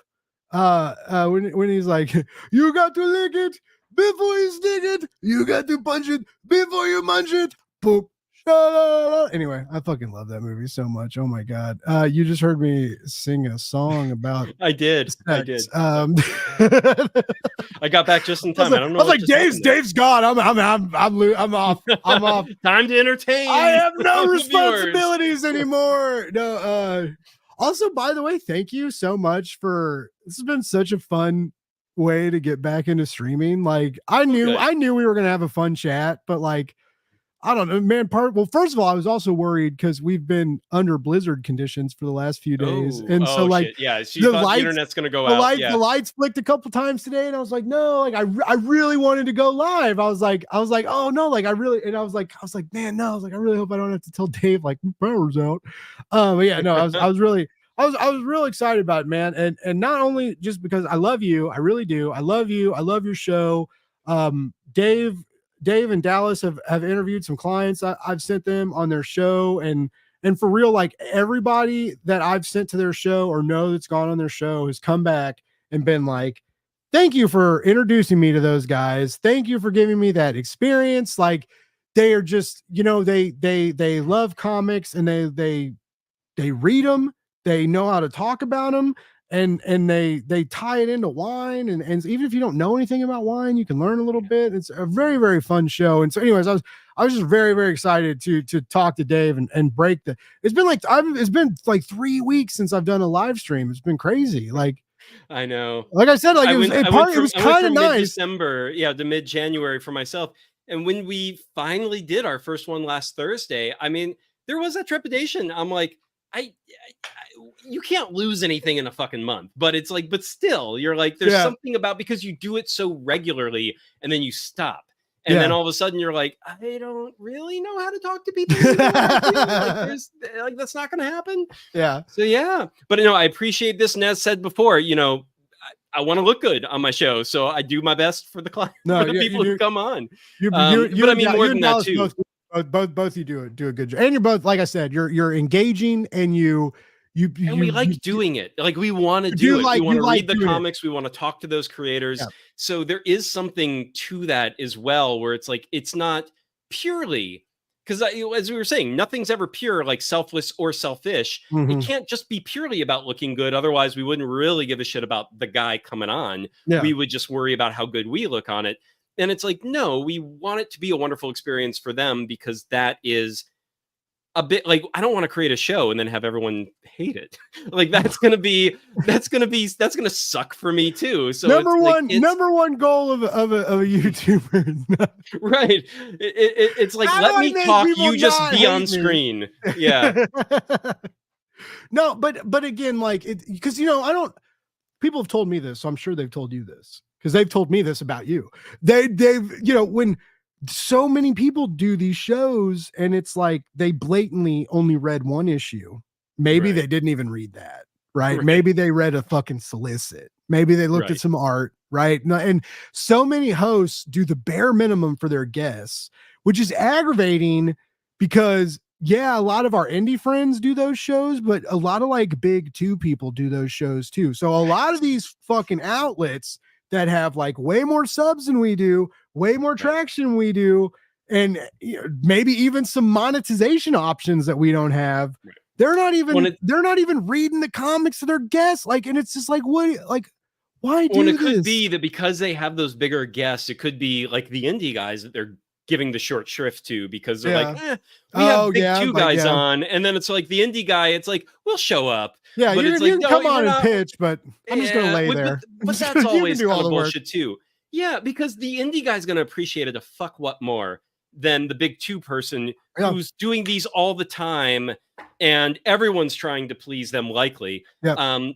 When he's like, you got to lick it before you stick it, you got to punch it before you munch it. Boop. Anyway, I fucking love that movie so much. Oh my god. You just heard me sing a song about I did. sex. I did. I got back just in time. I don't know. I was like, Dave's gone. I'm off. I'm off. Time to entertain. I have no responsibilities anymore. No. Also, by the way, thank you so much this has been such a fun way to get back into streaming. Like I knew we were gonna have a fun chat, but like I don't know, man. First of all, I was also worried because we've been under blizzard conditions for the last few days, and so like, shit. Yeah, she thought the internet's gonna go out. The lights flicked a couple times today, and I was like, no, like I really wanted to go live. I was like, oh no, like I really, and I was like, man, no, I was like, I really hope I don't have to tell Dave like power's out. But yeah, no, I was really excited about it, man, and not only just because I love you, I really do. I love you. I love your show. Dave and Dallas have interviewed some clients I've sent them on their show, and for real, like everybody that I've sent to their show or know that's gone on their show has come back and been like, thank you for introducing me to those guys. Thank you for giving me that experience. Like they are just, they love comics, and they read them. They know how to talk about them. And they tie it into wine, and even if you don't know anything about wine, you can learn a little bit. It's a very, very fun show. And so anyways, I was just very, very excited to talk to Dave and break it's been like 3 weeks since I've done a live stream. It's been crazy. Like I know, like I said, like it was kind of nice. December, to mid-January for myself. And when we finally did our first one last Thursday, I mean, there was that trepidation. I'm like, you can't lose anything in a fucking month, but it's like, but still you're like, there's something about, because you do it so regularly and then you stop. And then all of a sudden you're like, I don't really know how to talk to people. Like that's not going to happen. Yeah. So yeah, but I appreciate this. And as said before, I want to look good on my show. So I do my best for the client, for the people who come on. But I mean, more than that too. Both you do a good job, and you're both, like I said, you're engaging, and we like doing it. Like we want to do it. We want to read the comics. We want to talk to those creators. Yeah. So there is something to that as well, where it's like, it's not purely, because as we were saying, nothing's ever pure, like selfless or selfish. Mm-hmm. It can't just be purely about looking good. Otherwise we wouldn't really give a shit about the guy coming on. Yeah. We would just worry about how good we look on it. And it's like, no, we want it to be a wonderful experience for them, because that is a bit like, I don't want to create a show and then have everyone hate it. Like that's going to suck for me too. So number one goal of a YouTuber. Right. It's like, let me talk, you just be on screen. Yeah. No, but again, like because people have told me this, so I'm sure they've told you this. because they've told me this about you. They've, you know, when so many people do these shows and it's like they blatantly only read one issue. Maybe they didn't even read that, right? Maybe they read a fucking solicit. Maybe they looked at some art, right? No, and so many hosts do the bare minimum for their guests, which is aggravating because yeah, a lot of our indie friends do those shows, but a lot of like big two people do those shows too. So a lot of these fucking outlets that have like way more subs than we do, way more traction than we do, and you know, maybe even some monetization options that we don't have. They're not even reading the comics of their guests. Like, and it's just like, what, like, why do this? It could be that because they have those bigger guests, it could be like the indie guys that they're giving the short shrift to because they're like, we have big two guys on, and then it's like the indie guy, it's like, we'll show up. Yeah, but you can come on and pitch, but I'm just gonna lay there. But that's always kind of bullshit too. Yeah, because the indie guy's gonna appreciate it a fuck what more than the big two person who's doing these all the time, and everyone's trying to please them likely.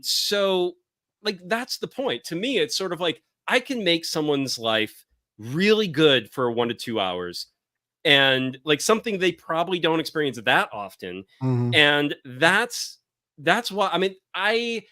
So like that's the point. To me, it's sort of like I can make someone's life really good for 1 to 2 hours and like something they probably don't experience that often. And that's why, I mean, I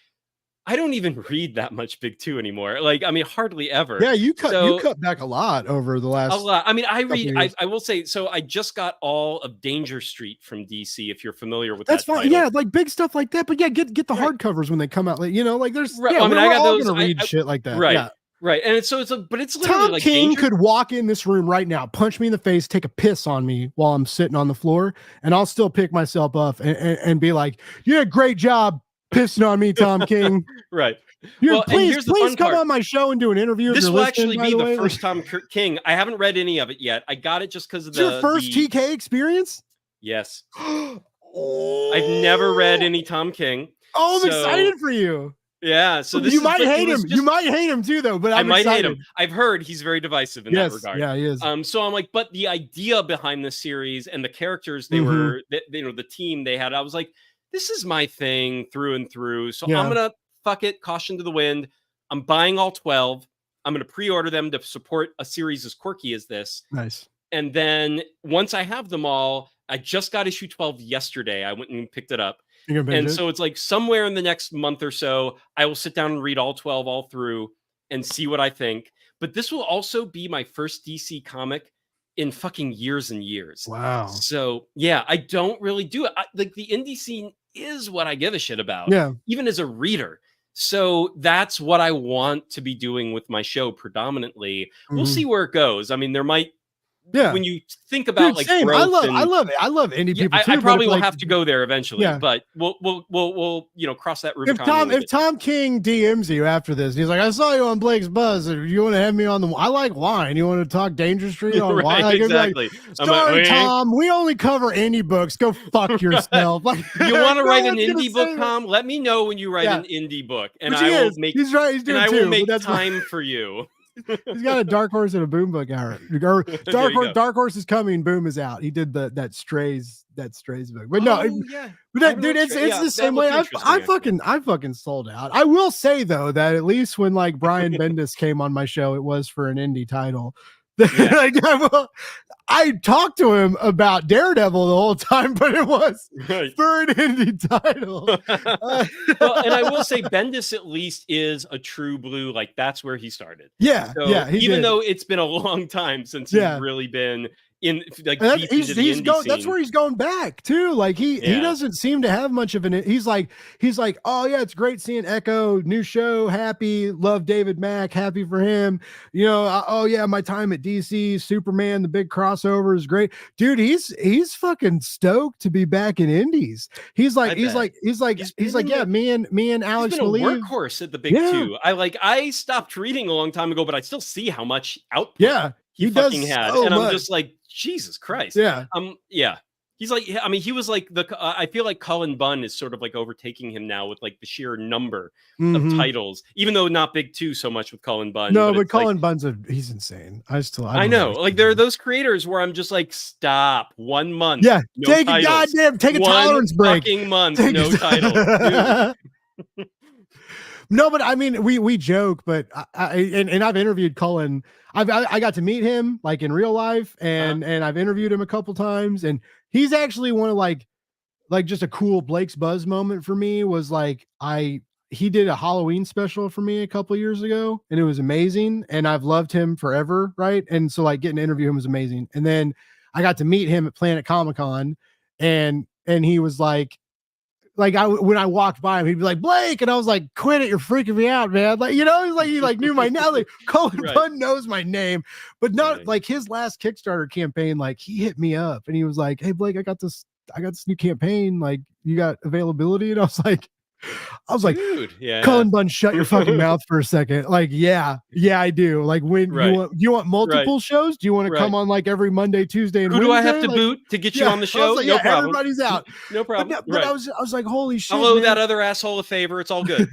don't even read that much big two anymore. Like, I mean, hardly ever. Yeah, you cut back a lot over the last. A lot. I mean, I read. I will say. So I just got all of Danger Street from DC. If you're familiar with that's that fine. title. Yeah, like big stuff like that. But yeah, get the hardcovers when they come out. Like, you know, like there's. Yeah, I mean, I got those. Gonna read shit like that. Right. Yeah. Right. And it's like, but it's literally Tom like King could walk in this room right now, punch me in the face, take a piss on me while I'm sitting on the floor, and I'll still pick myself up and be like, "You did a great job pissing on me, Tom King." Right. Well, please come on my show and do an interview. This will actually be the first Tom King. I haven't read any of it yet. I got it just because of your first TK experience. Yes. I've never read any Tom King. Oh, I'm excited for you. Yeah, so you might hate him. You might hate him too, though. But I might hate him. I've heard he's very divisive in that regard. Yeah, he is. So I'm like, but the idea behind the series and the characters they were, you know, the team they had, I was like, this is my thing through and through. So I'm gonna fuck it, caution to the wind. I'm buying all 12. I'm gonna pre-order them to support a series as quirky as this. Nice. And then once I have them all, I just got issue 12 yesterday. I went and picked it up. And so it's like somewhere in the next month or so, I will sit down and read all 12 all through and see what I think. But this will also be my first DC comic in fucking years and years. Wow. So yeah, I don't really do it. Like the indie scene is what I give a shit about. Yeah. Even as a reader. So that's what I want to be doing with my show predominantly. We'll see where it goes. I mean, there might. Yeah. When you think about like same. growth I love it. I love indie people too. I probably will have to go there eventually. Yeah. But we'll you know cross that Rubicon. If Tom King DMs you after this, and he's like, I saw you on Blake's Buzz. You want to have me on the? I like wine. You want to talk Danger Street on wine? Like, exactly. Like, sorry, Tom. We only cover indie books. Go fuck yourself. Like, you want to write an indie book, Tom? Let me know when you write an indie book, and I will make. He's right. He's doing and I will make that's time for you. He's got a Dark Horse and a Boom book out. Dark Horse is coming. Boom is out. He did that Strays book. But no, dude, it's the same way. I fucking sold out. I will say though that at least when like Brian Bendis came on my show, it was for an indie title. Like, I talked to him about Daredevil the whole time, but it was for an indie title. Well, and I will say Bendis at least is a true blue. Like that's where he started. Yeah, so yeah. Even though it's been a long time since he's really been in like that's where he's going back too. Like he doesn't seem to have much of an. He's like, oh yeah, it's great seeing Echo, new show, happy, love David Mack, happy for him. You know, oh yeah, my time at DC, Superman, the big crossover is great, dude. He's fucking stoked to be back in indies. He's like, yeah, me and Alex been a workhorse at the big two. I stopped reading a long time ago, but I still see how much output. Yeah. He fucking had, so and I'm just like, Jesus Christ. Yeah. Yeah. He's like, I mean, he was like I feel like Cullen Bunn is sort of like overtaking him now with like the sheer number of titles, even though not big two so much with Cullen Bunn. No, but Cullen Bunn's he's insane. I know. Like there are those creators where I'm just like, stop 1 month. Yeah. No take a tolerance break. Fucking month. No title. Dude. No, but I mean, we joke, but and I've interviewed Cullen. I got to meet him like in real life, and I've interviewed him a couple times, and he's actually one of like just a cool Blake's Buzz moment for me was like he did a Halloween special for me a couple years ago, and it was amazing, and I've loved him forever, right? And so like getting to interview him was amazing, and then I got to meet him at Planet Comic Con, and he was like when I walked by him, he'd be like, Blake, and I was like, quit it, you're freaking me out, man. Like, you know, he like knew my name. Like Cullen Bunn knows my name, but not like his last Kickstarter campaign. Like he hit me up and he was like, hey Blake, I got this new campaign. Like, you got availability? And I was like, dude, Cullen Bunn, shut your fucking mouth for a second. Like, yeah, I do. Like, when you want multiple shows? Do you want to come on like every Monday, Tuesday, and Who Wednesday? do I have to boot to get you on the show? Like, no problem. Everybody's out. No problem. But I was like, holy shit. I'll owe that other asshole a favor. It's all good.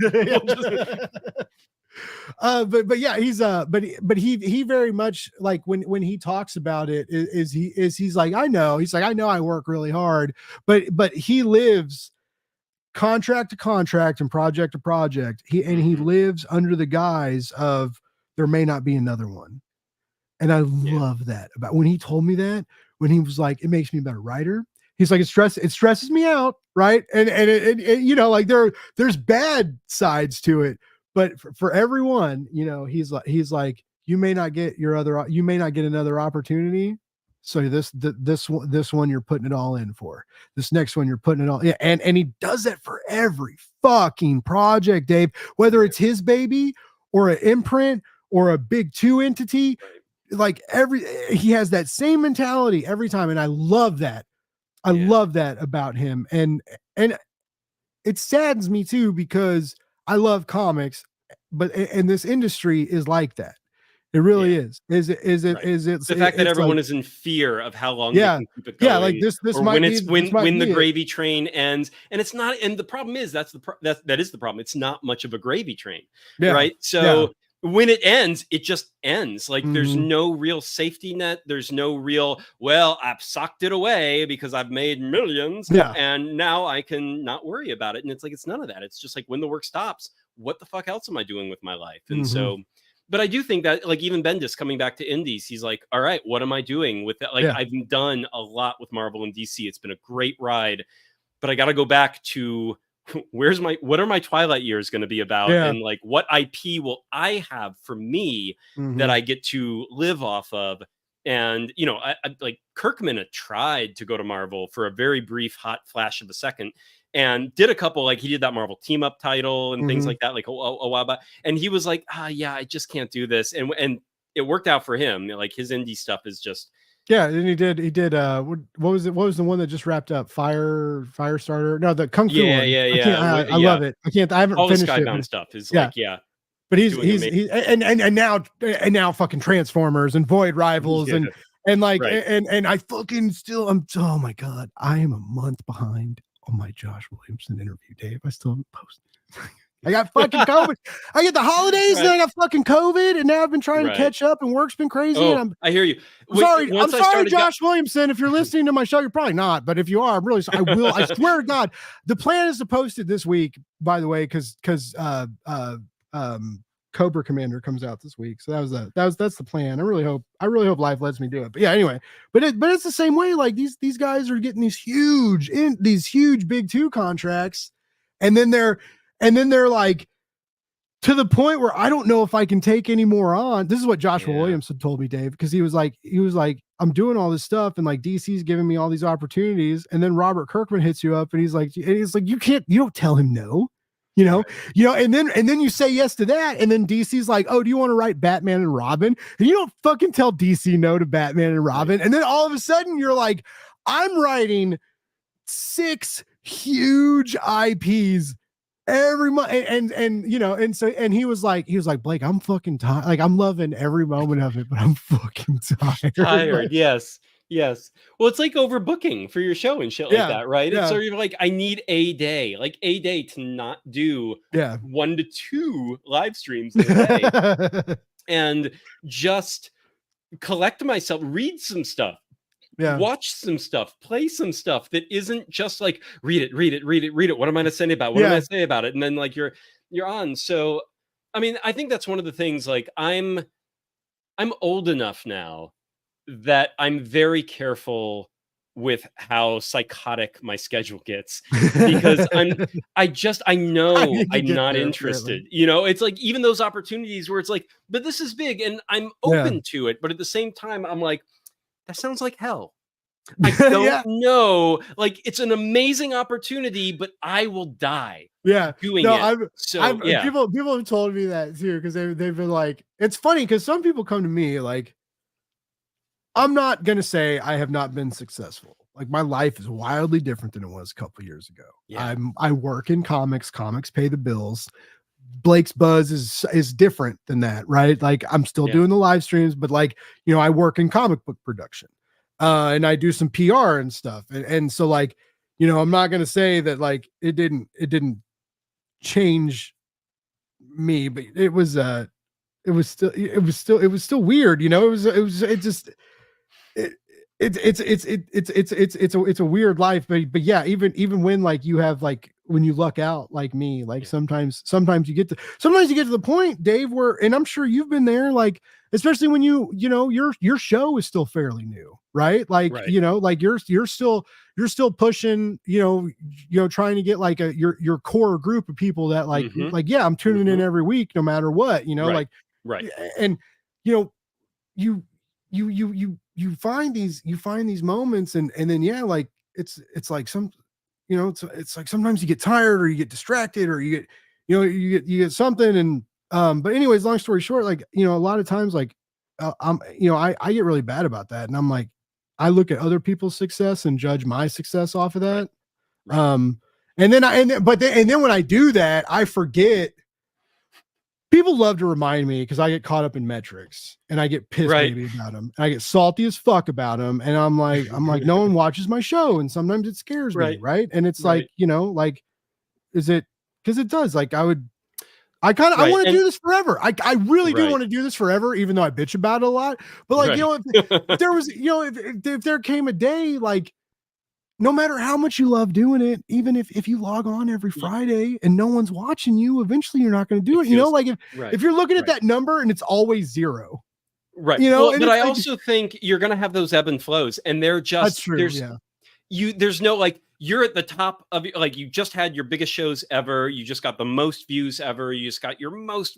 But yeah, he's but he very much like when he talks about it he's like, I know. He's like, I know I work really hard, but he lives contract to contract and project to project. He lives under the guise of there may not be another one. And I love that about when he told me that, when he was like, it makes me a better writer. He's like, it stresses me out. Right. And you know, like there's bad sides to it, but for everyone, you know, he's like, you may not get another opportunity. So this one you're putting it all in for. This next one you're putting it all. Yeah, and he does that for every fucking project, Dave. Whether it's his baby or an imprint or a big 2 entity, like he has that same mentality every time, and I love that. I love that about him, and it saddens me too because I love comics, but and this industry is like that. It really is. Is it the fact that everyone is in fear of how long they can keep it going? Yeah, like this might when the gravy train ends, and it's not. And the problem is that is the problem. It's not much of a gravy train, right? So when it ends, it just ends. Like there's no real safety net. There's no real. Well, I've socked it away because I've made millions, and now I can not worry about it. And it's like it's none of that. It's just like when the work stops, what the fuck else am I doing with my life? And so. But I do think that, like, even Bendis coming back to indies, he's like, all right, what am I doing with that? Like, I've done a lot with Marvel and DC. It's been a great ride, but I got to go back to what are my Twilight years going to be about? And like, what IP will I have for me that I get to live off of? And, you know, I like Kirkman tried to go to Marvel for a very brief, hot flash of a second. And did a couple, like he did that Marvel team up title and things like that, like a while back. And he was like, yeah, I just can't do this. And it worked out for him. Like his indie stuff is just. Yeah. And he did, what was it? What was the one that just wrapped up? Firestarter? No, the Kung Fu one. I love it. I haven't all finished the Skybound stuff is like, but he's and now fucking Transformers and Void Rivals and like, and I fucking still, oh my God, I am a month behind on my Josh Williamson interview, Dave. I still haven't posted. I got fucking COVID. I get the holidays, and I got fucking COVID, and now I've been trying to catch up, and work's been crazy. And I hear you. I'm sorry, Josh Williamson. If you're listening to my show, you're probably not, but if you are, I'm really sorry. I will. I swear to God, the plan is to post it this week. By the way, because Cobra Commander comes out this week, so that's the plan. I really hope life lets me do it. But yeah, anyway, but it's the same way. Like these guys are getting these huge big 2 contracts, and then they're like to the point where I don't know if I can take any more on. This is what Joshua Williamson told me, Dave, because he was like, I'm doing all this stuff, and like DC's giving me all these opportunities, and then Robert Kirkman hits you up, and he's like, you don't tell him no. You know, and then you say yes to that, and then DC's like, oh, do you want to write Batman and Robin? And you don't fucking tell DC no to Batman and Robin, and then all of a sudden you're like, I'm writing 6 huge IPs every month, and you know, and so he was like, Blake, I'm fucking tired. Like I'm loving every moment of it, but I'm fucking tired. Yes. Well, it's like overbooking for your show and shit like that, right? It's sort of like, I need a day to not do 1 to 2 live streams in a day and just collect myself, read some stuff, watch some stuff, play some stuff that isn't just like, read it. What am I going to say about it? What am I going to say about it? And then like You're on. So, I mean, I think that's one of the things. Like, I'm old enough now that I'm very careful with how psychotic my schedule gets because I I know need to I'm get not there apparently. interested. You know, it's like even those opportunities where it's like, but this is big and I'm Yeah. open to it, but at the same time I'm like, that sounds like hell. I don't Yeah. know. Like it's an amazing opportunity, but I will die Yeah. doing No, it. So yeah. people have told me that too, because they've been like, it's funny because some people come to me like, I'm not gonna say I have not been successful. Like my life is wildly different than it was a couple years ago. Yeah. I work in comics. Comics pay the bills. Blake's Buzz is different than that, right? Like I'm still Yeah. doing the live streams, but like, you know, I work in comic book production. And I do some PR and stuff. And so like, you know, I'm not gonna say that like it didn't change me, but it was still weird, you know. It just it, it's a weird life, but yeah, even when like you have like when you luck out like me, like Yeah. sometimes you get to the point, Dave, where, and I'm sure you've been there, like especially when you know your show is still fairly new, right? Like Right. you know, like you're still pushing, you know, trying to get like your core group of people that Mhm. like yeah, I'm tuning in Mhm. every week no matter what, you know, Right. like Right. and you know you you find these moments, and then yeah, like it's like some, you know, it's like sometimes you get tired or you get distracted or you get, you know, you get something, and but anyways, long story short, like, you know, a lot of times like I'm, you know, I get really bad about that, and I'm like, I look at other people's success and judge my success off of Right. that. Right. um and then when I do that, I forget. People love to remind me because I get caught up in metrics and I get pissed Right. maybe about them. And I get salty as fuck about them. And I'm like, no one watches my show. And sometimes it scares me. Right. Right. And it's like, Right. you know, like, is it, because it does, like, I Right. want to And do this forever. I really do right. want to do this forever, even though I bitch about it a lot. But like, you Right. know, if there was, you know, if there came a day, like, no matter how much you love doing it, even if you log on every Y Friday and no one's watching you, eventually you're not going to do It it. You know, feels like right. if you're looking at Right. that number and it's always zero, Right. you know, Well, and but it's I like, also think you're gonna have those ebb and flows, and they're that's just true. Yeah. there's no like you're at the top of like you just had your biggest shows ever, you just got the most views ever, you just got your most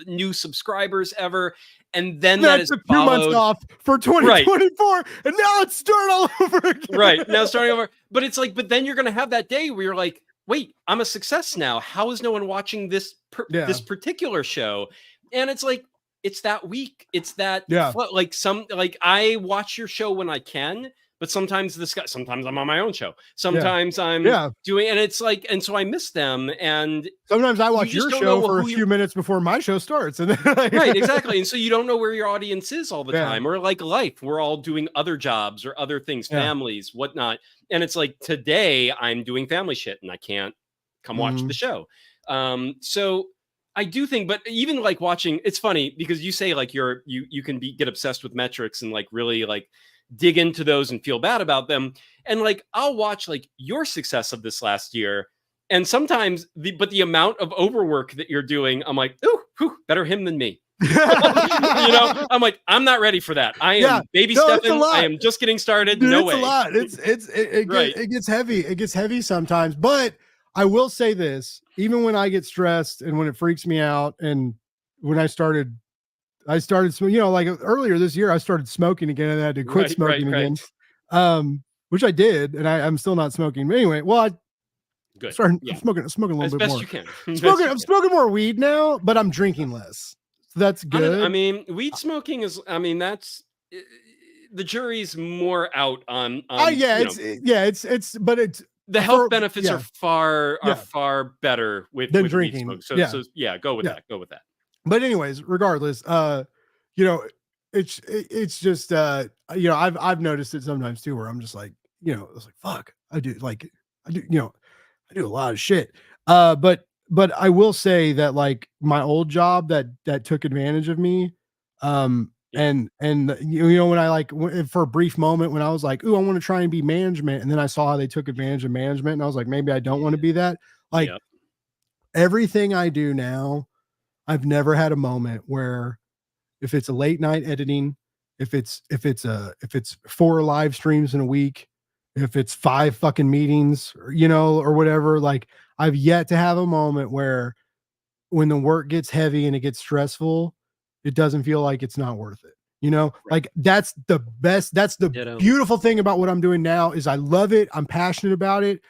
new subscribers ever, and then And then that I is took 2 months followed off for right. 2024 and now it's start all over Right. Now again. starting over. But it's like, but then you're gonna have that day where you're like, wait, I'm a success now. How is no one watching Yeah. this particular show? And it's like, it's that week. It's that Yeah. like some like I watch your show when I can, but sometimes sometimes I'm on my own show. Yeah. Sometimes I'm Yeah. doing and it's like, and so I miss them. And Sometimes I you watch just your don't know show for a who you few minutes before my show starts. And then right, like, exactly. And so you don't know where your audience is all the yeah. time, or like life. We're all doing other jobs or other things, Yeah. families, whatnot. And it's like today I'm doing family shit and I can't come watch the Mhm. show. So I do think, but even like watching, it's funny because you say like you can get obsessed with metrics and like really like dig into those and feel bad about them. And like I'll watch like your success of this last year. And sometimes the amount of overwork that you're doing, I'm like, ooh, whew, better him than me. You know, I'm like, I'm not ready for that. I Yeah. am baby No, it's a stepping. I lot. am just getting started. Dude, No it's a way. lot. Right. It gets heavy. It gets heavy sometimes. But I will say this: even when I get stressed and when it freaks me out, and when I started, you know, like earlier this year, I started smoking again, and I had to quit Right. Right. smoking again. Right. Which I did, and I'm still not smoking. But anyway, well, I Good. I'm Yeah. smoking a little As bit best more. you can. Best you I'm can. smoking more weed now, but I'm drinking less. So that's I good. mean, weed smoking is. I mean, that's the jury's more out on Yeah, you know but it's the health for benefits yeah, are yeah, far better than with weed drinking. smoke. So Yeah, so yeah, go with yeah. that. Go with that. But anyways, regardless, you know, it's just you know, I've noticed it sometimes too, where I'm just like, you know, it's like fuck, I do, you know, I do a lot of shit. But I will say that like my old job that took advantage of me, Yeah. and you know, when I like for a brief moment when I was like, ooh, I want to try and be management, and then I saw how they took advantage of management, and I was like, maybe I don't want to Yeah. be that. Like Yeah. everything I do now, I've never had a moment where if it's a late night editing, if it's 4 live streams in a week, if it's 5 fucking meetings, or, you know, or whatever, like I've yet to have a moment where when the work gets heavy and it gets stressful, it doesn't feel like it's not worth it. You know, like that's the best. That's the beautiful thing about what I'm doing now is I love it. I'm passionate about it.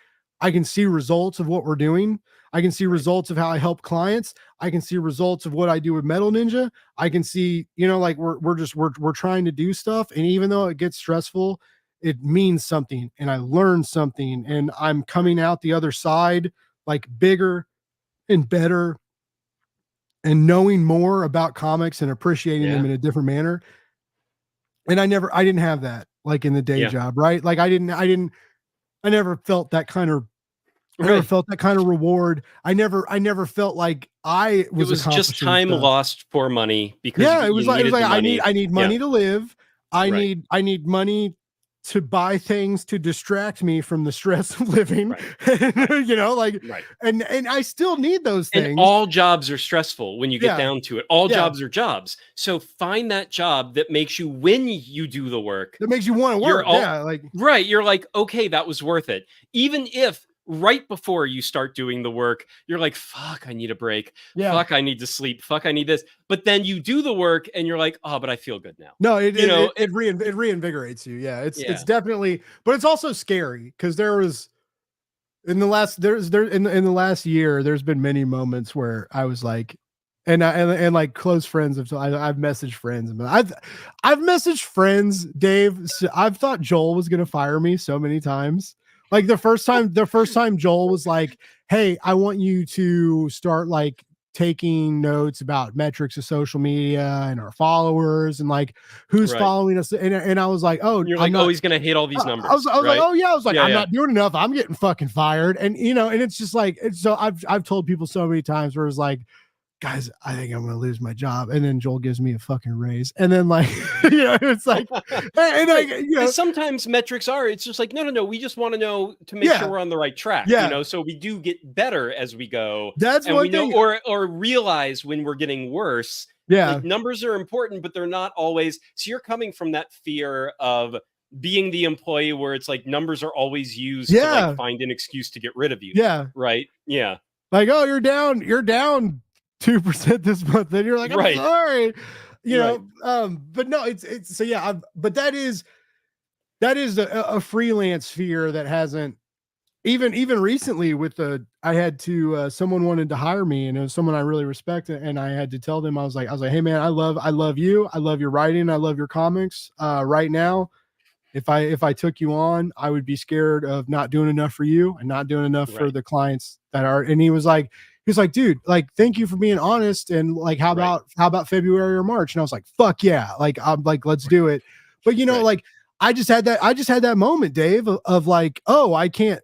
I can see results of what we're doing. I can see results of how I help clients. I can see results of what I do with Metal Ninja. I can see, you know, like we're trying to do stuff. And even though it gets stressful, it means something. And I learned something, and I'm coming out the other side like bigger and better and knowing more about comics and appreciating them in a different manner. And I didn't have that like in the day job, right? Like I never felt that kind of reward. I never felt like it was just time lost for money because it was like I need money to live. I need money to buy things to distract me from the stress of living. You know, like and I still need those things. And all jobs are stressful when you get down to it. All jobs are jobs. So find that job that makes you, when you do the work, that makes you want to work. You're like, okay, that was worth it. Even if right before you start doing the work, you're like, fuck, I need a break. Fuck, I need to sleep. Fuck, I need this. But then you do the work and you're like, oh, but I feel good now. No, it reinvigorates you. Yeah, it's definitely, but it's also scary because there was in the last year, there's been many moments where I was like, and like close friends I've messaged friends, and I've messaged friends, Dave. So I've thought Joel was gonna fire me so many times. Like the first time Joel was like, hey, I want you to start like taking notes about metrics of social media and our followers and like who's following us. And I was like, oh, you're like, he's going to hit all these numbers. I was like, oh yeah. I was like, I'm not doing enough. I'm getting fucking fired. And you know, and it's just like, so I've told people so many times where it's like, guys, I think I'm going to lose my job. And then Joel gives me a fucking raise. And then like, you know, it's like, and like, you know, sometimes metrics it's just like, no, we just want to know to make sure we're on the right track, you know, so we do get better as we go. That's and one we thing. know, or realize when we're getting worse. Yeah. Like, numbers are important, but they're not always. So you're coming from that fear of being the employee where it's like numbers are always used to like find an excuse to get rid of you. Yeah. Right. Yeah. Like, oh, you're down 2% this month. Then you're like, I'm sorry, you know. But no, it's so yeah. But that is a freelance fear that hasn't even recently with I had to someone wanted to hire me, and it was someone I really respect, and I had to tell them I was like, hey man, I love you, I love your writing, I love your comics. Right now, if I took you on, I would be scared of not doing enough for you and not doing enough for the clients that are. And he was like, dude, like, thank you for being honest. And like, how about February or March? And I was like, fuck yeah. Like, I'm like, let's do it. But you know, like I just had that moment, Dave, of like, oh, I can't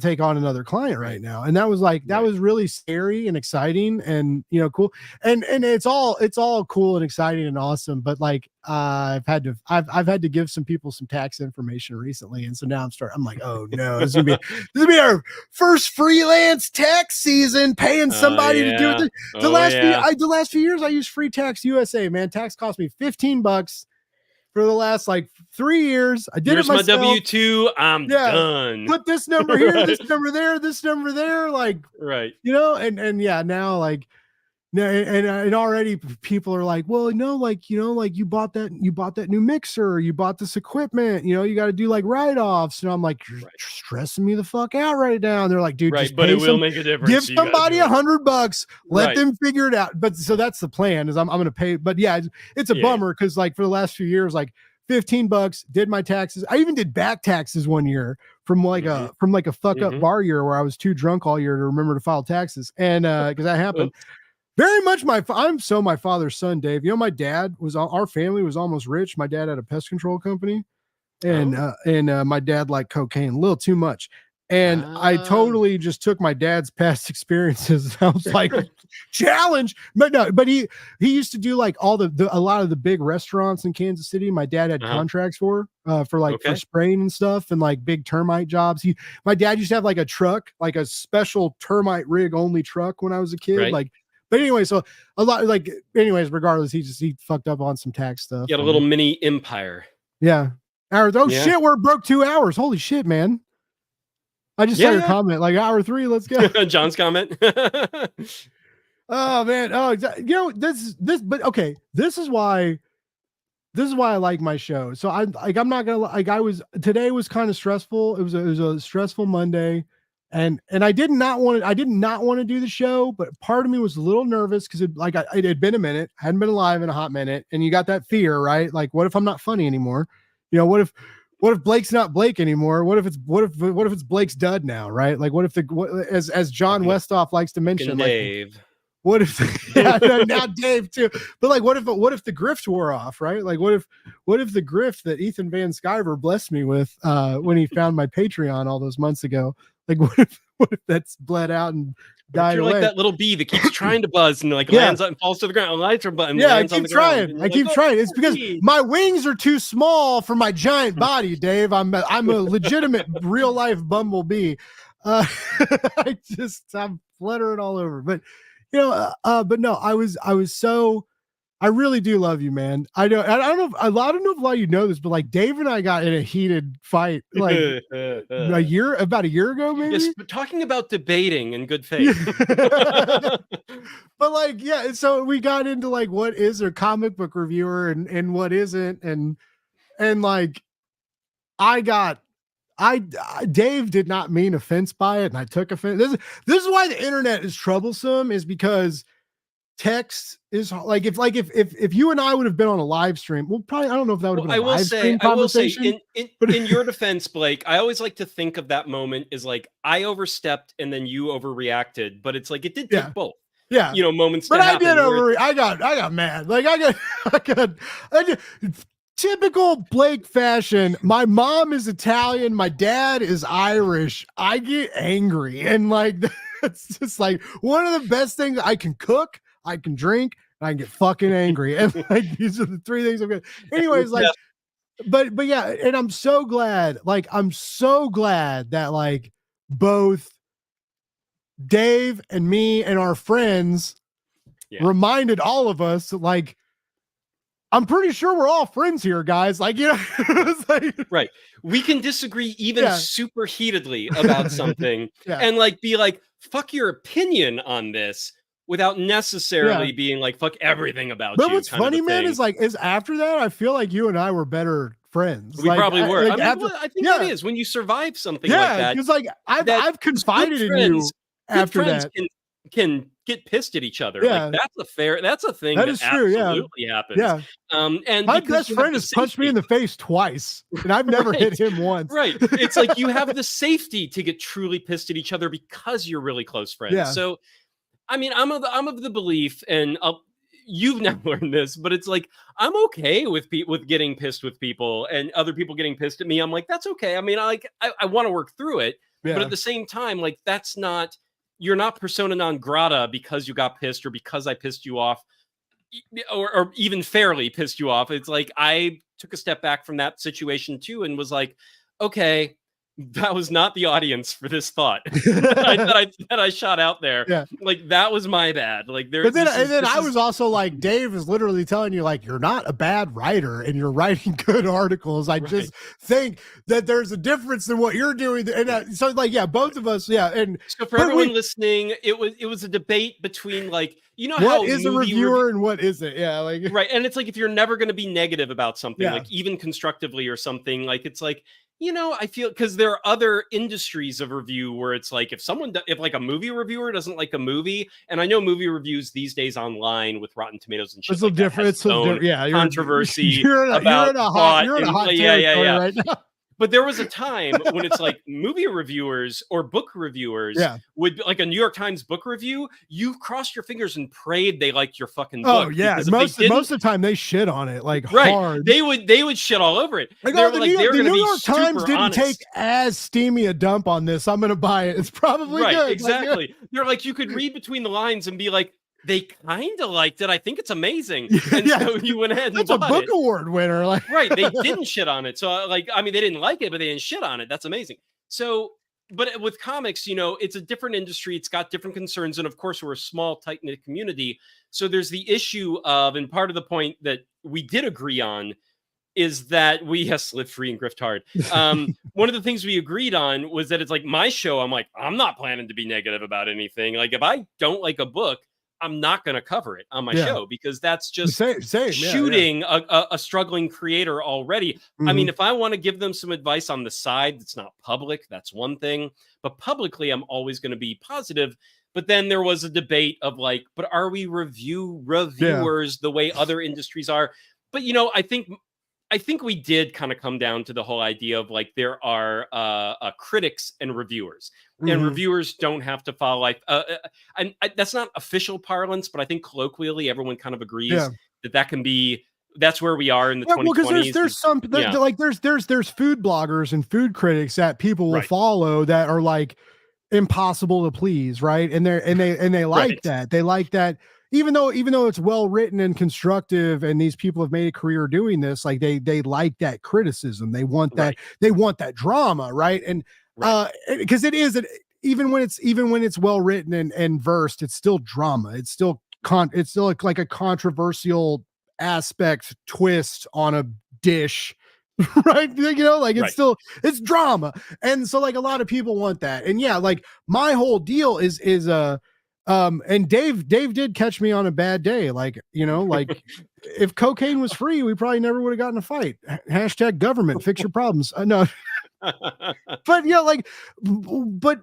take on another client right now. And that was like, that was really scary and exciting and, you know, cool. And it's all cool and exciting and awesome. But like, I've had to give some people some tax information recently. And so now I'm like, oh no, this is gonna be our first freelance tax season, paying somebody to do it. The last few years I used Free Tax USA, man. Tax cost me $15 for the last like 3 years. I did it myself. My W-2. I'm done. Put this number here, this number there, this number there. Like, you know, and yeah, now like, and already people are like, well, no, like, you know, like you bought that new mixer, you bought this equipment, you know, you got to do like write-offs. And I'm like, you're stressing me the fuck out right now. And they're like, dude, just but it will make a difference. Give somebody $100, let them figure it out. But so that's the plan, is I'm going to pay. But yeah, it's a bummer because like for the last few years, like $15, did my taxes. I even did back taxes one year from like a fuck up bar year where I was too drunk all year to remember to file taxes. And because that happened. Very much my father's son, Dave. You know, my dad our family was almost rich. My dad had a pest control company, and my dad liked cocaine a little too much. And I totally just took my dad's past experiences. I was like, challenge. But no, but he used to do like all a lot of the big restaurants in Kansas City. My dad had contracts for for spraying and stuff, and like big termite jobs. My dad used to have like a truck, like a special termite rig only truck when I was a kid. Right. Like, but anyway, so a lot like, anyways, regardless, he fucked up on some tax stuff. He had a little mini empire. Yeah. Hours. Oh shit, we're broke 2 hours. Holy shit, man. I just saw your comment, like hour 3. Let's go. John's comment. Oh man. Oh, you know, but okay. This is why I like my show. So I'm not gonna like. Today was kind of stressful. It was a stressful Monday, and I did not want to do the show, but part of me was a little nervous because it had been a minute, hadn't been alive in a hot minute, and you got that fear, right? Like, what if I'm not funny anymore? You know, what if Blake's not Blake anymore? What if it's Blake's dud now, right? Like, what if as John Westhoff likes to mention, like, Dave. What if now Dave too? But like, what if the grift wore off, right? Like, what if the grift that Ethan Van Sciver blessed me with when he found my Patreon all those months ago? Like, what if that's bled out and died away? Like that little bee that keeps trying to buzz and like lands up and falls to the ground. Lights are button. Yeah, I keep trying. It's because my wings are too small for my giant body, Dave. I'm a legitimate real life bumblebee. I'm fluttering all over, but. You know, but no, I really do love you, man. I don't know if a lot of you know this, but like Dave and I got in a heated fight like about a year ago, maybe. Yes, but talking about debating in good faith. But like, yeah, so we got into like what is a comic book reviewer and what isn't, and like Dave did not mean offense by it, and I took offense. This is why the internet is troublesome, is because text is like if you and I would have been on a live stream, well, probably I don't know if that would have been a live stream conversation. I will say in your defense, Blake, I always like to think of that moment as like I overstepped and then you overreacted, but it's like it did take both. Yeah, you know, moments. But I did I got mad. Like I typical Blake fashion. My mom is Italian. My dad is Irish. I get angry. And like, that's just like one of the best things. I can cook, I can drink, and I can get fucking angry. And like, these are the 3 things I'm good. Anyways, like, but yeah. And I'm so glad that like both Dave and me and our friends reminded all of us, like, I'm pretty sure we're all friends here, guys. Like, you know, it's like, right. We can disagree even super heatedly about something and like be like, fuck your opinion on this without necessarily being like, fuck everything about you. But what's funny, man, is after that, I feel like you and I were better friends. We probably were. I think that is when you survive something like that. Because like I've confided in you after that. Can get pissed at each other. Yeah. Like that's a thing that is true. Absolutely happens. Yeah. And my best friend has punched me in the face twice, and I've never hit him once. Right. It's like you have the safety to get truly pissed at each other because you're really close friends. Yeah. So, I mean, I'm of the belief, and you've now learned this, but it's like I'm okay with getting pissed with people and other people getting pissed at me. I'm like, that's okay. I mean, I want to work through it, but at the same time, like that's not. You're not persona non grata because you got pissed or because I pissed you off or even fairly pissed you off. It's like I took a step back from that situation too and was like, okay, that was not the audience for this thought that I shot out there. Yeah. Like that was my bad. Like there. But then I was also like, Dave is literally telling you like, you're not a bad writer and you're writing good articles. I just think that there's a difference in what you're doing. And so like, yeah, both of us. Yeah. And so for everyone listening, it was a debate between like, you know, what is a reviewer and what isn't. Yeah. Like, right. And it's like, if you're never going to be negative about something, like even constructively or something, like, it's like, you know, I feel because there are other industries of review where it's like if like a movie reviewer doesn't like a movie, and I know movie reviews these days online with Rotten Tomatoes and shit, it's a little different. It's so different. Yeah, controversy. You're in a hot territory right now. But there was a time when it's like movie reviewers or book reviewers Yeah. would, like a New York Times book review, you crossed your fingers and prayed they liked your fucking Oh book. yeah, Because if they didn't, most of the time they shit on it like right, hard. they would shit all over it. Like, They oh, were like, they're the going to New be York Times super didn't take honest. as steamy a dump on this. I'm gonna buy it. It's probably Right, good. exactly. Like, They're like, you could read between the lines and be like, they kind of liked it. I think it's amazing. yeah, And yeah. so you went ahead and That's a bought book it. award winner. Like, Right, they didn't shit on it. So like, I mean, they didn't like it, but they didn't shit on it. That's amazing. So, but with comics, you know, it's a different industry. It's got different concerns, and of course, we're a small, tight knit community. So there's the issue of, and part of the point that we did agree on is that we live free and grift hard. One of the things we agreed on was that it's like my show. I'm like, I'm not planning to be negative about anything. Like if I don't like a book, I'm not going to cover it on my show because that's just same, shooting a struggling creator already. I mean, if I want to give them some advice on the side that's not public, that's one thing. But publicly, I'm always going to be positive. But then there was a debate of like, but are we reviewers the way other industries are? But, you know, I think we did kind of come down to the whole idea of like there are critics and reviewers, and reviewers don't have to follow like and that's not official parlance, but I think colloquially everyone kind of agrees that can be. That's where we are in the 2020s. Well, because there's some like there's food bloggers and food critics that people will follow that are like impossible to please, right? And they like that. They like that. Even though it's well written and constructive, and these people have made a career doing this, like they like that criticism. They want that. They want that drama, right? And because it is, even when it's well written and versed, it's still drama. It's still like a controversial aspect twist on a dish, right? You know, like it's drama, and so like a lot of people want that. And yeah, like my whole deal is and Dave did catch me on a bad day. Like, you know, like if cocaine was free, we probably never would have gotten a fight. Hashtag government, fix your problems. No, but yeah, like, but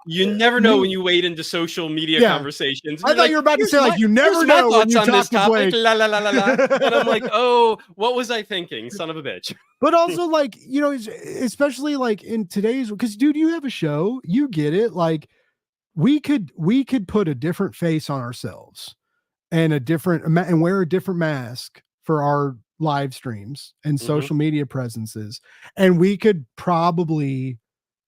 you never know when you wade into social media conversations. I thought you were about to say like, you never know when you on this talk to topic. La, la, la, la, la. And I'm like, oh, what was I thinking? Son of a bitch. But also like, you know, especially like in today's, because dude, you have a show, you get it. Like, we could put a different face on ourselves and and wear a different mask for our live streams and social media presences. And we could probably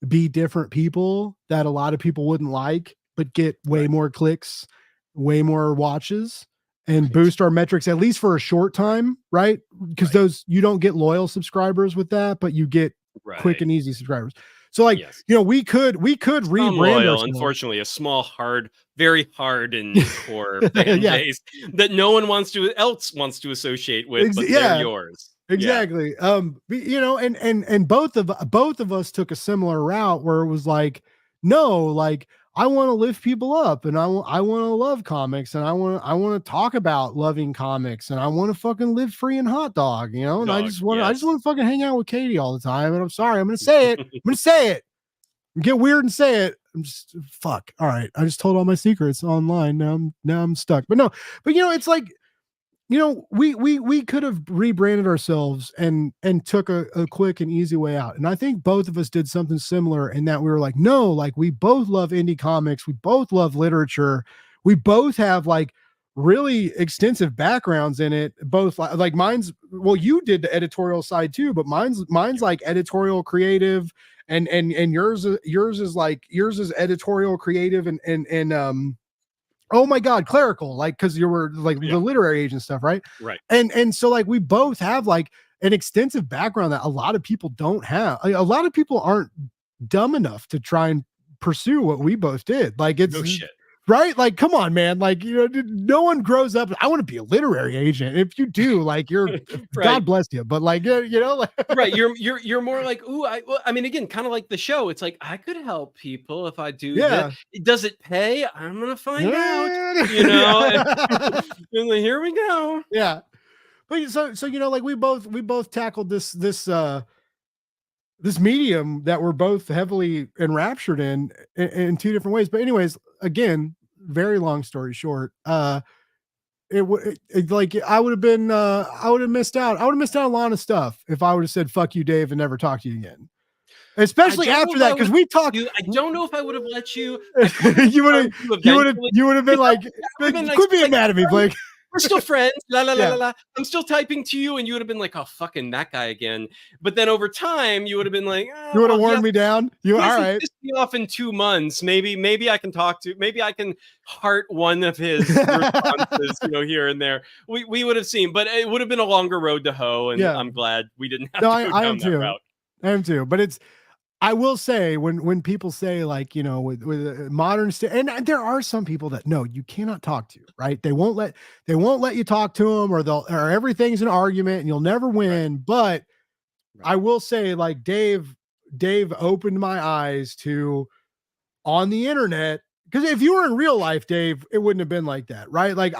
be different people that a lot of people wouldn't like, but get way more clicks, way more watches, and boost our metrics, at least for a short time. Right. Because those, you don't get loyal subscribers with that, but you get quick and easy subscribers. So like, you know, we could rebrand ourselves. Unfortunately, a small, very hard and core fan base that no one wants to associate with, but they're yours. Exactly. You know, and both of us took a similar route where it was like, no, like I want to lift people up, and I want to love comics, and I want to talk about loving comics, and I want to fucking live free and hot dog, you know, and I just want to fucking hang out with Katie all the time. And I'm sorry, I'm going to say it. Get weird and say it. I'm just fuck. All right. I just told all my secrets online. Now I'm stuck. But you know, it's like, you know, we could have rebranded ourselves and took a quick and easy way out. And I think both of us did something similar in that we were like, no, like we both love indie comics. We both love literature. We both have like really extensive backgrounds in it. Both like mine's, well, you did the editorial side too, but mine's like editorial creative, and yours is editorial creative and oh my God, clerical, like, because you were like the literary agent stuff, right? And so like we both have like an extensive background that a lot of people don't have. Like, a lot of people aren't dumb enough to try and pursue what we both did. Like, it's no shit. Right? Like, come on, man. Like, you know, no one grows up. I want to be a literary agent. If you do, like, you're God bless you. But like, you know, like, right. You're more like, ooh, I mean, again, kind of like the show. It's like, I could help people if I do that. Does it pay? I'm gonna find out. You know, and here we go. Yeah. But so you know, like we both tackled this medium that we're both heavily enraptured in two different ways. But anyways, again, very long story short, like I would have been I would have missed out. I would have missed out on a lot of stuff if I would have said fuck you, Dave, and never talked to you again. Especially after that, because we talked. I don't know if I would have let you. You would have been like, quit being mad at me, Blake. We're still friends. La la la la la. I'm still typing to you, and you would have been like, "Oh, fucking that guy again." But then over time, you would have been like, "You would have worn me down." You all right? Pissed me off in 2 months. Maybe I can talk to. Maybe I can heart one of his responses, here and there. We would have seen, but it would have been a longer road to hoe, and I'm glad we didn't have to go down that route. I am too, but I will say when people say like, with modern and there are some people that no, you cannot talk to, right? They won't let you talk to them, or everything's an argument and you'll never win. Right. But I will say, like, Dave opened my eyes to on the internet. Because if you were in real life, Dave, it wouldn't have been like that, right? Like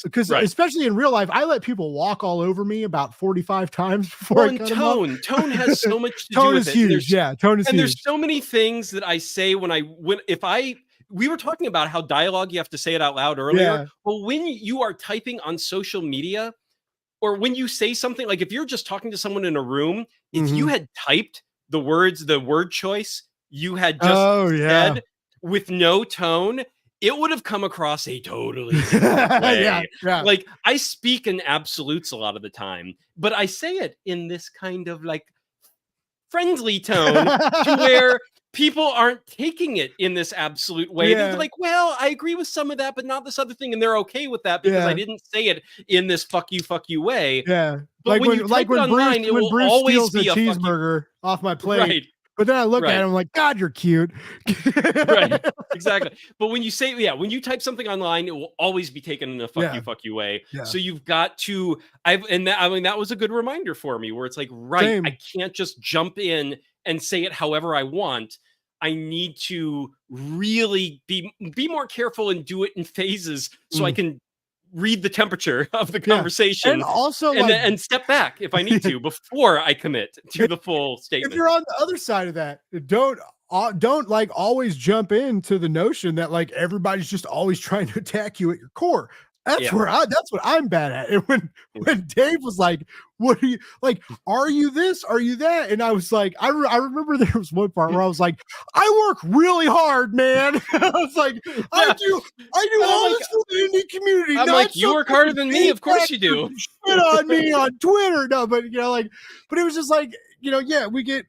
because especially in real life, I let people walk all over me about 45 times before. Well, tone has so much to tone do is with huge. Tone is huge. And there's so many things that I say we were talking about how dialogue, you have to say it out loud earlier. Yeah. Well, when you are typing on social media, or when you say something, like if you're just talking to someone in a room, if you had typed the word choice you had just said with no tone, it would have come across a totally different way. Like, I speak in absolutes a lot of the time, but I say it in this kind of like friendly tone to where people aren't taking it in this absolute way. They're like, well, I agree with some of that, but not this other thing. And they're okay with that because I didn't say it in this fuck you way. Yeah. But when online, it will always be a cheeseburger off my plate. Right. But then I look at him like, God, you're cute. Right. Exactly. But when you say, when you type something online, it will always be taken in a fuck you way. Yeah. So you've got to, that was a good reminder for me where it's like, Same. I can't just jump in and say it however I want. I need to really be more careful and do it in phases so I can read the temperature of the conversation, and also and step back if I need to before I commit to the full statement. If you're on the other side of that, don't like always jump into the notion that like everybody's just always trying to attack you at your core. That's that's what I'm bad at. And when Dave was like, "What are you like? Are you this? Are you that?" And I was like, I remember there was one part where I was like, "I work really hard, man." I was like, "I do all this for the indie community." I'm like, "You work harder than me, of course you do." Shit on me on Twitter, no, but but it was just like, we get.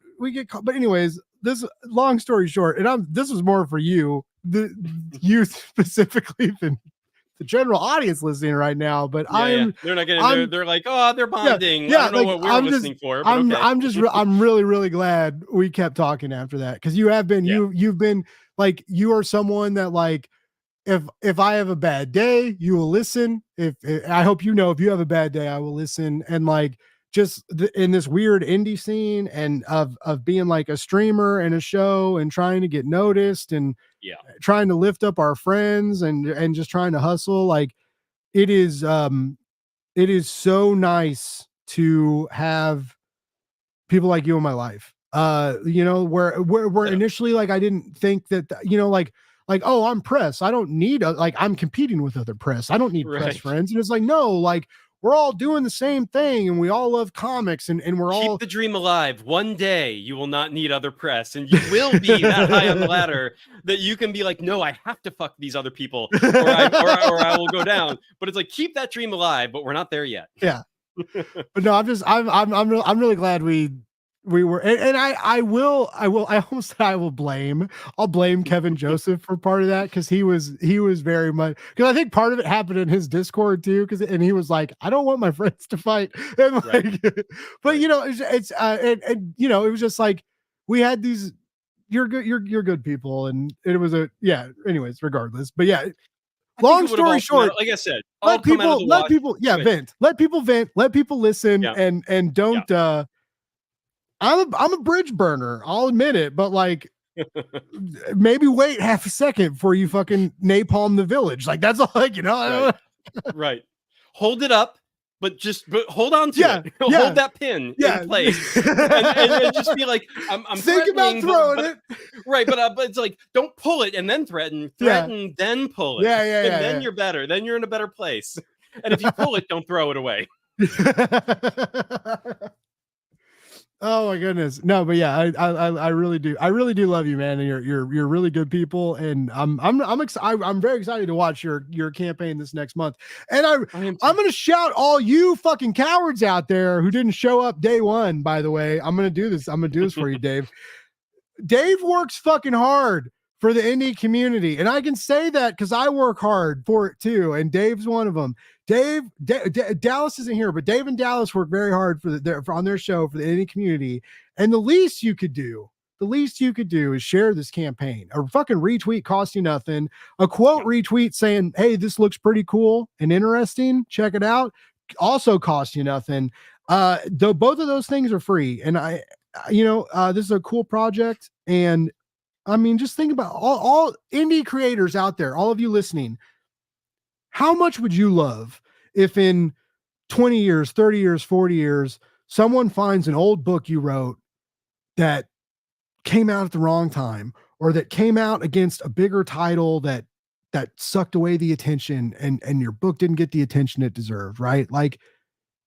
But anyways, this long story short, and this was more for you, the youth specifically than the general audience listening right now, but they're not getting they're like, oh, they're bonding. I don't know what we're listening for. But I'm really, really glad we kept talking after that, because you have been you've been like, you are someone that like, if I have a bad day, you will listen. If I hope if you have a bad day, I will listen. And like, just in this weird indie scene and of being like a streamer and a show and trying to get noticed and trying to lift up our friends and just trying to hustle. Like, it is so nice to have people like you in my life. Where initially, like, I didn't think that, like, oh, I'm press. I don't need I'm competing with other press. I don't need press friends. And it's like, no, like, we're all doing the same thing and we all love comics and we're all keep the dream alive. One day you will not need other press and you will be that high on the ladder that you can be like, no, I have to fuck these other people or I will go down. But it's like, keep that dream alive, but we're not there yet. Yeah. But no, I'm really glad we were, and I'll blame Kevin Joseph for part of that, because he was very much, because I think part of it happened in his Discord too, and he was like, I don't want my friends to fight, and like, but it's it was just like, we had these, you're good people, and it was anyways, regardless, but long story short, like I said, let people vent, let people listen, and don't I'm a bridge burner, I'll admit it, but like, maybe wait half a second before you fucking napalm the village. Like, that's all, like, right. Hold it up, but hold on to it. Hold that pin in place, and just be like, I'm think about throwing it. Right, but it's like, don't pull it and then threaten, then pull it. And then you're better. Then you're in a better place. And if you pull it, don't throw it away. Oh my goodness. No, but yeah, I really do. I really do love you, man. And you're really good people. And I'm very excited to watch your campaign this next month. And I'm gonna shout all you fucking cowards out there who didn't show up day one, by the way. I'm gonna do this for you, Dave. Dave works fucking hard for the indie community. And I can say that because I work hard for it too. And Dave's one of them. Dallas isn't here, but Dave and Dallas work very hard on their show for the indie community. And the least you could do is share this campaign. A fucking retweet costs you nothing. A quote retweet saying, hey, this looks pretty cool and interesting, check it out, also costs you nothing. Though both of those things are free. And this is a cool project. And I mean, just think about all indie creators out there, all of you listening. How much would you love if in 20 years, 30 years, 40 years, someone finds an old book you wrote that came out at the wrong time, or that came out against a bigger title that sucked away the attention, and your book didn't get the attention it deserved, right? Like,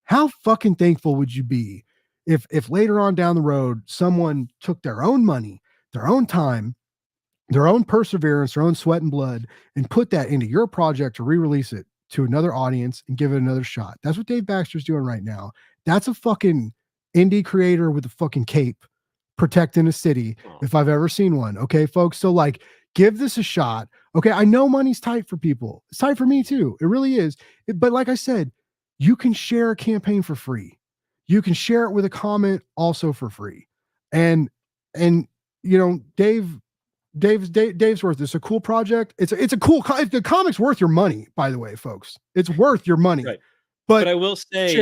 how fucking thankful would you be if later on down the road, someone took their own money, their own time, their own perseverance, their own sweat and blood, and put that into your project to re-release it to another audience and give it another shot? That's what Dave Baxter's doing right now. That's a fucking indie creator with a fucking cape protecting a city, if I've ever seen one. Okay, folks. So like, give this a shot. Okay. I know money's tight for people. It's tight for me too. It really is. But like I said, you can share a campaign for free. You can share it with a comment also for free. And Dave's worth this. A cool project. It's a cool. The comic's worth your money, by the way, folks. It's worth your money. Right. But I will say,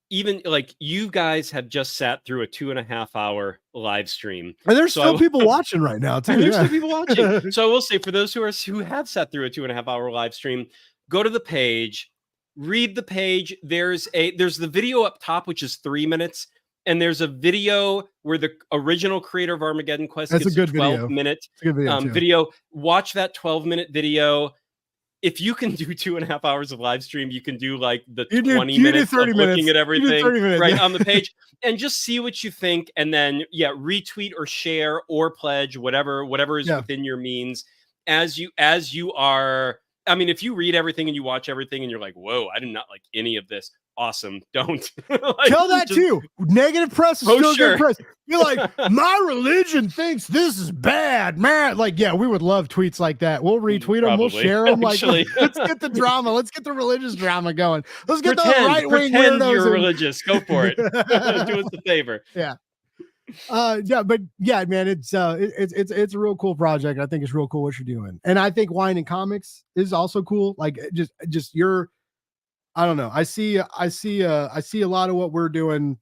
even like, you guys have just sat through a 2.5 hour live stream, and there's still people watching right now too. There's still people watching. So I will say, for those who have sat through a 2.5 hour live stream, go to the page, read the page. There's the video up top, which is 3 minutes. And there's a video where the original creator of Armageddonquest gets a 12-minute video. Watch that 12-minute video. If you can do 2.5 hours of live stream, you can do like the 20 minutes of looking at everything right on the page, and just see what you think. And then, retweet or share or pledge, whatever is within your means as you are. I mean, if you read everything and you watch everything and you're like, whoa, I did not like any of this. Awesome. Don't tell that too. Negative press is still good press. You're like, my religion thinks this is bad, man. Like, yeah, we would love tweets like that. We'll retweet them. We'll share them. Like, let's get the drama. Let's get the religious drama going. Let's get the right wing weirdos. You're religious. Go for it. Do us a favor. Yeah. Man, it's a real cool project. I think it's real cool what you're doing, and I think Wine and Comics is also cool. Like, just your. I don't know. I see a lot of what we're doing.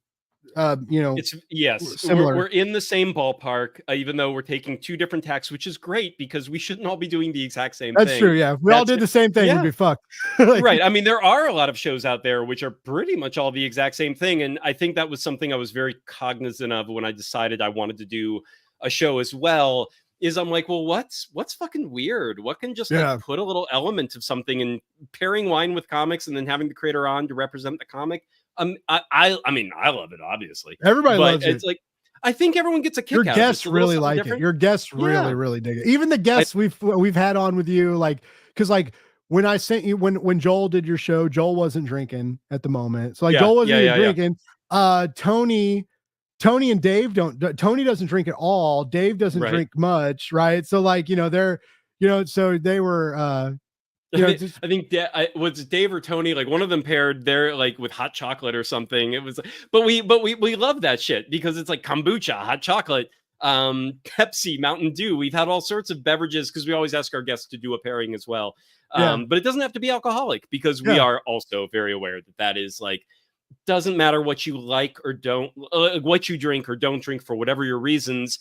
It's similar. We're in the same ballpark, even though we're taking two different tacks, which is great because we shouldn't all be doing the exact same thing. That's true. Yeah, we all did the same thing. We'd be fucked. Right. I mean, there are a lot of shows out there which are pretty much all the exact same thing, and I think that was something I was very cognizant of when I decided I wanted to do a show as well. Is I'm like, well, what's fucking weird? What can just like put a little element of something, and pairing wine with comics and then having the creator on to represent the comic. I mean, I love it, obviously. Everybody loves it. It's like, I think everyone gets a kick out of it. Your guests really like it. Your guests really dig it. Even the guests we've had on with you, like, because like when I sent you when Joel did your show, Joel wasn't drinking at the moment. So like Joel wasn't even drinking. Tony and Dave Tony doesn't drink at all. Dave doesn't drink much, right? So like, so they were, I think was Dave or Tony, like one of them paired their like with hot chocolate or something. It was, but we love that shit because it's like kombucha, hot chocolate, Pepsi, Mountain Dew. We've had all sorts of beverages because we always ask our guests to do a pairing as well. But it doesn't have to be alcoholic because we are also very aware that is like, doesn't matter what you like or don't, what you drink or don't drink for whatever your reasons.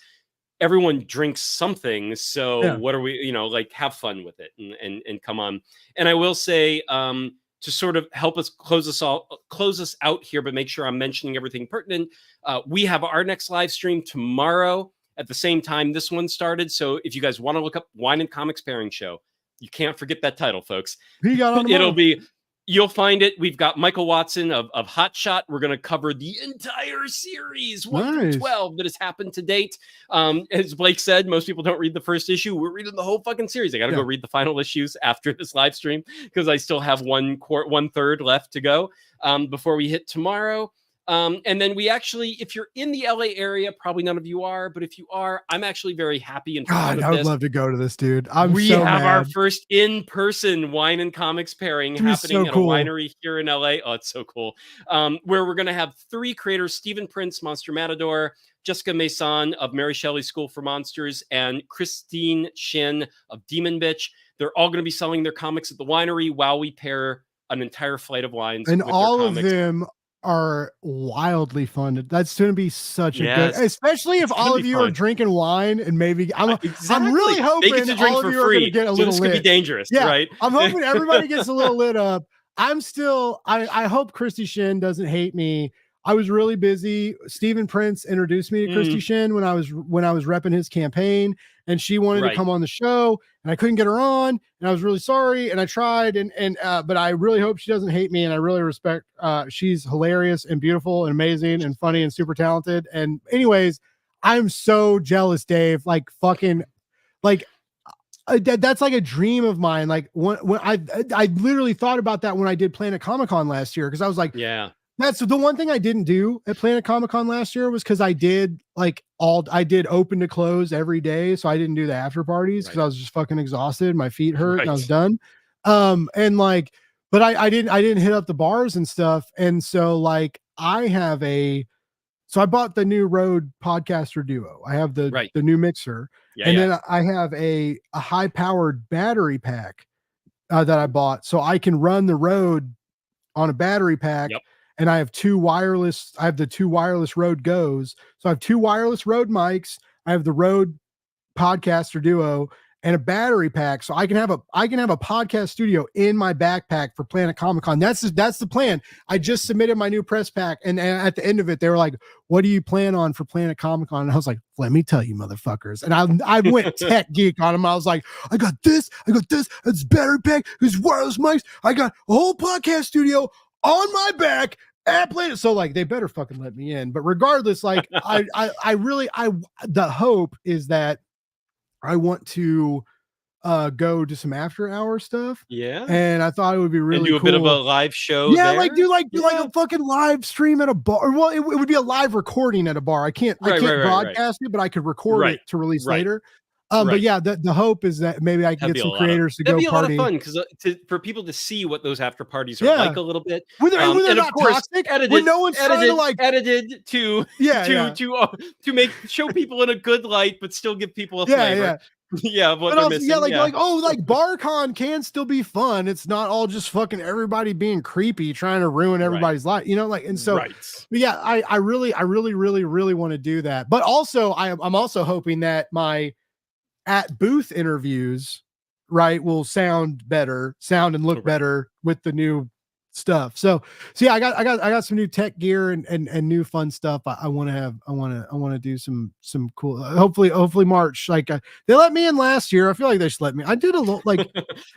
Everyone drinks something. So what are we, like, have fun with it and come on. And I will say, to sort of help us close us out here, but make sure I'm mentioning everything pertinent. We have our next live stream tomorrow at the same time this one started. So if you guys want to look up Wine and Comics Pairing Show, you can't forget that title, folks. Who you got on It'll be You'll find it. We've got Michael Watson of Hot Shot. We're going to cover the entire series, 1 through 12, that has happened to date. As Blake said, most people don't read the first issue. We're reading the whole fucking series. I got to go read the final issues after this live stream because I still have one third left to go before we hit tomorrow. And then we actually, if you're in the LA area, probably none of you are, but if you are, I'm actually very happy and proud of I would this. love to go to this, dude. We have our first in-person wine and comics pairing happening at a winery here in LA. Oh, it's so cool. Where we're going to have 3 creators, Stephen Prince, Monster Matador, Jessica Mason of Mary Shelley's School for Monsters, and Christine Shin of Demon Bitch. They're all going to be selling their comics at the winery while we pair an entire flight of wines. And with all their of them are wildly fun. That's going to be such a good, especially if all of you are drinking wine and maybe I'm really hoping all of you are going to get a little lit. This could be dangerous, right? I'm hoping everybody gets a little lit up. I hope Christy Shin doesn't hate me. I was really busy. Stephen Prince introduced me to Christy Shin when I was repping his campaign, and she wanted to come on the show, and I couldn't get her on, and I was really sorry, and I tried, but I really hope she doesn't hate me, and I really respect. She's hilarious and beautiful and amazing and funny and super talented. And anyways, I'm so jealous, Dave. Like fucking, like. That's like a dream of mine. Like when I literally thought about that when I did Planet Comic Con last year, because I was like, that's the one thing I didn't do at Planet Comic Con last year was because I did open to close every day. So I didn't do the after parties because I was just fucking exhausted. My feet hurt and I was done. But I didn't hit up the bars and stuff. And so like so I bought the new Rode Podcaster Duo. I have the new mixer. Then I have a high powered battery pack that I bought so I can run the Rode on a battery pack. And I have the 2 wireless Rode Goes. So I have 2 wireless Rode mics. I have the Rode Podcaster Duo and a battery pack. So I can have a podcast studio in my backpack for Planet Comic Con. That's the plan. I just submitted my new press pack. And at the end of it, they were like, what do you plan on for Planet Comic Con? And I was like, let me tell you, motherfuckers. And I went tech geek on them. I was like, I got this, it's battery pack, there's wireless mics. I got a whole podcast studio on my back at Planet. So like, they better fucking let me in. But regardless, like the hope is that I want to go to some after hour stuff. And I thought it would be really cool. A bit of a live show. Like do a fucking live stream at a bar. Well, it would be a live recording at a bar. I can't broadcast it, but I could record it to release later. But yeah, the hope is that maybe I can get some creators to go party. That'd be a lot of fun because for people to see what those after parties are like a little bit. When they're not toxic, when no one's trying to like edited to show people in a good light, but still give people a flavor. What they're missing. Like BarCon can still be fun. It's not all just fucking everybody being creepy trying to ruin everybody's life, and so I really want to do that. But also I'm also hoping that my at booth interviews will sound and look better with the new stuff. So yeah, I got some new tech gear and new fun stuff. I want to do some cool, hopefully March. Like they let me in last year. I feel like they should let me. I did a little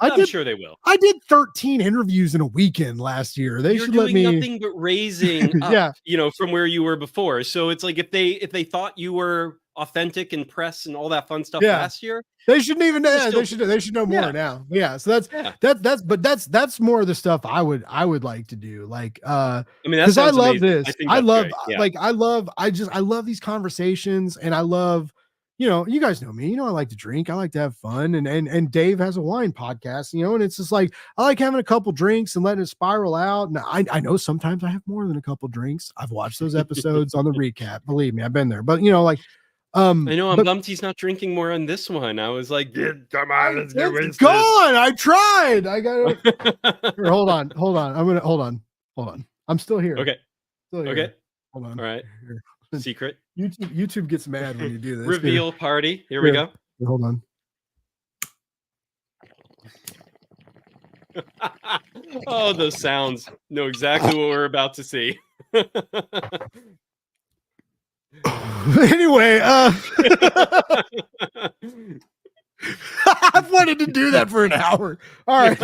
I'm sure they will. I did 13 interviews in a weekend last year. They should let me. Nothing but raising up, from where you were before. So it's like if they thought you were authentic and press and all that fun stuff last year, they shouldn't even know. They should know more now. So that's more of the stuff I would like to do. Like because I love this. I love these conversations, and I love, you guys know me, I like to drink, I like to have fun, and Dave has a wine podcast, and it's just like I like having a couple drinks and letting it spiral out. And I know sometimes I have more than a couple drinks. I've watched those episodes on the recap. Believe me, I've been there. But I know I'm bummed he's not drinking more on this one. I was like, come on, let's go. It's gone. I tried. I got it. Hold on. Hold on. I'm still here. Okay. Still here. Okay. Hold on. All right. Here. Secret. YouTube gets mad when you do this. Reveal party. Here we go. Hold on. Oh, those sounds know exactly what we're about to see. Anyway, I've wanted to do that for an hour. All right.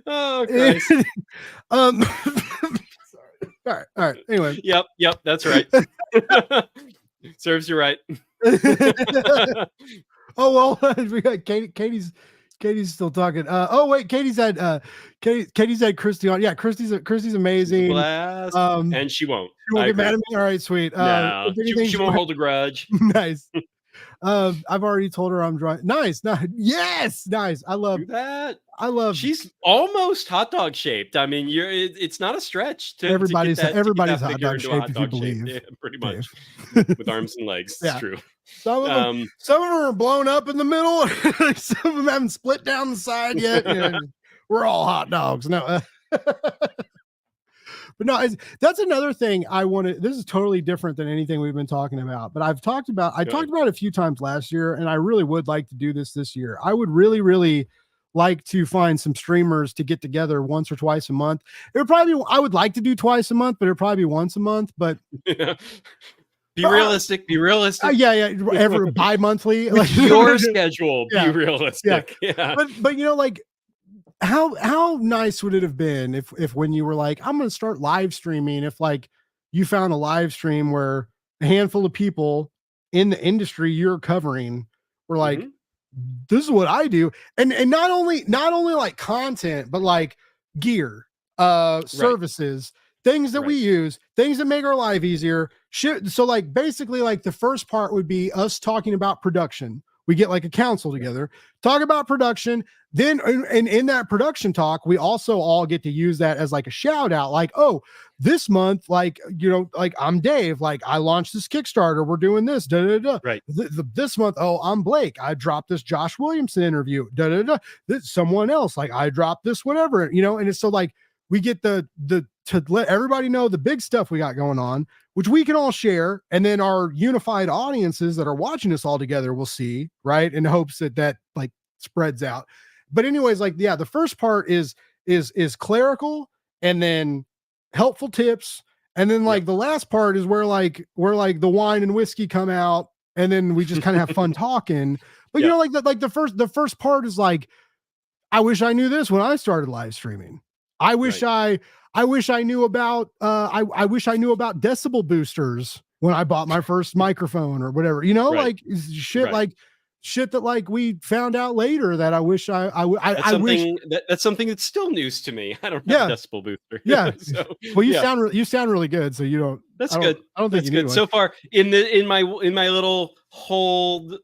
Oh, Christ. Sorry. All right. Anyway. Yep, that's right. Serves you right. Oh well, we got Katie's still talking. Oh wait, Katie's had Christy on. Yeah, Christy's amazing. Blast. And she won't. She won't get mad at me. All right, sweet. No, she won't hold a grudge. Nice. I've already told her I'm dry. Nice. Yes, nice. I love that. She's almost hot dog shaped. I mean, it's not a stretch to everybody's hot dog shaped if you believe. Yeah, pretty much. With arms and legs. Yeah. It's true. Some of them are blown up in the middle. Some of them haven't split down the side yet. We're all hot dogs. No. But no, that's another thing I want to. This is totally different than anything we've been talking about. But I talked about it a few times last year, and I really would like to do this year. I would really, really like to find some streamers to get together once or twice a month. It would probably I would like to do twice a month, but it'd probably be once a month. But be realistic. Yeah. Every bi-monthly, like your schedule. Be realistic. Yeah. But like. How nice would it have been if when you were like, I'm going to start live streaming, if like you found a live stream where a handful of people in the industry you're covering were like, this is what I do. And not only like content, but like gear, services, things that we use, things that make our life easier. So like basically like the first part would be us talking about production. We get like a council together, talk about production. Then, and in that production talk, we also all get to use that as like a shout out, like, oh, this month, like, like I'm Dave, like I launched this Kickstarter. We're doing this, Right. This month, oh, I'm Blake. I dropped this Josh Williamson interview, This someone else, like I dropped this, whatever, and it's so like we get to let everybody know the big stuff we got going on, which we can all share. And then our unified audiences that are watching us all together will see, right. In hopes that like spreads out. But anyways, like, yeah, the first part is clerical and then helpful tips. And then like the last part is where like the wine and whiskey come out. And then we just kind of have fun talking. But the first part is like, I wish I knew this when I started live streaming. I wish I knew about decibel boosters when I bought my first microphone or whatever, like shit, like shit that like we found out later that I wish I wish that's something that's still news to me. I don't have a decibel booster. Yeah. Well, you sound really good. So you don't. That's good. I don't think that's good. So far in my little hold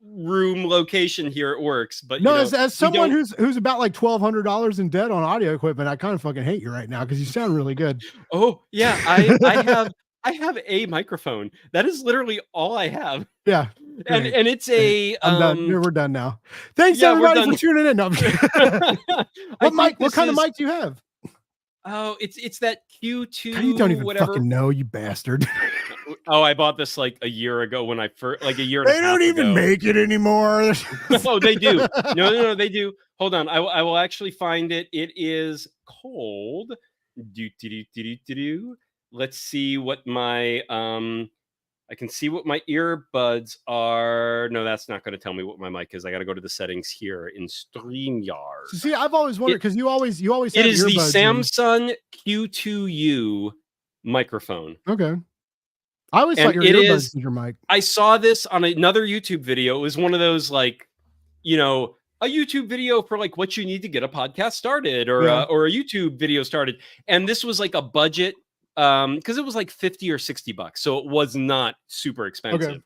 room location here, it works. But no, as someone who's about like $1,200 in debt on audio equipment, I kind of fucking hate you right now because you sound really good. Oh yeah, I have a microphone. That is literally all I have. Yeah. And it's a I'm done. We're done now. Thanks everybody for tuning in. No, what kind of mic do you have? Oh, it's that Q2. You don't even fucking know, you bastard. Oh, I bought this like a year ago when I first, like a year and a half ago. They don't even make it anymore. Oh, they do. No, they do. Hold on. I will actually find it. It is cold. Let's see what my I can see what my earbuds are. No, that's not going to tell me what my mic is. I got to go to the settings here in StreamYard. See, I've always wondered because you always have it is the earbuds Samsung Q2U microphone. Okay. I always thought your earbuds in your mic. I saw this on another YouTube video. It was one of those like, a YouTube video for like what you need to get a podcast started or a YouTube video started. And this was like a budget because it was like $50 or $60. So it was not super expensive. Okay.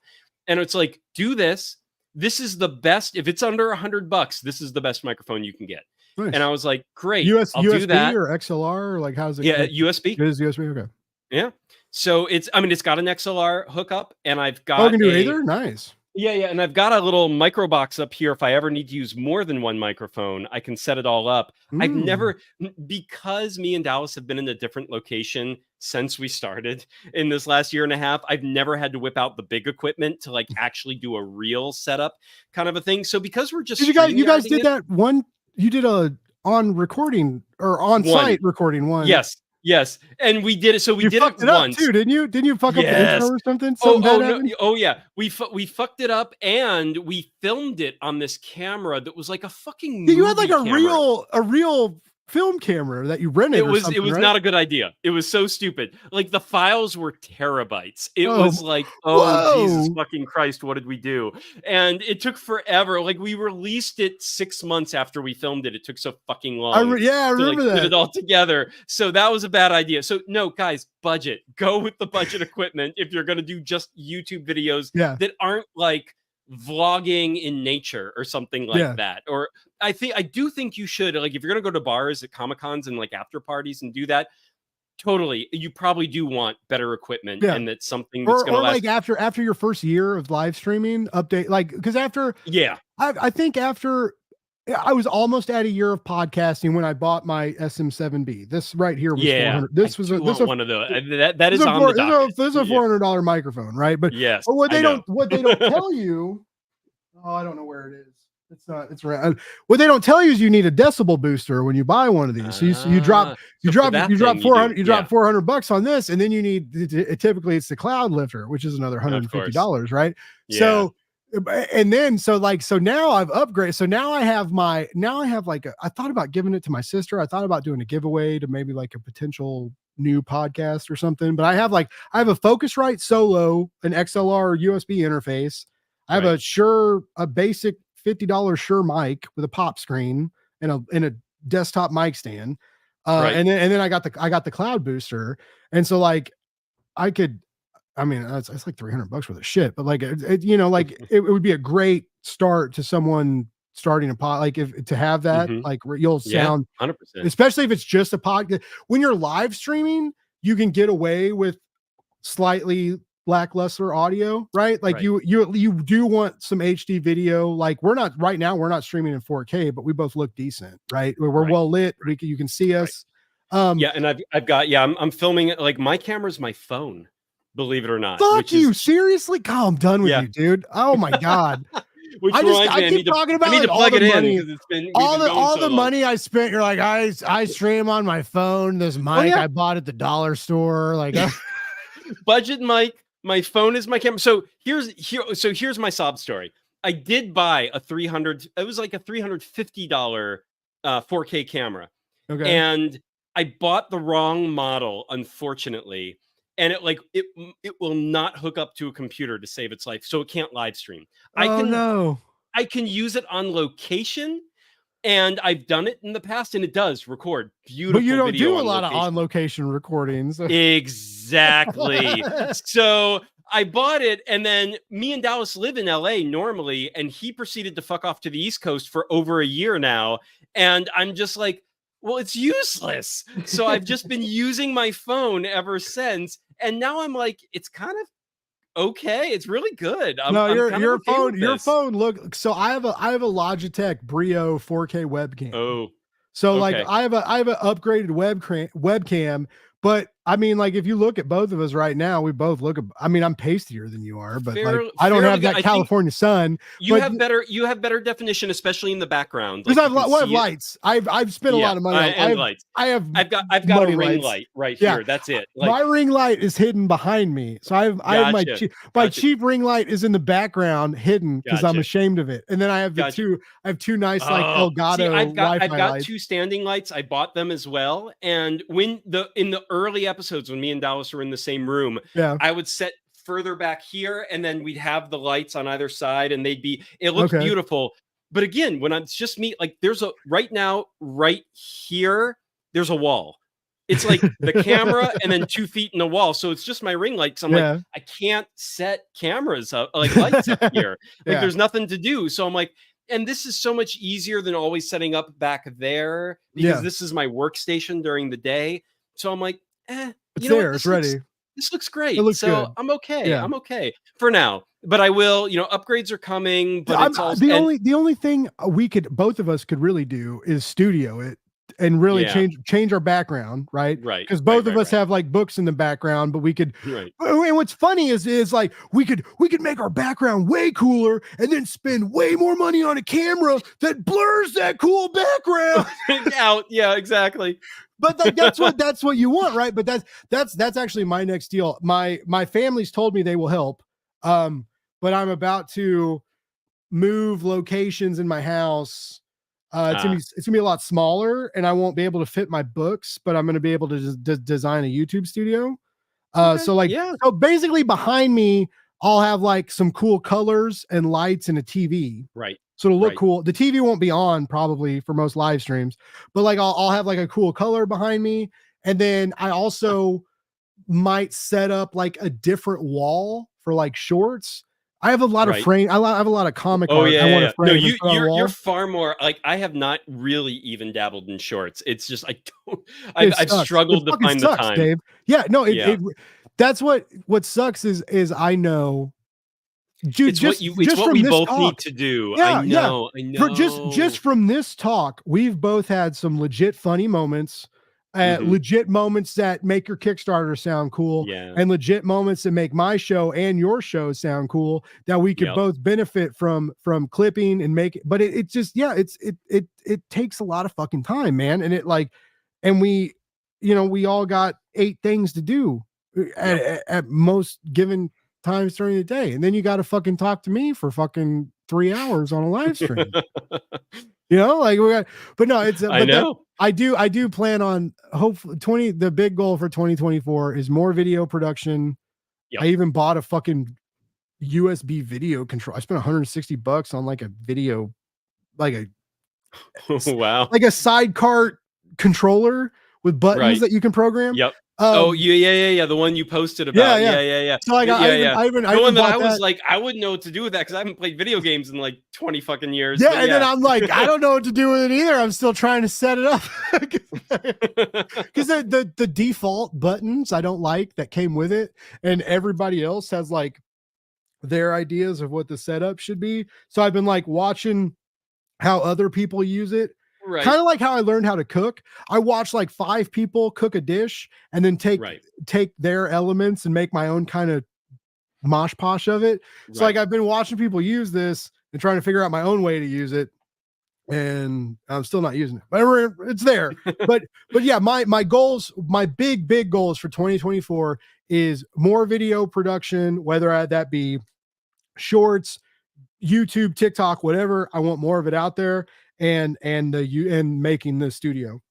And it's like, do this. This is the best. If it's under $100, this is the best microphone you can get. Nice. And I was like, great. USB do that. Or XLR? Or like, how's it? Yeah, USB. It is USB. Okay. Yeah. So it's got an XLR hookup and I've got. Oh, you can do either? Nice. Yeah. And I've got a little micro box up here. If I ever need to use more than one microphone, I can set it all up. I've never, because me and Dallas have been in a different location since we started in this last year and a half, I've never had to whip out the big equipment to like actually do a real setup kind of a thing. So because we're just, you guys did that one, you did a on recording or on site recording one. Yes, and we did it. So we did it once too, didn't you? Didn't you fuck up the intro or something? Yeah. We fucked it up, and we filmed it on this camera that was like a fucking. You had like a real film camera that you rented. It was right? not a good idea. It was so stupid. Like the files were terabytes. It Oh, was like, oh Jesus whoa. fucking Christ, what did we do? And it took forever. Like we released it 6 months after we filmed it. It took so fucking long. I to like remember put that. it all together. So that was a bad idea. So no, guys, budget. Go with the budget equipment if you're gonna do just YouTube videos Yeah. that aren't like vlogging in nature or something like Yeah. that. Or I do think you should, like, if you're gonna go to bars at Comic Cons and like after parties and do that, totally, you probably do want better equipment, Yeah. and that's something that's Or gonna last. like after your first year of live streaming, update, like, because after Yeah, I think after I was almost at a year of podcasting when I bought my SM7B. This right here was yeah. 400. This I was do a, this want a, one of those. That is on the docket. this is a Yeah. $400 microphone, right? But Yes, what I they know. don't tell you. Oh, I don't know where it is. It's not. It's around. What they don't tell you is you need a decibel booster when you buy one of these. So you drop so for that thing, 400. You do, drop $400 on this, and then you need typically it's the cloud lifter, which is another $150, right? Yeah. So and then so now I've upgraded. So now I have like I thought about giving it to my sister. I thought about doing a giveaway to maybe like a potential new podcast or something. But I have a Focusrite Solo, an XLR USB interface. I have a basic $50 Shure mic with a pop screen and a desktop mic stand. And then I got the cloud booster. And so like it's like $300 worth of shit, but like, it would be a great start to someone starting a pod, like to have that, like you'll sound 100%, especially if it's just a podcast. When you're live streaming, you can get away with slightly lackluster audio, right? Like you do want some HD video. Like we're not streaming in 4K, but we both look decent, right? We're well lit. You can see us. And I'm filming it. Like my camera's my phone, believe it or not. Fuck you, seriously? God, I'm done with you, dude. Oh my God. I keep talking about, I need to plug it in because it's been all the money I spent. You're like, I stream on my phone. This mic I bought at the dollar store. Like budget mic. My phone is my camera. So here's my sob story. I did buy a $350 4K camera. Okay. And I bought the wrong model, unfortunately. And it will not hook up to a computer to save its life. So it can't live stream. I can use it on location. And I've done it in the past, and it does record beautiful. But you don't do a lot of on-location recordings. Exactly. So I bought it, and then me and Dallas live in LA normally, and he proceeded to fuck off to the East Coast for over a year now. And I'm just like, well, it's useless. So I've just been using my phone ever since. And now I'm like, it's kind of okay, it's really good. Your phone look. So I have a Logitech Brio 4K webcam. Oh, so like I have an upgraded webcam. But I mean, like if you look at both of us right now, we both look. I mean, I'm pastier than you are, but I don't have that California sun. You have better definition, especially in the background. Because I have lights. I've spent a lot of money on lights. I've got a ring light right here. That's it. My ring light is hidden behind me, so I have my cheap ring light is in the background hidden because I'm ashamed of it. And then I have two nice like Elgato. I've got two standing lights. I bought them as well. And in the early episodes when me and Dallas were in the same room, I would set further back here, and then we'd have the lights on either side, and it looks beautiful. But again, when it's just me, like right here, there's a wall. It's like the camera and then 2 feet in the wall. So it's just my ring light. So I'm like, I can't set cameras up, like lights up here. Like there's nothing to do. So I'm like, and this is so much easier than always setting up back there because this is my workstation during the day. So I'm like, it's ready. This looks great. It looks good. I'm okay. Yeah. I'm okay for now. But I will, upgrades are coming. But it's also the only thing both of us could really do is studio it and really change our background, right? Right. Because both of us have like books in the background, but we could. Right. And what's funny is like we could make our background way cooler and then spend way more money on a camera that blurs that cool background out. Yeah, exactly. But like, that's what you want, right? But that's actually my next deal. My family's told me they will help, but I'm about to move locations in my house It's gonna be a lot smaller, and I won't be able to fit my books, but I'm gonna be able to just design a YouTube studio. Okay. So like, Yeah. so basically behind me, I'll have like some cool colors and lights and a TV. Right. So it'll look Right. cool. The TV won't be on probably for most live streams, but like I'll have like a cool color behind me. And then I also might set up like a different wall for like shorts. I have a lot of Right. frame. I have a lot of comic Oh art yeah, I yeah, want yeah. to frame No, and put on a you're wall. far more like I have not really even dabbled in shorts. It's just I don't It I've sucks. It struggled to fucking find the sucks, time. Dave. Yeah, no, Yeah. that's what sucks is I know, dude, It's just what from we this both need talk. to do. I Yeah, yeah. know. I For just know. from this talk, we've both had some legit funny moments, Mhm. legit moments that make your Kickstarter sound cool, Yeah. and legit moments that make my show and your show sound cool that we could Yep. both benefit from clipping and make it. But it just, yeah, it takes a lot of fucking time, man. And it like, and we, we all got 8 things to do at most given times during the day, and then you got to fucking talk to me for fucking 3 hours on a live stream. Like we got, but no, it's I but that know. I do plan on hopefully 20. The big goal for 2024 is more video production. Yep. I even bought a fucking USB video control. I spent $160 on like a video, like a Wow. like a sidecar controller with buttons Right. that you can program. Yep. Oh, yeah. The one you posted Yeah, about. yeah. Yeah. So like I even The one that bought I was that. like, I wouldn't know what to do with that because I haven't played video games in like 20 fucking years. Yeah, but and then I'm like, I don't know what to do with it either. I'm still trying to set it up because the default buttons I don't like that came with it, and everybody else has like their ideas of what the setup should be. So I've been like watching how other people use it. Right. Kind of like how I learned how to cook. I watched like 5 people cook a dish and then take their elements and make my own kind of mosh posh of it. So like I've been watching people use this and trying to figure out my own way to use it, and I'm still not using it, but it's there. but yeah, my goals, my big goals for 2024 is more video production, whether that be shorts, YouTube, TikTok, whatever. I want more of it out there, and making the studio.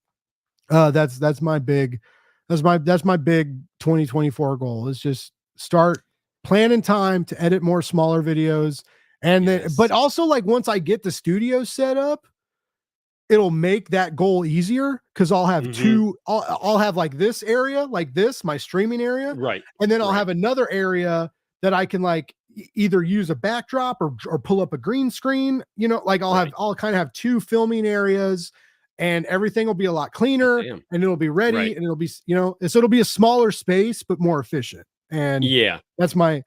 That's my big 2024 goal, is just start planning time to edit more smaller videos. And then, but also like once I get the studio set up, it'll make that goal easier because I'll have I'll have like this area, like this, my streaming area. Right. And then I'll have another area that I can like either use a backdrop or pull up a green screen, like I'll kind of have 2 filming areas, and everything will be a lot cleaner and it'll be ready and it'll be, so it'll be a smaller space, but more efficient. And that's my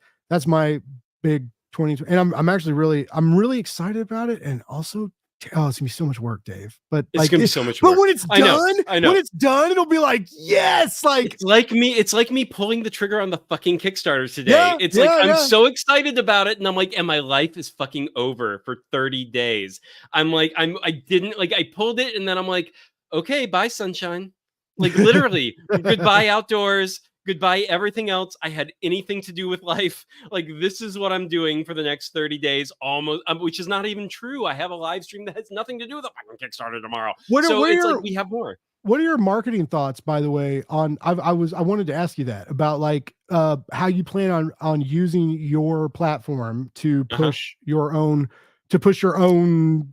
big 2020. And I'm actually really excited about it. And also, oh, it's gonna be so much work, Dave. But it's gonna be so much work. But when it's done, I know. When it's done, it'll be like, yes, like it's like me pulling the trigger on the fucking Kickstarter today. I'm so excited about it, and I'm like, and my life is fucking over for 30 days. I'm like, I pulled it, and then I'm like, okay, bye, sunshine. Like literally, goodbye outdoors. Goodbye everything else I had anything to do with life. Like this is what I'm doing for the next 30 days almost, which is not even true. I have a live stream that has nothing to do with the fucking Kickstarter tomorrow. Like we have more. What are your marketing thoughts, by the way, on I wanted to ask you that about like how you plan on using your platform to push your own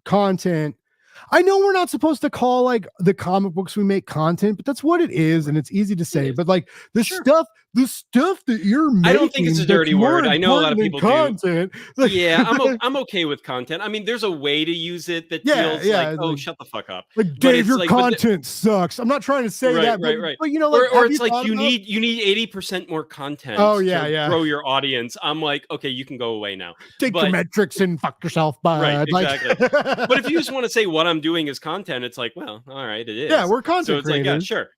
content. I know we're not supposed to call like the comic books we make content, but that's what it is, and it's easy to say. But like the stuff that you're making, I don't think it's a dirty word. I know a lot of people content. do. Yeah, I'm okay with content. I mean, there's a way to use it that feels like, oh, shut the fuck up. Like, Dave, your content sucks. I'm not trying to say that, but like, or it's like you need 80% more content. To grow your audience. I'm like, okay, you can go away now. Take your metrics and fuck yourself, bud. Right, exactly. But if you just want to say what I'm doing is content, it's like, well, all right, it is. Yeah, we're content creators. Like, yeah, sure.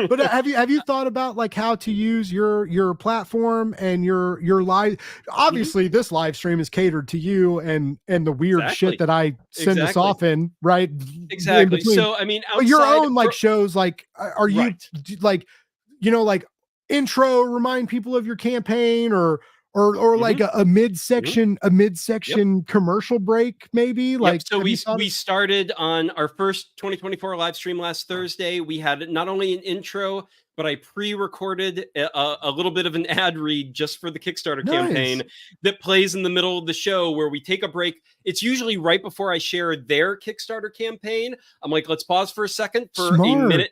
But have you thought about like how to use your platform and your live? Obviously, this live stream is catered to you and the weird shit that I send us off in, right? Exactly. So I mean, your own like shows, like are you like like intro, remind people of your campaign, or or like a midsection Yep. commercial break, maybe? Yep. Like, So have you we started on our first 2024 live stream last Thursday. We had not only an intro, but I pre-recorded a little bit of an ad read just for the Kickstarter Nice. campaign that plays in the middle of the show where we take a break. It's usually right before I share their Kickstarter campaign. I'm like, let's pause for a second for Smart.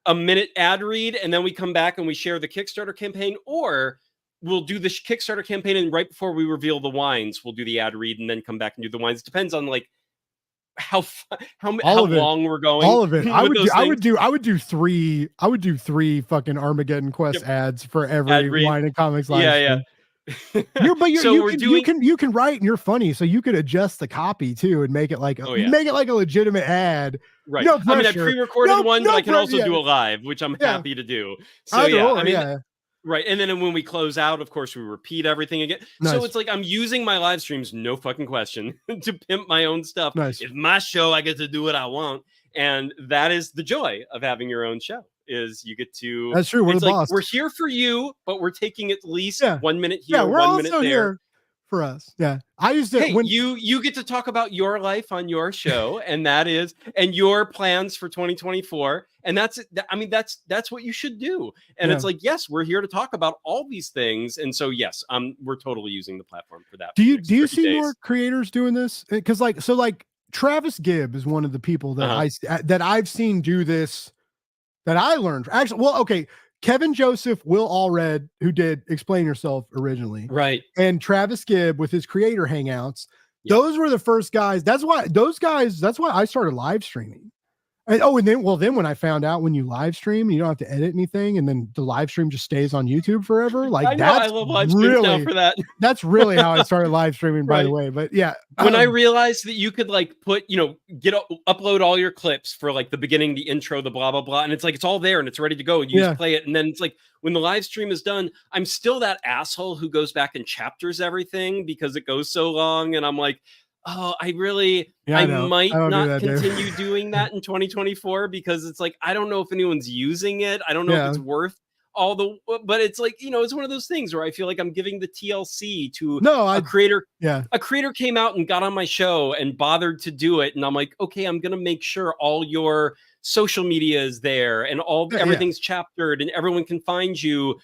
a minute ad read, and then we come back and we share the Kickstarter campaign, or we'll do the Kickstarter campaign, and right before we reveal the wines, we'll do the ad read and then come back and do the wines. It depends on like how All of it. long we're going All of it. with those things. I would do three fucking Armageddonquest Yep. ads for Ad every read. Wine and Comics live Yeah, stream. yeah. So You we're can doing. you can write and you're funny, so you could adjust the copy too and make it like Oh yeah. a legitimate ad. Right. No I mean, I pressure. pre-recorded one, but I can also yeah, do a live, which I'm yeah. happy to do. So Either yeah, or, I mean, yeah. right. And then when we close out, of course, we repeat everything again. So Nice. it's like I'm using my live streams, no fucking question, to pimp my own stuff. Nice. It's my show. I get to do what I want. And that is the joy of having your own show, is you get to. That's true. We're It's the like boss. we're here for you, but we're taking at least Yeah. 1 minute here, Yeah, we're 1 minute also there. here for us. Yeah. I used to Hey, you get to talk about your life on your show, and that is, and your plans for 2024, and that's what you should do. And Yeah. it's like, yes, we're here to talk about all these things, and so yes, we're totally using the platform for that. Do for the you next do you 30 see days. more creators doing this? Because like Travis Gibb is one of the people that that I've seen do this, that I learned. Actually, well, okay, Kevin Joseph, Will Allred, who did Explain Yourself originally, Right? and Travis Gibb with his creator hangouts. Yep. Those were the first guys. That's why I started live streaming. And then when I found out, when you live stream, you don't have to edit anything, and then the live stream just stays on YouTube forever. Like, I know, I love live streams now for that. That's really how I started live streaming, by the Right. way. But yeah, when I realized that you could like put, upload all your clips for like the beginning, the intro, the blah, blah, blah. And it's like, it's all there and it's ready to go. And you just play it. And then it's like, when the live stream is done, I'm still that asshole who goes back and chapters everything because it goes so long. And I'm like, oh, I might not continue doing that in 2024, because it's like, I don't know if anyone's using it. I don't know if it's worth but it's like, it's one of those things where I feel like I'm giving the TLC to a creator. Yeah. A creator came out and got on my show and bothered to do it. And I'm like, okay, I'm going to make sure all your social media is there and everything's chaptered and everyone can find you.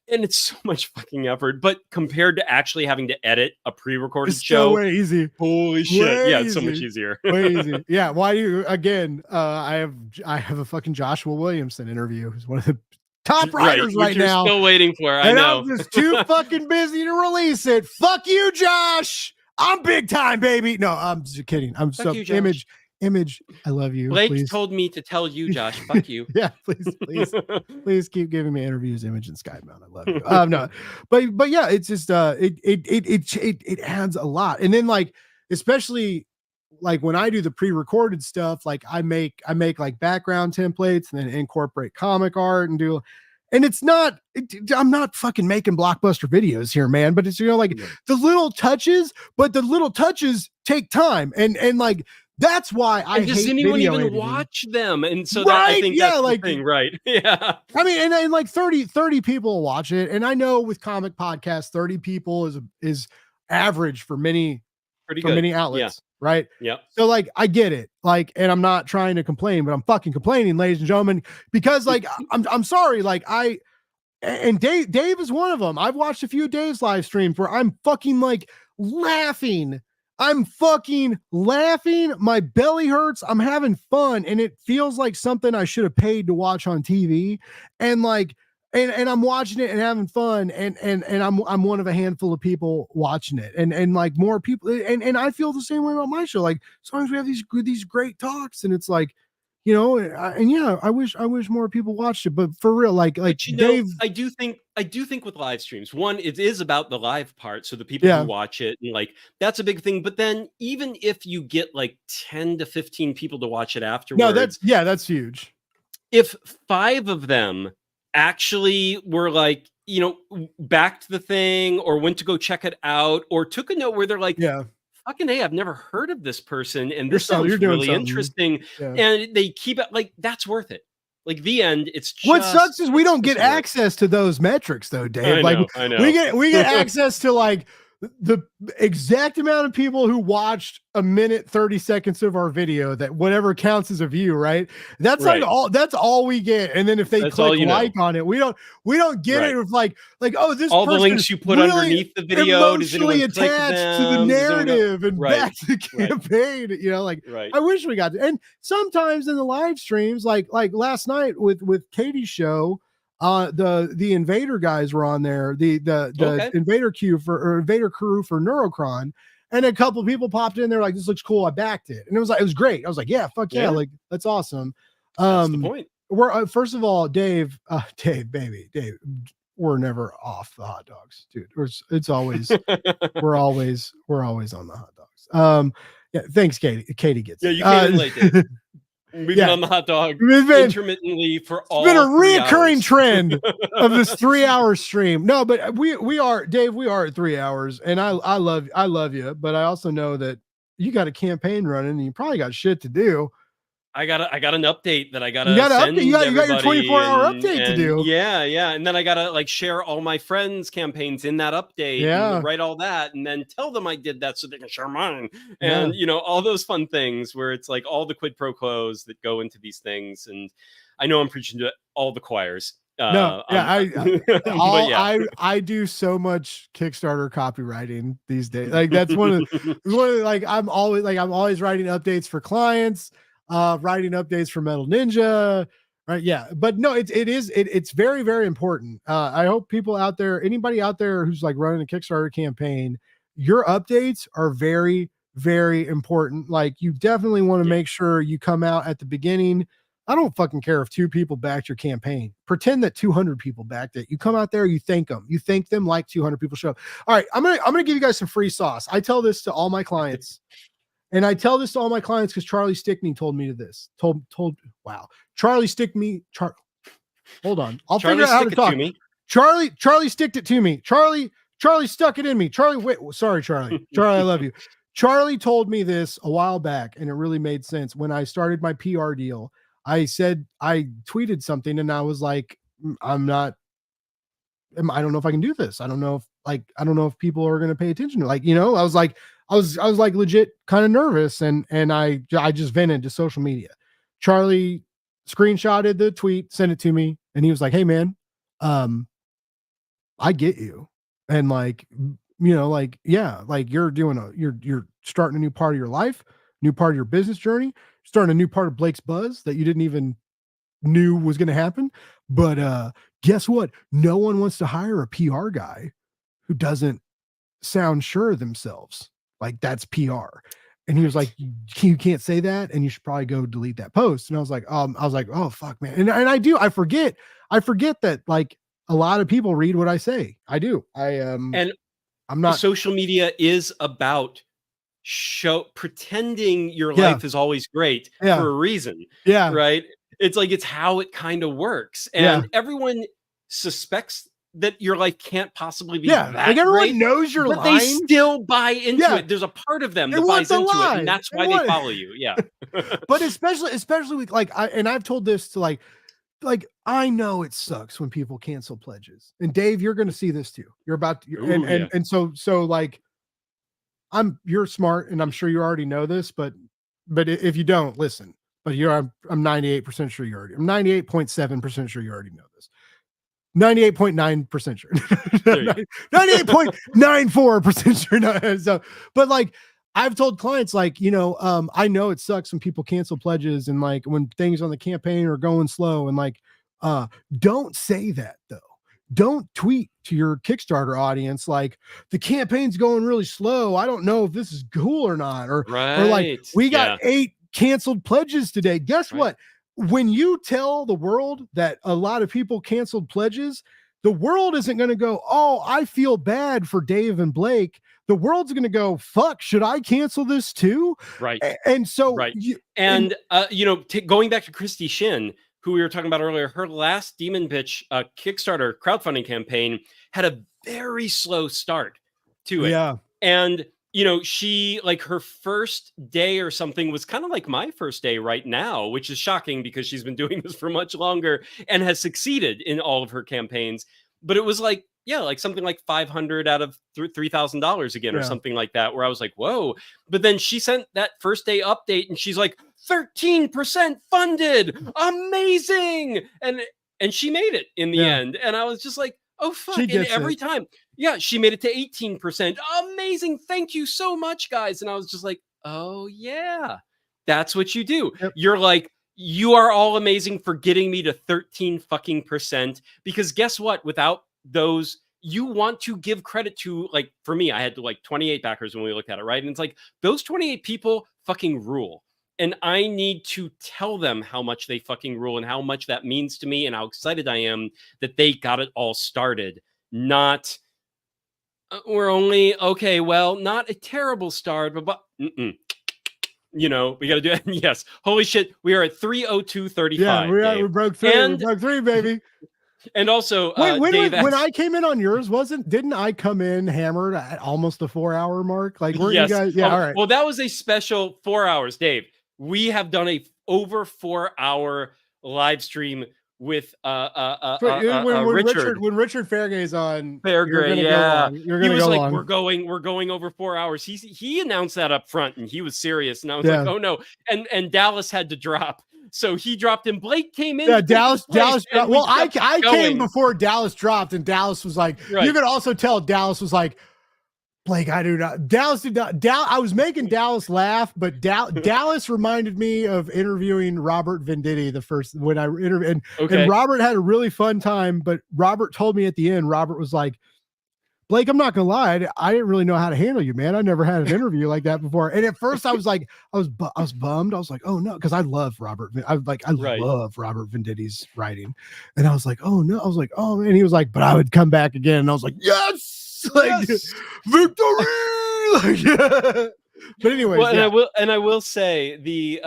And it's so much fucking effort, but compared to actually having to edit a pre-recorded show, so way easy. Holy shit! Yeah, it's so much easier. Way easy. Yeah. Why do you again? I have a fucking Joshua Williamson interview. Who's one of the top writers right now. Still waiting for. I know. I'm just too fucking busy to release it. Fuck you, Josh. I'm big time, baby. No, I'm just kidding. I'm Fuck so you, Josh. Image. I love you. Blake please. told me to tell you, Josh. Fuck you. Yeah, please keep giving me interviews, Image and Skymount. I love you. No, but yeah, it's just it adds a lot. And then like, especially like when I do the pre-recorded stuff, like I make like background templates and then incorporate comic art and do. And it's not, I'm not fucking making blockbuster videos here, man. But it's, like the little touches, but the little touches take time. And like, that's why I does hate anyone video even editing. watch them? And so that I think that's the thing, right? Yeah. I mean, and like 30 people watch it. And I know with comic podcasts, 30 people is average for many outlets. Yeah. Right. Yeah. So like, I get it. Like, and I'm not trying to complain, but I'm fucking complaining, ladies and gentlemen, because like, I'm sorry. Like and Dave is one of them. I've watched a few Dave's live streams where I'm fucking like laughing. I'm fucking laughing. My belly hurts. I'm having fun. And it feels like something I should have paid to watch on TV. And like, and I'm watching it and having fun. And I'm one of a handful of people watching it. And like more people. And I feel the same way about my show. Like sometimes we have these great talks and it's like, I wish more people watched it, but for real, like Dave, I do think with live streams, one, it is about the live part. So the people who watch it, and like, that's a big thing. But then even if you get like 10 to 15 people to watch it afterwards, that's huge. If 5 of them actually were like, backed the thing or went to go check it out or took a note where they're like, fucking hey, I've never heard of this person and this sounds really interesting, and they keep it, like, that's worth it. like the end. It's just, what sucks is we don't get just work. access to those metrics though, Dave. I Like know, I know. we get access to like the exact amount of people who watched a minute 30 seconds of our video, that whatever counts as a view, right? That's Right. like that's all we get. And then if they That's all click you know. like on it, we don't get Right. it with like oh, this all the person links you put really underneath the video, does anyone emotionally click attached to the them? Does anyone go- narrative and Right. back to the Right. campaign, you know, like Right. I wish we got to. And sometimes in the live streams, like last night with Katie's show, the Invader guys were on there, the Okay. Invader crew for Neurocron, and a couple of people popped in there like, this looks cool, I backed it, and it was great. I was like, yeah, fuck yeah, Yeah. like that's awesome. That's the point. We're first of all, Dave, Dave, we're never off the hot dogs, dude. It's always we're always on the hot dogs. Yeah, thanks, Katie. Katie gets Yeah, you came in late, Dave. We've been on the hot dog intermittently for all. It's been a reoccurring hours. trend of this 3-hour stream. No, but we are, Dave. We are at 3 hours, and I love you, but I also know that you got a campaign running, and you probably got shit to do. I got an update that I gotta send. You got your 24-hour update to do. Yeah, and then I gotta like share all my friends' campaigns in that update. And write all that, and then tell them I did that so they can share mine. And you know, all those fun things where it's like all the quid pro quos that go into these things. And I know I'm preaching to all the choirs. I do so much Kickstarter copywriting these days. Like that's one of like I'm always writing updates for clients. Writing updates for Metal Ninja, right? Yeah, but no, it's very, very important. I hope people out there, anybody out there who's like running a Kickstarter campaign, your updates are very, very important. Like you definitely want to make sure you come out at the beginning. I don't fucking care if 2 people backed your campaign. Pretend that 200 people backed it. You come out there, you thank them like 200 people show up. All right, I'm gonna give you guys some free sauce. I tell this to all my clients. And I tell this to all my clients because Charlie Stickney told me this. Charlie Stickney. Hold on. I'll figure out how to talk. Charlie sticked it to me. Charlie stuck it in me. Sorry, Charlie. Charlie, I love you. Charlie told me this a while back, and it really made sense. When I started my PR deal, I tweeted something, and I was like, I don't know if I can do this. I don't know if people are going to pay attention to, like, you know, I was like legit kind of nervous, and I just vented to social media. Charlie screenshotted the tweet, sent it to me, and he was like, hey man, I get you. And like, you know, like, yeah, like you're starting a new part of your life, new part of your business journey, starting a new part of Blake's Buzz that you didn't even knew was going to happen. But guess what? No one wants to hire a PR guy who doesn't sound sure of themselves. Like that's PR. And he was like, you can't say that, and you should probably go delete that post. And I was like, oh fuck, man. And I forget that like a lot of people read what I say. I do. And I'm not. Social media is about pretending your life is always great for a reason. Yeah. Right. It's like, it's how it kind of works. And everyone suspects that your life can't possibly be that like everyone great, knows your but line. they still buy into it. There's a part of them that buys into it, and that's why they follow you. Yeah. But especially with like I've told this to like I know it sucks when people cancel pledges. And Dave, you're going to see this too. You're about to, and so like you're smart, and I'm sure you already know this, but if you don't, listen. But I'm 98% sure you already. I'm 98.7% sure you already know this. 98.9% sure. 98.94% sure. No, so, but like I've told clients, like, you know, I know it sucks when people cancel pledges and like when things on the campaign are going slow, and like, don't say that though. Don't tweet to your Kickstarter audience like the campaign's going really slow. I don't know if this is cool or not, or like we got 8 canceled pledges today. Guess what? When you tell the world that a lot of people canceled pledges, the world isn't going to go, oh, I feel bad for Dave and Blake. The world's going to go, fuck, should I cancel this too? Right. And so, you know, going back to Christy Shin, who we were talking about earlier, her last Demon Bitch Kickstarter crowdfunding campaign had a very slow start to it. Yeah. And you know, she like her first day or something was kind of like my first day right now, which is shocking because she's been doing this for much longer and has succeeded in all of her campaigns. But it was like, yeah, like something like 500 out of $3,000 again, or something like that, where I was like, whoa. But then she sent that first day update and she's like, 13% funded, amazing. And she made it in the end. And I was just like, oh, fuck. And every time, yeah, she made it to 18%. Amazing. Thank you so much, guys. And I was just like, oh, yeah, that's what you do. You're like, you are all amazing for getting me to 13 fucking percent. Because guess what? Without those, you want to give credit to, like, for me, I had like 28 backers when we looked at it, right? And it's like, those 28 people fucking rule. And I need to tell them how much they fucking rule and how much that means to me and how excited I am that they got it all started. Not, we're only, okay, well, not a terrible start, but you know, we got to do it. Yes. Holy shit. We are at 302.35. Yeah, we broke three. We broke three, baby. And also, wait, Dave, when I came in on yours, didn't I come in hammered at almost the 4-hour mark? Like, weren't you guys? Yeah, all right. Well, that was a special 4 hours, Dave. We have done a over 4-hour live stream with Richard. When Richard Fairgay's on, Fairgay, yeah, he was like, long. we're going over 4 hours. He announced that up front, and he was serious. And I was like, oh no. And Dallas had to drop. So he dropped and Blake came in. Yeah, Dallas. Well, I came before Dallas dropped, and Dallas was like, you could also tell Dallas was like, Blake, I do not. Dallas did not. I was making Dallas laugh, but Dallas reminded me of interviewing Robert Venditti when I interviewed, and Robert had a really fun time. But Robert told me at the end, Robert was like, Blake, I'm not gonna lie, I didn't really know how to handle you, man. I never had an interview like that before. And at first, I was like, I was bummed. I was like, oh no, because I love Robert. I love Robert Venditti's writing, and I was like, oh no. I was like, oh, and he was like, but I would come back again, and I was like, yes. Like, yes! Victory. Like, yeah. But anyway, and I will say the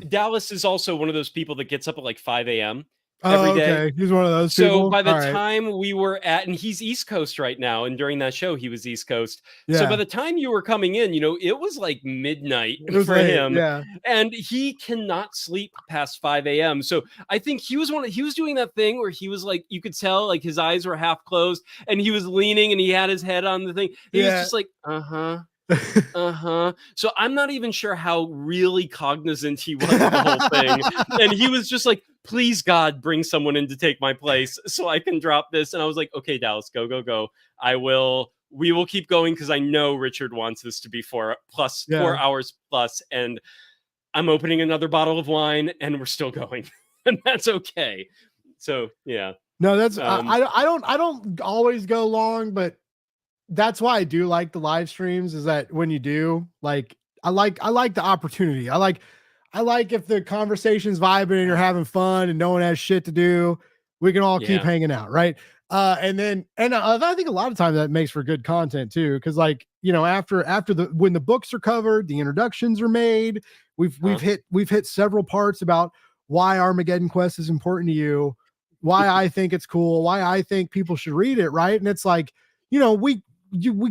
Dallas is also one of those people that gets up at like 5 a.m. every day. He's one of those people. So by the time we were and he's East Coast right now, and during that show he was East Coast. Yeah. So by the time you were coming in, you know, it was like midnight for him. Yeah. And he cannot sleep past 5 a.m. So I think he was doing that thing where he was like, you could tell like his eyes were half closed and he was leaning and he had his head on the thing. He was just like, so I'm not even sure how really cognizant he was of the whole thing. And he was just like, please God, bring someone in to take my place so I can drop this. And I was like, okay, Dallas, go. We will keep going because I know Richard wants this to be 4 hours plus. And I'm opening another bottle of wine and we're still going. And that's okay. So yeah. No, that's I don't always go long, but that's why I do like the live streams, is that when you do, like, I like the opportunity. I like if the conversation's vibing and you're having fun and no one has shit to do, we can all keep hanging out. Right. And I think a lot of times that makes for good content too. Cause like, you know, when the books are covered, the introductions are made, we've hit several parts about why Armageddonquest is important to you, why I think it's cool, why I think people should read it. Right. And it's like, you know, we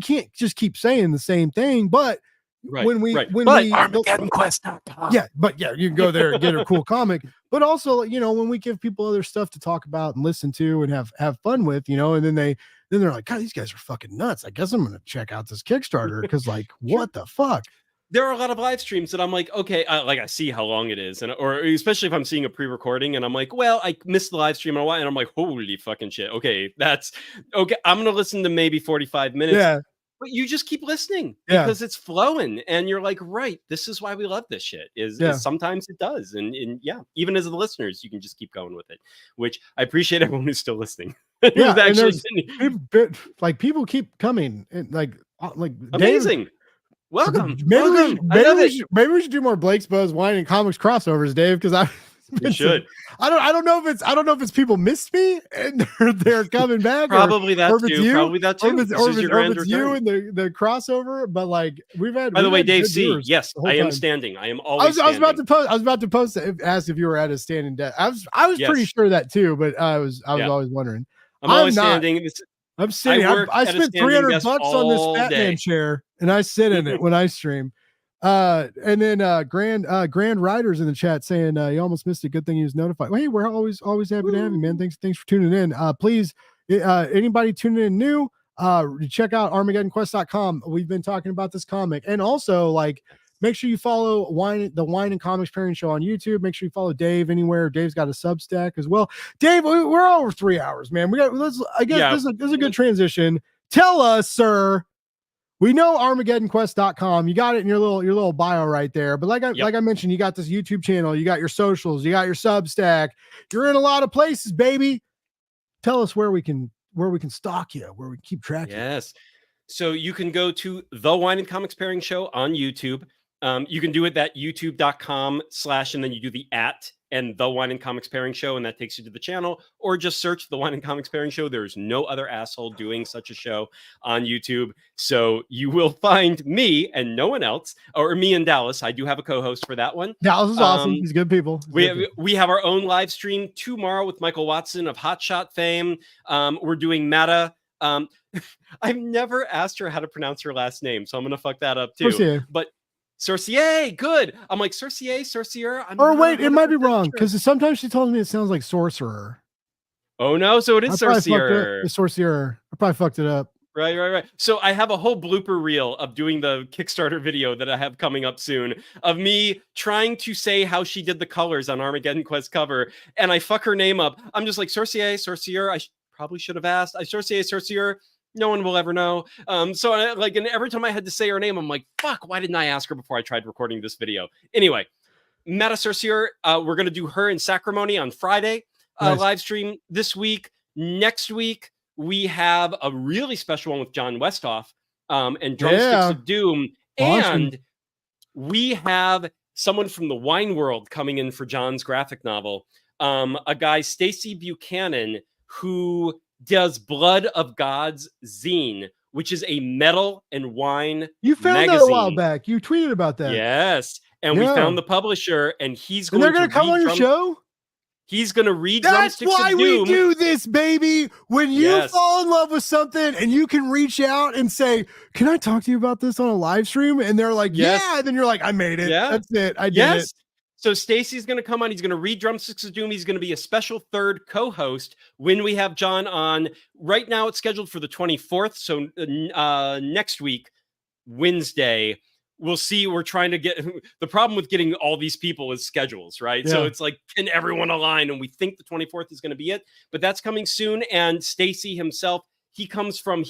can't just keep saying the same thing, but Armageddonquest.com. You can go there and get a cool comic. But also, you know, when we give people other stuff to talk about and listen to and have fun with, you know, and then they're like, God, these guys are fucking nuts. I guess I'm gonna check out this Kickstarter because, like, what the fuck? There are a lot of live streams that I'm like, okay, I see how long it is, or especially if I'm seeing a pre-recording and I'm like, well, I missed the live stream in a while, and I'm like, holy fucking shit. Okay, that's okay. I'm gonna listen to maybe 45 minutes. Yeah. But you just keep listening because it's flowing, and you're like, right, this is why we love this shit. Is sometimes it does, and even as the listeners, you can just keep going with it, which I appreciate everyone who's still listening. People keep coming, and like amazing. Dave, welcome. Maybe we should do more Blake's Buzz Wine and Comics crossovers, Dave, because we should. I don't know if it's people missed me and they're coming back. Probably that too. Probably that too. Or it's you and the crossover. But like we've had. By the way, Dave C. Yes, I am standing. I am always. I was about to post. Ask if you were at a standing desk. I was pretty sure that too, but I was always wondering. I'm always standing. I'm sitting. work I at a spent standing $300 desk on this all fat day. man chair, and I sit in it when I stream. And then Grand Riders in the chat saying you almost missed it. Good thing he was notified. Well, hey, we're always happy to have you, man. Thanks for tuning in. Please, anybody tuning in new, check out Armageddonquest.com. We've been talking about this comic, and also like make sure you follow the Wine and Comics Pairing Show on YouTube. Make sure you follow Dave anywhere. Dave's got a Substack as well. Dave, we're over 3 hours, man. I guess this is a good transition. Tell us, sir. We know Armageddonquest.com. You got it in your little bio right there. But like I mentioned, you got this YouTube channel, you got your socials, you got your Substack. You're in a lot of places, baby. Tell us where we can stalk you, where we keep track. Yes. So you can go to the Wine and Comics Pairing Show on YouTube. You can do it at youtube.com/ and then you do the @ and the Wine and Comics Pairing Show, and that takes you to the channel, or just search the Wine and Comics Pairing Show. There's no other asshole doing such a show on YouTube. So you will find me and no one else, or me and Dallas. I do have a co-host for that one. Dallas is awesome. He's good people. We have our own live stream tomorrow with Michael Watson of Hot Shot fame. We're doing Meta. I've never asked her how to pronounce her last name, so I'm going to fuck that up too. Sorcier. But Sorcier, good. I'm like Sorcier. Or wait, it might be wrong because sometimes she tells me it sounds like sorcerer. Oh no, so it is Sorcier. Sorcier. I probably fucked it up. Right. So I have a whole blooper reel of doing the Kickstarter video that I have coming up soon of me trying to say how she did the colors on Armageddon Quest cover, and I fuck her name up. I'm just like Sorcier. I probably should have asked. Sorcier. No one will ever know. So and every time I had to say her name, I'm like, fuck, why didn't I ask her before I tried recording this video? Anyway, Meta Sorcier, we're going to do her in Sacramony on Friday, nice. Live stream this week. Next week, we have a really special one with John Westhoff and Drumsticks of Doom. Awesome. And we have someone from the wine world coming in for John's graphic novel. A guy, Stacy Buchanan, who does Blood of Gods zine, which is a metal and wine You found magazine. that a while back. You tweeted about that. Yes. And we found the publisher, and he's going they're going to come on your show? He's going to read That's Drumsticks why of Doom. we do this, baby. When you fall in love with something and you can reach out and say, can I talk to you about this on a live stream? And they're like, yeah. And then you're like, I made it. Yeah. That's it. I did it. So Stacy's going to come on. He's going to read Drumsticks of Doom. He's going to be a special third co-host when we have John on. Right now it's scheduled for the 24th. So next week, Wednesday, we'll see. We're trying to get the problem with getting all these people is schedules, right? So it's like, can everyone align? And we think the 24th is going to be it, but that's coming soon. And Stacy himself, he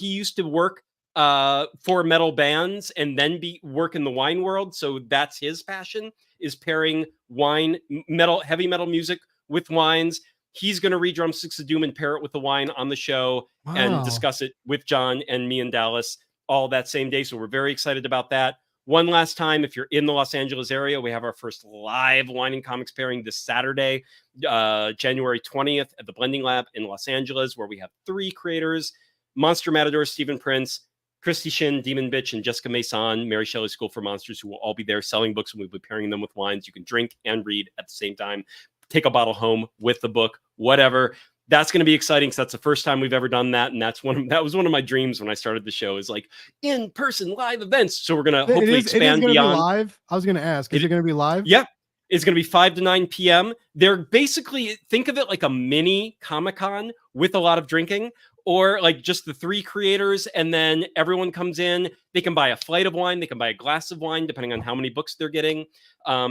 used to work for metal bands and then work in the wine world. So that's his passion, is pairing heavy metal music with wines. He's going to read Drumsticks of Doom and pair it with the wine on the show and discuss it with John and me and Dallas all that same day. So we're very excited about that. One last time, if you're in the Los Angeles area, we have our first live wine and comics pairing this Saturday, January 20th at the Blending Lab in Los Angeles, where we have 3 creators, Monster Matador, Stephen Prince, Christy Shin, Demon Bitch, and Jessica Mason, Mary Shelley School for Monsters, who will all be there selling books, and we'll be pairing them with wines. You can drink and read at the same time. Take a bottle home with the book, whatever. That's going to be exciting because that's the first time we've ever done that, and that was one of my dreams when I started the show, is like in-person live events. So we're going to hopefully expand beyond. Live? I was going to ask, is it going to be live? Yeah. It's going to be 5 to 9 p.m. They're basically, think of it like a mini Comic-Con with a lot of drinking, or like just the 3 creators, and then everyone comes in. They can buy a flight of wine. They can buy a glass of wine, depending on how many books they're getting.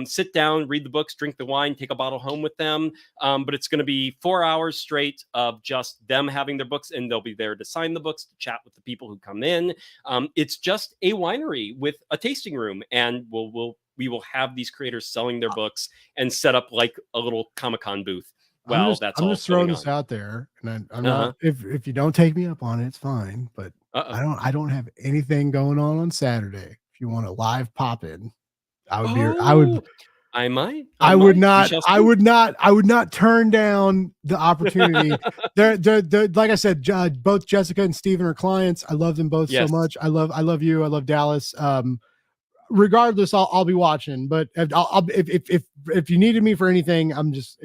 Sit down, read the books, drink the wine, take a bottle home with them. But it's going to be 4 hours straight of just them having their books, and they'll be there to sign the books, to chat with the people who come in. It's just a winery with a tasting room, and we will have these creators selling their books and set up like a little Comic-Con booth. I'm just throwing this out there, and I'm not. If you don't take me up on it, it's fine. But I don't have anything going on Saturday. If you want to live pop in, I would not turn down the opportunity. They're like I said, both Jessica and Steven are clients. I love them both so much. I love you. I love Dallas. regardless, I'll be watching. But if you needed me for anything, I'm just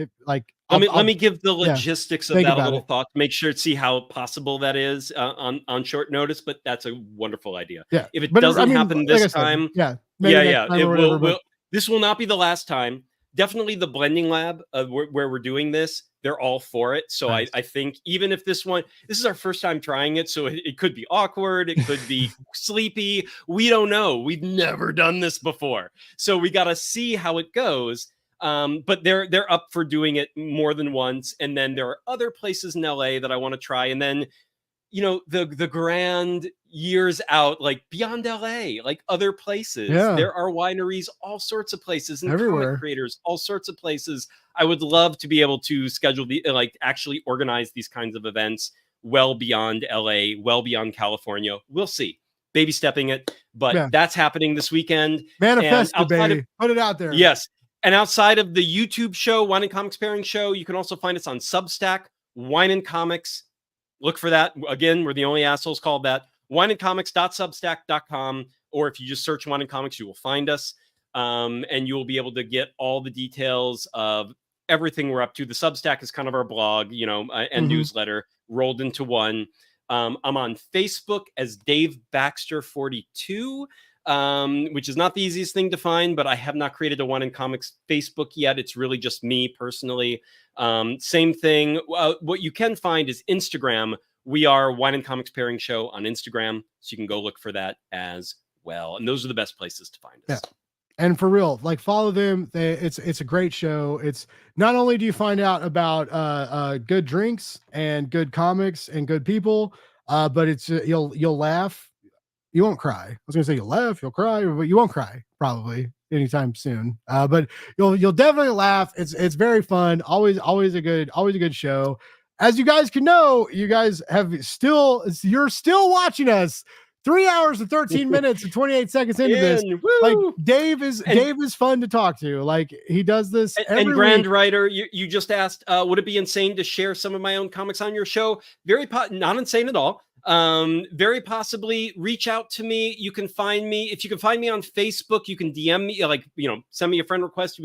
let me give the yeah, logistics of think that a about little it. thought to make sure to see how possible that is on short notice. But that's a wonderful idea. Yeah, If it but I doesn't mean, happen like this I said, time, yeah, maybe yeah, next yeah, time it or whatever. But this will not be the last time. Definitely the blending lab where we're doing this, they're all for it. So nice. I think even if this is our first time trying it, so it could be awkward, it could be sleepy. We don't know. We've never done this before, so we got to see how it goes. But they're up for doing it more than once, and then there are other places in LA that I want to try, and then the grand years out, like beyond LA, like other places. Yeah, There are wineries, all sorts of places, and comic everywhere. creators, all sorts of places. I would love to be able to schedule actually organize these kinds of events well beyond LA, well beyond California. We'll see. Baby stepping it, but Yeah, that's happening this weekend. And manifest it, outside of baby. Put it out there. yes, and outside of the YouTube show, Wine and Comics Pairing Show, you can also find us on Substack, Wine and Comics. Look for that. Again, we're the only assholes called that. wineandcomics.substack.com, or if you just search Wine and Comics, you will find us. And you will be able to get all the details of everything we're up to. The Substack is kind of our blog, and newsletter rolled into one. I'm on Facebook as Dave Baxter 42, which is not the easiest thing to find, but I have not created a Wine and Comics Facebook yet. It's really just me personally. Same thing. What you can find is Instagram. We are Wine and Comics Pairing Show on Instagram, so you can go look for that as well. And those are the best places to find us. Yeah. And for real, like follow them. It's a great show. It's not only do you find out about good drinks and good comics and good people, but it's you'll laugh. You won't cry. I was gonna say you'll laugh, you'll cry, but you won't cry probably anytime soon. But you'll definitely laugh. It's very fun. Always a good show. As you guys can know, you guys you're still watching us 3 hours and 13 minutes and 28 seconds into this. Like Dave is fun to talk to. Like he does this every and Grand week. Writer, you just asked, would it be insane to share some of my own comics on your show? Not insane at all. Very possibly reach out to me. You can find me. If you can find me on Facebook, you can DM me, send me a friend request.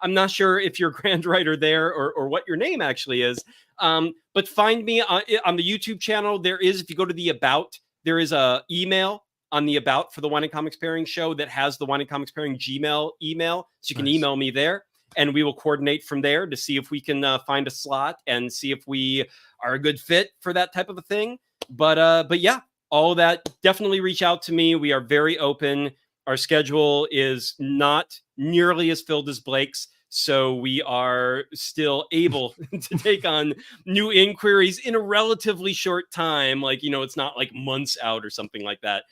I'm not sure if you're Grand Writer there or what your name actually is. But find me on the YouTube channel. If you go to the About, there is a email on the About for the Wine and Comics Pairing Show that has the Wine and Comics Pairing Gmail email. So you can email me there, and we will coordinate from there to see if we can find a slot and see if we are a good fit for that type of a thing. But yeah, all of that, definitely reach out to me. We are very open. Our schedule is not nearly as filled as Blake's, so we are still able to take on new inquiries in a relatively short time. It's not like months out or something like that.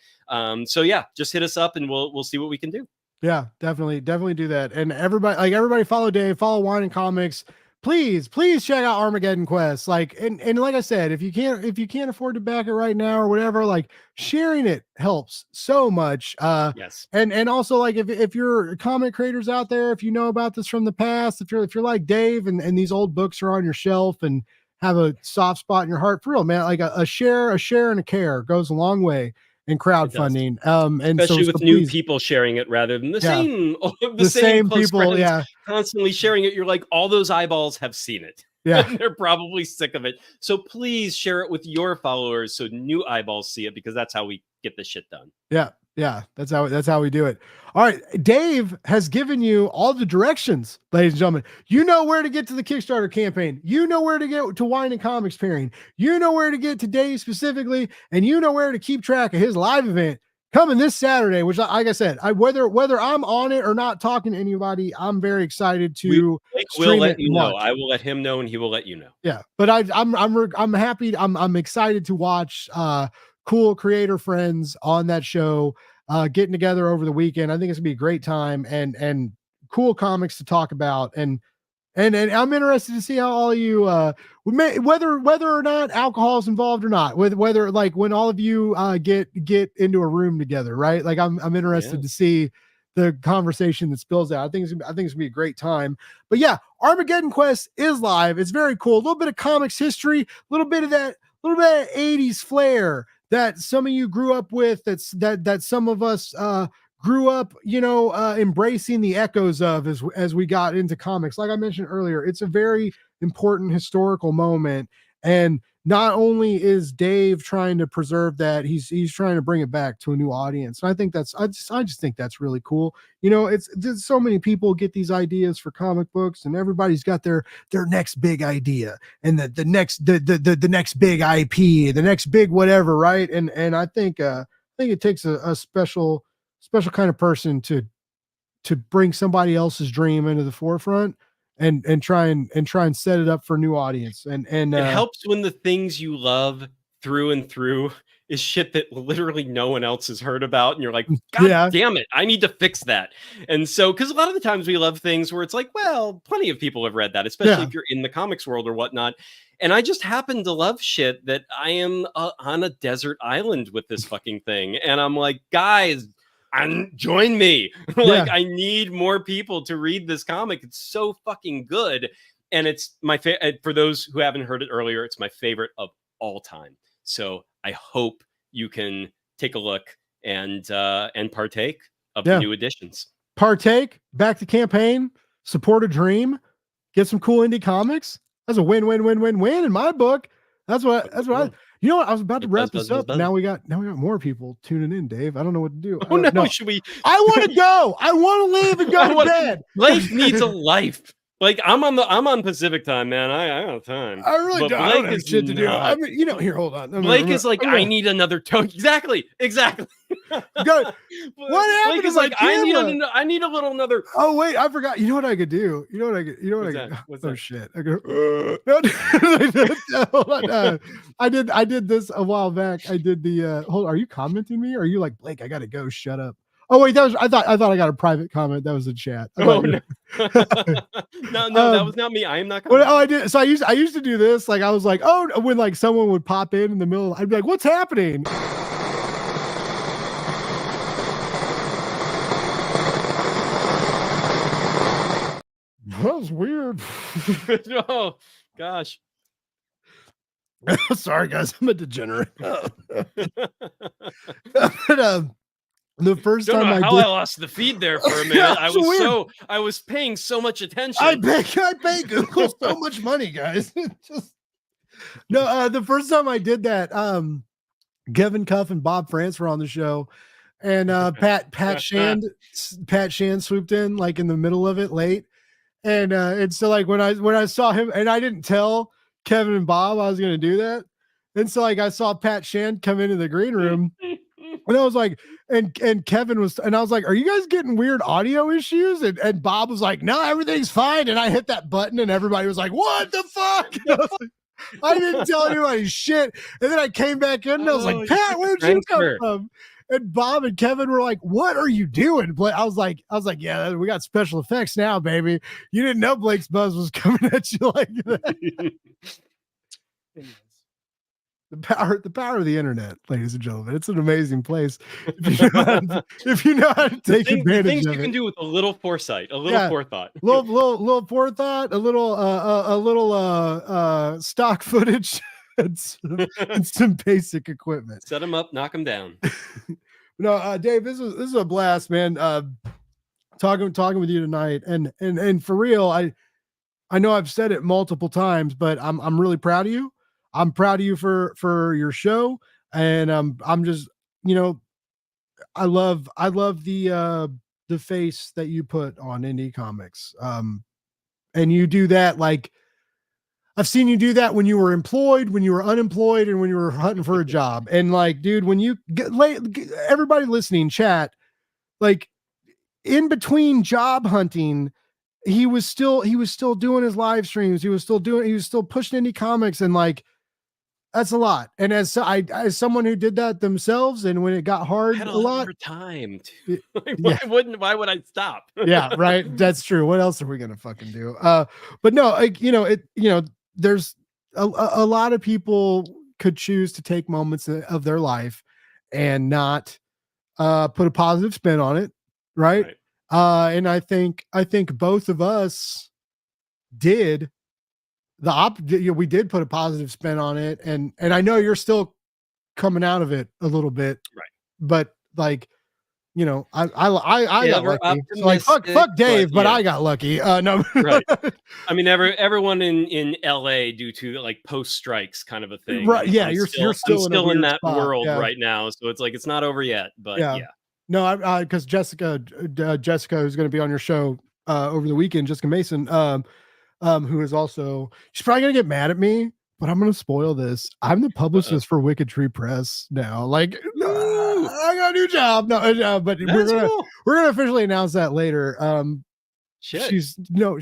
So yeah, just hit us up and we'll see what we can do. Yeah, definitely do that. And everybody follow Dave, follow Wine and Comics. Please check out Armageddonquest. And like I said, if you can't afford to back it right now or whatever, sharing it helps so much. Yes. And also if you're comic creators out there, if you know about this from the past, if you're like Dave and these old books are on your shelf and have a soft spot in your heart, for real, man, a share and a care goes a long way in crowdfunding. And especially so with new please, people sharing it rather than the same close people, friends constantly sharing it. You're like, all those eyeballs have seen it. Yeah. They're probably sick of it. So please share it with your followers so new eyeballs see it, because that's how we get this shit done. Yeah, that's how we do it. All right, Dave has given you all the directions, ladies and gentlemen. You know where to get to the Kickstarter campaign. You know where to get to Wine and Comics Pairing. You know where to get to Dave specifically, and you know where to keep track of his live event coming this Saturday. Which, like I said, whether I'm on it or not talking to anybody, I'm very excited to. We'll let you know. I will let him know, and he will let you know. Yeah, but I'm happy. I'm excited to watch. Cool creator friends on that show getting together over the weekend. I think it's gonna be a great time and cool comics to talk about. And I'm interested to see how all of you whether or not alcohol is involved or not, whether when all of you get into a room together, right? I'm interested to see the conversation that spills out. I think it's gonna be a great time. But yeah, Armageddonquest is live. It's very cool. A little bit of comics history, a little bit of 80s flair that some of you grew up with, that some of us grew up, embracing the echoes of as we got into comics. Like I mentioned earlier, it's a very important historical moment. And not only is Dave trying to preserve that, he's trying to bring it back to a new audience. And I think I just think that's really cool. There's so many people get these ideas for comic books, and everybody's got their next big idea and the next big IP, the next big whatever, right? And I think it takes a special kind of person to bring somebody else's dream into the forefront and try and set it up for a new audience. And it helps when the things you love through and through is shit that literally no one else has heard about, and you're like, God damn it, I need to fix that. And so, because a lot of the times we love things where it's like, well, plenty of people have read that, especially if you're in the comics world or whatnot. And I just happen to love shit that I am on a desert island with this fucking thing, and I'm like, guys, join me. Like, I need more people to read this comic. It's so fucking good. And it's my favorite. For those who haven't heard it earlier, it's my favorite of all time. So I hope you can take a look and partake of the new editions. Partake, back the campaign, support a dream, get some cool indie comics. That's a win in my book. That's what I. You know what? I was about to wrap this up. Now we got more people tuning in, Dave. I don't know what to do. Oh no, should we? I want to go. I want to leave and go to bed. Life needs a life. Like, I'm on Pacific time, man. I don't have time. I really don't. I don't have shit to do. I mean, here, hold on. Blake is like, I need another token. Exactly. What happened? Is like, I need a little another. Oh wait, I forgot. You know what I could do? What's that? Shit. I go. Hold on. I did this a while back. I did the. Hold. Are you commenting me? Or are you like, Blake? I gotta go. Shut up. Oh wait, I thought I got a private comment. That was a chat. No, that was not me. I am not. I did. So I used to do this. Like, I was like, when like someone would pop in the middle, I'd be like, "What's happening?" That was weird. Oh gosh. Sorry guys, I'm a degenerate. The first time I lost the feed there for a minute. I was paying so much attention. I pay Google so much money, guys. The first time I did that, Kevin Cuff and Bob France were on the show, and Pat Shand swooped in like in the middle of it late, and so like when I saw him, and I didn't tell Kevin and Bob I was gonna do that, and so like I saw Pat Shand come into the green room. And I was like, and Kevin was, and I was like, are you guys getting weird audio issues? And Bob was like, no, everything's fine. And I hit that button and everybody was like, what the fuck? I didn't tell anybody shit. And then I came back in and I was like, Pat, where'd you come from? And Bob and Kevin were like, what are you doing? I was like, yeah, we got special effects now, baby. You didn't know Blake's Buzz was coming at you like that. The power of the internet, ladies and gentlemen. It's an amazing place. If you know how to take advantage things of you it. can do with a little foresight, a little forethought, little forethought, a little stock footage, and some basic equipment. Set them up, knock them down. No, Dave, this is a blast, man. Talking with you tonight, and for real, I know I've said it multiple times, but I'm really proud of you. I'm proud of you for your show, and I'm just, I love the face that you put on indie comics, and you do that. Like, I've seen you do that when you were employed, when you were unemployed, and when you were hunting for a job. And like, dude, when you everybody listening, chat, like in between job hunting, he was still doing his live streams. He was still pushing indie comics, and like, that's a lot. And as someone who did that themselves, and when it got hard, I had a lot of time. Why would I stop? Yeah, right. That's true. What else are we gonna fucking do? But no, like, there's a lot of people could choose to take moments of their life and not put a positive spin on it, right? And I think both of us did we did put a positive spin on it, and I know you're still coming out of it a little bit, right? But like, you know, I got Ever lucky. So like fuck optimistic, Dave, but yeah. I got lucky. No, Right. I mean, everyone in LA due to like post strikes kind of a thing. right? Yeah, I'm you're still still in a in weird that spot. world Yeah, right now, so it's like it's not over yet. But yeah. yeah, No, I because Jessica, Jessica, who's going to be on your show over the weekend, Jessica Mason, who is also, she's probably gonna get mad at me, but I'm gonna spoil this. I'm the publicist for Wicked Tree Press now. Like, Ooh, I got a new job. No, but that's cool. we're gonna officially announce that later. Shit.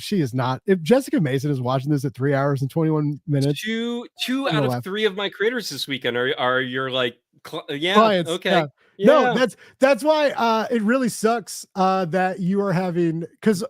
She is not. If Jessica Mason is watching this at 3 hours and 21 minutes, Two I'm out gonna of laugh. 3 of my creators this weekend are your like yeah, Clients, okay, yeah. No, yeah. that's why it really sucks that you are having, because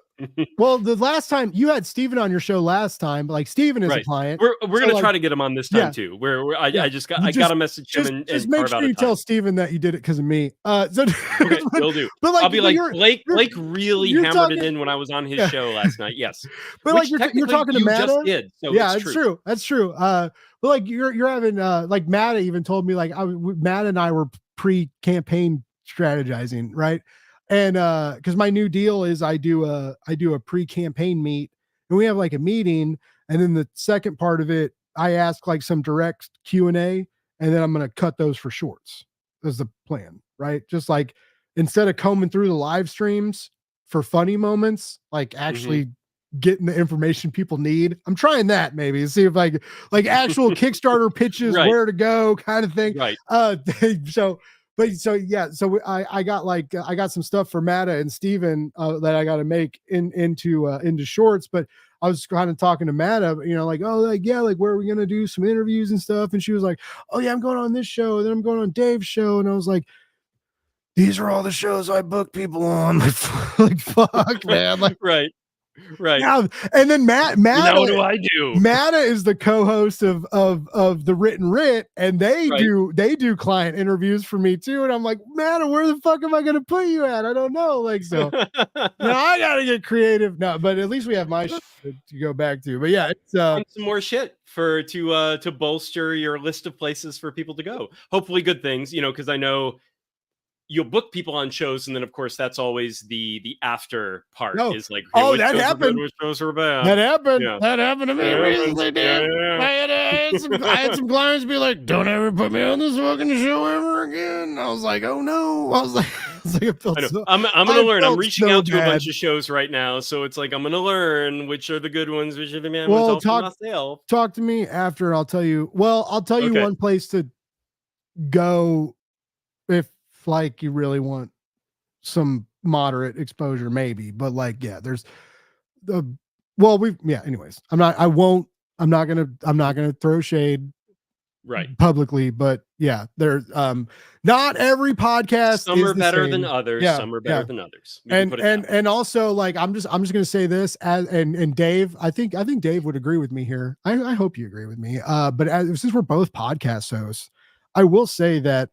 well, the last time you had Steven on your show last time, like Steven is a Right. client. We're So, gonna like, try to get him on this yeah, time too. Where I yeah. just got You I gotta message him and just make carve sure out a you tell time. Steven that you did it because of me. So Okay, will do. but like, I'll be like, Blake you're really you're hammered it talking, in when I was on his yeah. show last night. Yes. But like Which you're technically talking to you just Matta. did, so Yeah, it's that's true. true. That's true. But like you're having like Matta even told me, like Matt and I were pre-campaign strategizing, right? And because my new deal is I do a pre-campaign meet, and we have like a meeting, and then the second part of it I ask like some direct Q&A, and then I'm gonna cut those for shorts. That's the plan, right? Just like instead of combing through the live streams for funny moments, like actually getting the information people need. I'm trying that maybe see if like actual Kickstarter pitches, Right. where to go kind of thing. Right. So yeah, so I got like I got some stuff for Matta and Steven that I got to make into shorts, but I was kind of talking to Matta, you know, like, oh, like, yeah, like, where are we going to do some interviews and stuff? And she was like, oh yeah, I'm going on this show. And then I'm going on Dave's show. And I was like, these are all the shows I book people on. Like, fuck, man. Like, Right. Right. yeah. And then Matta, Now what do I do? Matta is the co-host of the Written Writ, and they do client interviews for me too. And I'm like, Matta, where the fuck am I gonna put you at? I don't know. Like, so I gotta get creative. No, but at least we have my shit to go back to. But yeah, it's some more shit to bolster your list of places for people to go. Hopefully good things, you know, because I know you'll book people on shows, and then of course that's always the after part is like, hey, that happened. Which shows are bad. That happened. Yeah. That happened to me recently, dude. I had some clients be like, "Don't ever put me on this fucking show ever again." I was like, "Oh no!" I was like, I'm gonna learn. I'm reaching out to a bunch of shows right now, so it's like I'm gonna learn which are the good ones, which are the bad ones. Talk to me after. I'll tell you. Well, I'll tell you one place to go if like you really want some moderate exposure, maybe. But like, yeah, there's the anyways, I'm not gonna throw shade publicly, but yeah, there's not every podcast some are is better same. than others. Yeah, some are better than others. And also, like, I'm just gonna say this, and Dave, I think Dave would agree with me here. I hope you agree with me. But since we're both podcast hosts, I will say that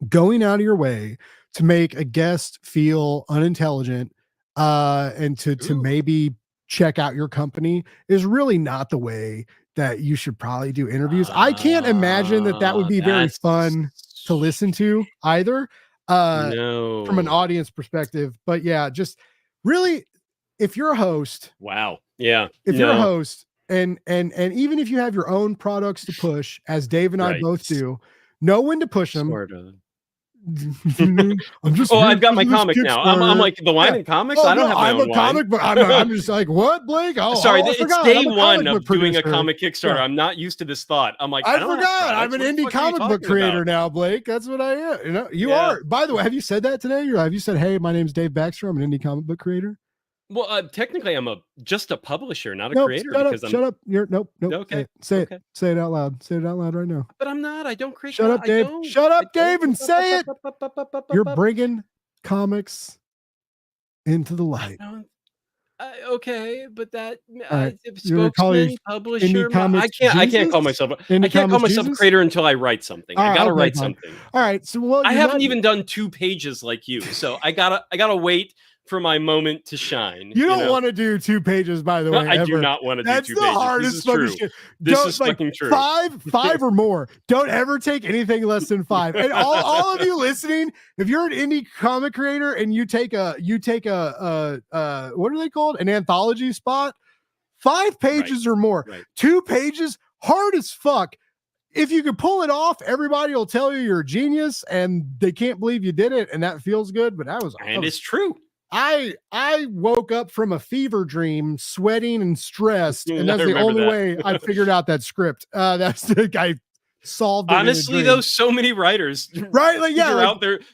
going out of your way to make a guest feel unintelligent and to maybe check out your company is really not the way that you should probably do interviews. I can't imagine that would be very fun to listen to either from an audience perspective. But yeah, just really, if you're a host, if you're a host, and even if you have your own products to push, as Dave and I both do, know when to push them. I've got my comic now. I'm like the wine and comics. I don't have my own comic, but I'm just like, what, Blake? Sorry, it's day one of doing a comic Kickstarter. I'm not used to this thought. I'm like, I forgot. I'm an indie comic book creator now, Blake. That's what I am. You know, you are. By the way, have you said that today? Or have you said, hey, my name's Dave Baxter. I'm an indie comic book creator? Well, technically, I'm just a publisher, not a creator. Shut up. You're nope. Okay. Say it. Say it out loud. Say it out loud right now. But I'm not. I don't create. Shut up, Dave. Shut up, Dave, and say it. You're bringing comics into the light. Okay, but that spokesman, publisher. I can't call myself. I can't call myself a creator until I write something. I gotta write something. All right. So I haven't even done 2 pages like you, so I gotta wait for my moment to shine. You don't want to do 2 pages, by the way. I do not want to do 2 pages. That's the hardest fucking shit. This is fucking true. Five or more. Don't ever take anything less than 5. And all of you listening, if you're an indie comic creator and you take a what are they called? An anthology spot, 5 pages or more. 2 pages, hard as fuck. If you can pull it off, everybody will tell you you're a genius and they can't believe you did it, and that feels good. But it's true. I woke up from a fever dream, sweating and stressed, and that's the only way I figured out that script. That's the guy solved it. Honestly, though, so many writers, right? Like,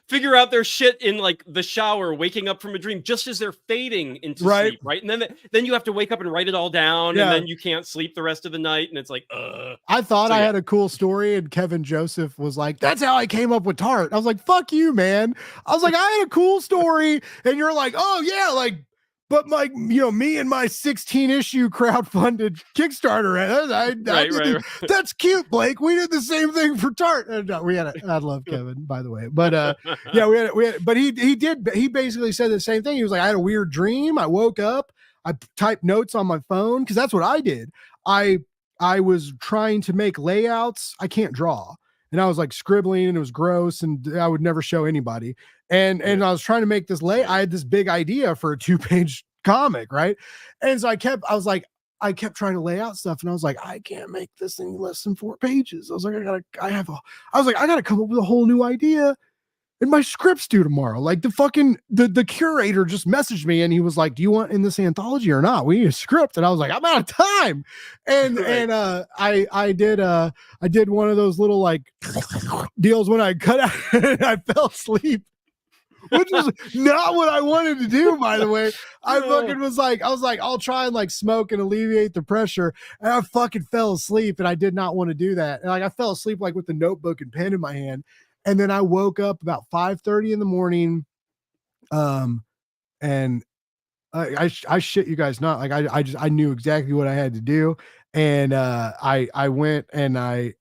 figure out their shit in like the shower, waking up from a dream, just as they're fading into sleep, right? And then you have to wake up and write it all down, and then you can't sleep the rest of the night, and it's like, I thought I had a cool story, and Kevin Joseph was like, "That's how I came up with Tart." I was like, "Fuck you, man." I was like, "I had a cool story," and you're like, "Oh yeah, like." But me and my 16-issue crowdfunded Kickstarter, that's cute, Blake. We did the same thing for Tart. I love Kevin, by the way, but but he basically said the same thing. He was like, I had a weird dream. I woke up, I typed notes on my phone, because that's what I did. I was trying to make layouts. I can't draw. And I was like scribbling, and it was gross, and I would never show anybody. And I was trying to make this I had this big idea for a 2-page comic, right? And so I kept trying to lay out stuff, and I was like, I can't make this any less than 4 pages. I was like, I gotta come up with a whole new idea. And my script's due tomorrow. Like the curator just messaged me, and he was like, do you want in this anthology or not? We need a script. And I was like, I'm out of time. And I did one of those little like deals when I cut out and I fell asleep, which was not what I wanted to do, by the way. I was like, I'll try and like smoke and alleviate the pressure. And I fucking fell asleep, and I did not want to do that. And like I fell asleep like with the notebook and pen in my hand. And then I woke up about 5:30 in the morning. And I shit you guys not, like I knew exactly what I had to do. And I went and I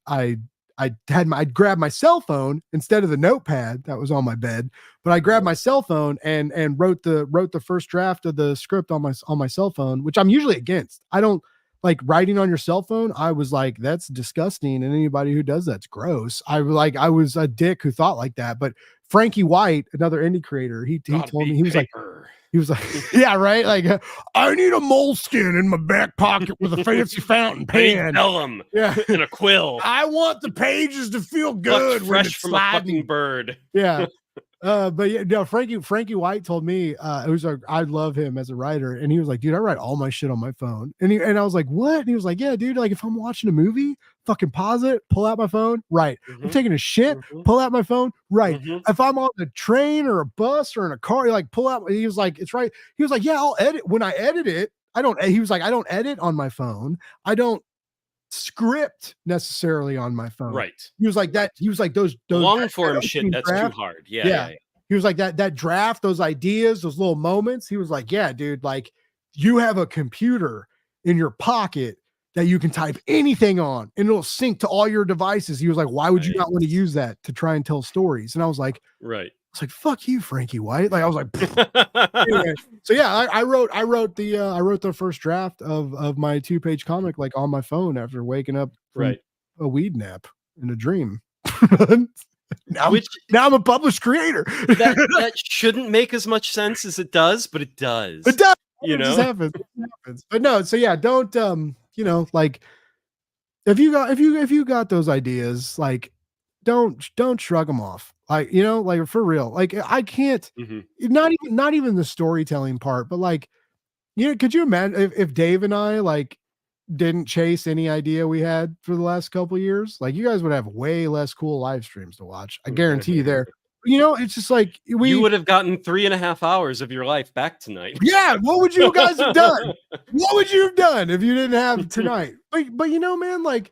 grabbed my cell phone instead of the notepad that was on my bed, but I grabbed my cell phone and wrote the first draft of the script on my cell phone, which I'm usually against. I don't like writing on your cell phone. I was like, that's disgusting, and anybody who does that's gross. I was a dick who thought like that. But Frankie White, another indie creator, he told me, he was like, yeah, right. Like, I need a moleskin in my back pocket with a fancy fountain pen. Tell him, in a quill. I want the pages to feel good, fresh from a fucking bird. Yeah. But yeah, no, Frankie White told me, I love him as a writer, and he was like, dude, I write all my shit on my phone. And I was like, what? And he was like, yeah, dude, like if I'm watching a movie, fucking pause it, pull out my phone, right. I'm taking a shit, pull out my phone, right. If I'm on a train or a bus or in a car, like pull out. He was like, it's right. He was like, yeah, I'll edit. When I edit it, I don't edit on my phone. I don't script necessarily on my phone. Right. He was like that. He was like those long form shit. That's too hard. Yeah. He was like that draft, those ideas, those little moments. He was like, yeah, dude, like you have a computer in your pocket that you can type anything on and it'll sync to all your devices. He was like, why would you not want to use that to try and tell stories? And I was like, right. It's like, fuck you, Frankie White. Like I was like, anyway, so yeah, I wrote the first draft of my 2-page comic like on my phone after waking up from a weed nap in a dream. Now I'm a published creator. that shouldn't make as much sense as it does, but it does. It does. You know, it happens. But no, so yeah, don't like if you got those ideas, like don't shrug them off. Like, like for real, like I can't, not even the storytelling part, but like, could you imagine if Dave and I like didn't chase any idea we had for the last couple of years? Like you guys would have way less cool live streams to watch. I guarantee you there. It's just like you would have gotten 3.5 hours of your life back tonight. Yeah. What would you guys have done? What would you have done if you didn't have tonight? But man, like,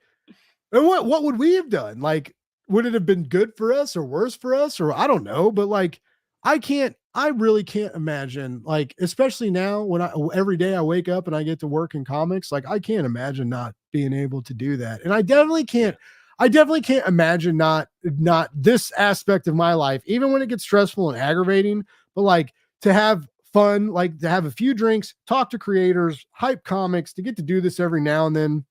and what would we have done? Like, would it have been good for us or worse for us? Or I don't know, but like, I really can't imagine, like, especially now when every day I wake up and I get to work in comics, like I can't imagine not being able to do that. And I definitely can't imagine not this aspect of my life, even when it gets stressful and aggravating, but like to have fun, like to have a few drinks, talk to creators, hype comics, to get to do this every now and then,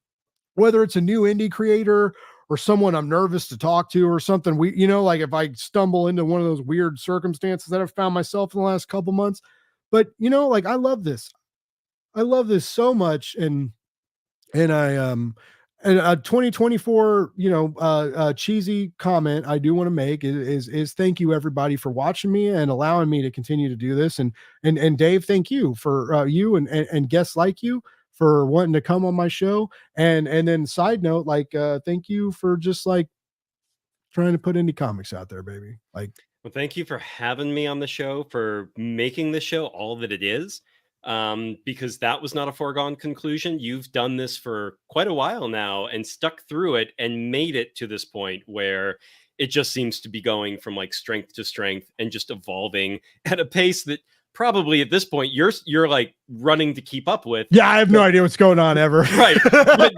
whether it's a new indie creator or someone I'm nervous to talk to or something. Like if I stumble into one of those weird circumstances that I've found myself in the last couple months. But like I love this. I love this so much. And a 2024, cheesy comment I do want to make is thank you everybody for watching me and allowing me to continue to do this. And Dave, thank you for you and guests like you for wanting to come on my show. And then side note, like, thank you for just like trying to put indie comics out there, baby. Like, well, thank you for having me on the show, for making the show all that it is. Because that was not a foregone conclusion. You've done this for quite a while now and stuck through it and made it to this point where it just seems to be going from like strength to strength and just evolving at a pace that probably at this point you're like running to keep up with. Yeah, I have no idea what's going on ever. Right. But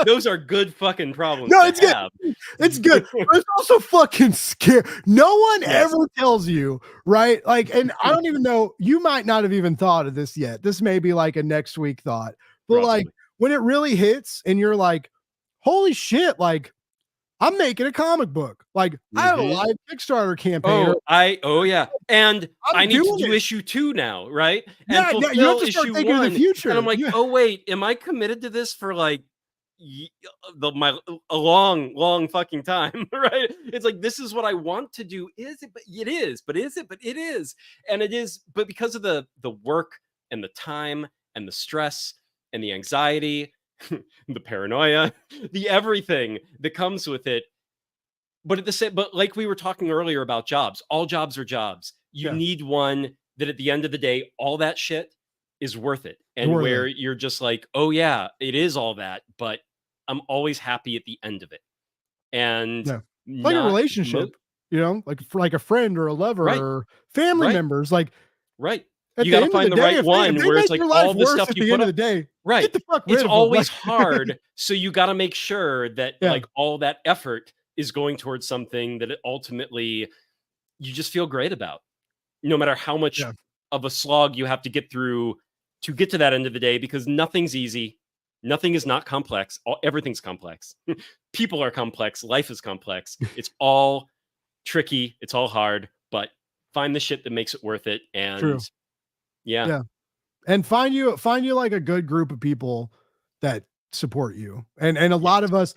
those are good fucking problems. No, it's have. good. It's good. But it's also fucking scary. No one ever tells you, right? Like, and I don't even know, you might not have even thought of this yet. This may be like a next week thought. But Probably. like when it really hits and you're like, holy shit, like I'm making a comic book. Like I have a live Kickstarter campaign. Oh yeah. And I need to do issue 2 now, right? And you have to start thinking of the future. And I'm like, oh wait, am I committed to this for like a long fucking time, right? It's like, this is what I want to do. Is it? But it is. But is it? But it is. And it is. But because of the work and the time and the stress and the anxiety, the paranoia, the everything that comes with it. But but like we were talking earlier about jobs, all jobs are jobs. You need one that at the end of the day, all that shit is worth it. And where you're just like, oh yeah, it is all that, but I'm always happy at the end of it. And like a relationship, like for like a friend or a lover or family members, like you got to find the right one where it's like all the stuff you put up. At the end of the day, right? Get the fuck rid it's of always hard, so you got to make sure that like all that effort is going towards something that it ultimately you just feel great about, no matter how much of a slog you have to get through to get to that end of the day, because nothing's easy. Nothing is not complex. Everything's complex. People are complex. Life is complex. It's all tricky. It's all hard, but find the shit that makes it worth it. And and find you like a good group of people that support you. And a lot of us,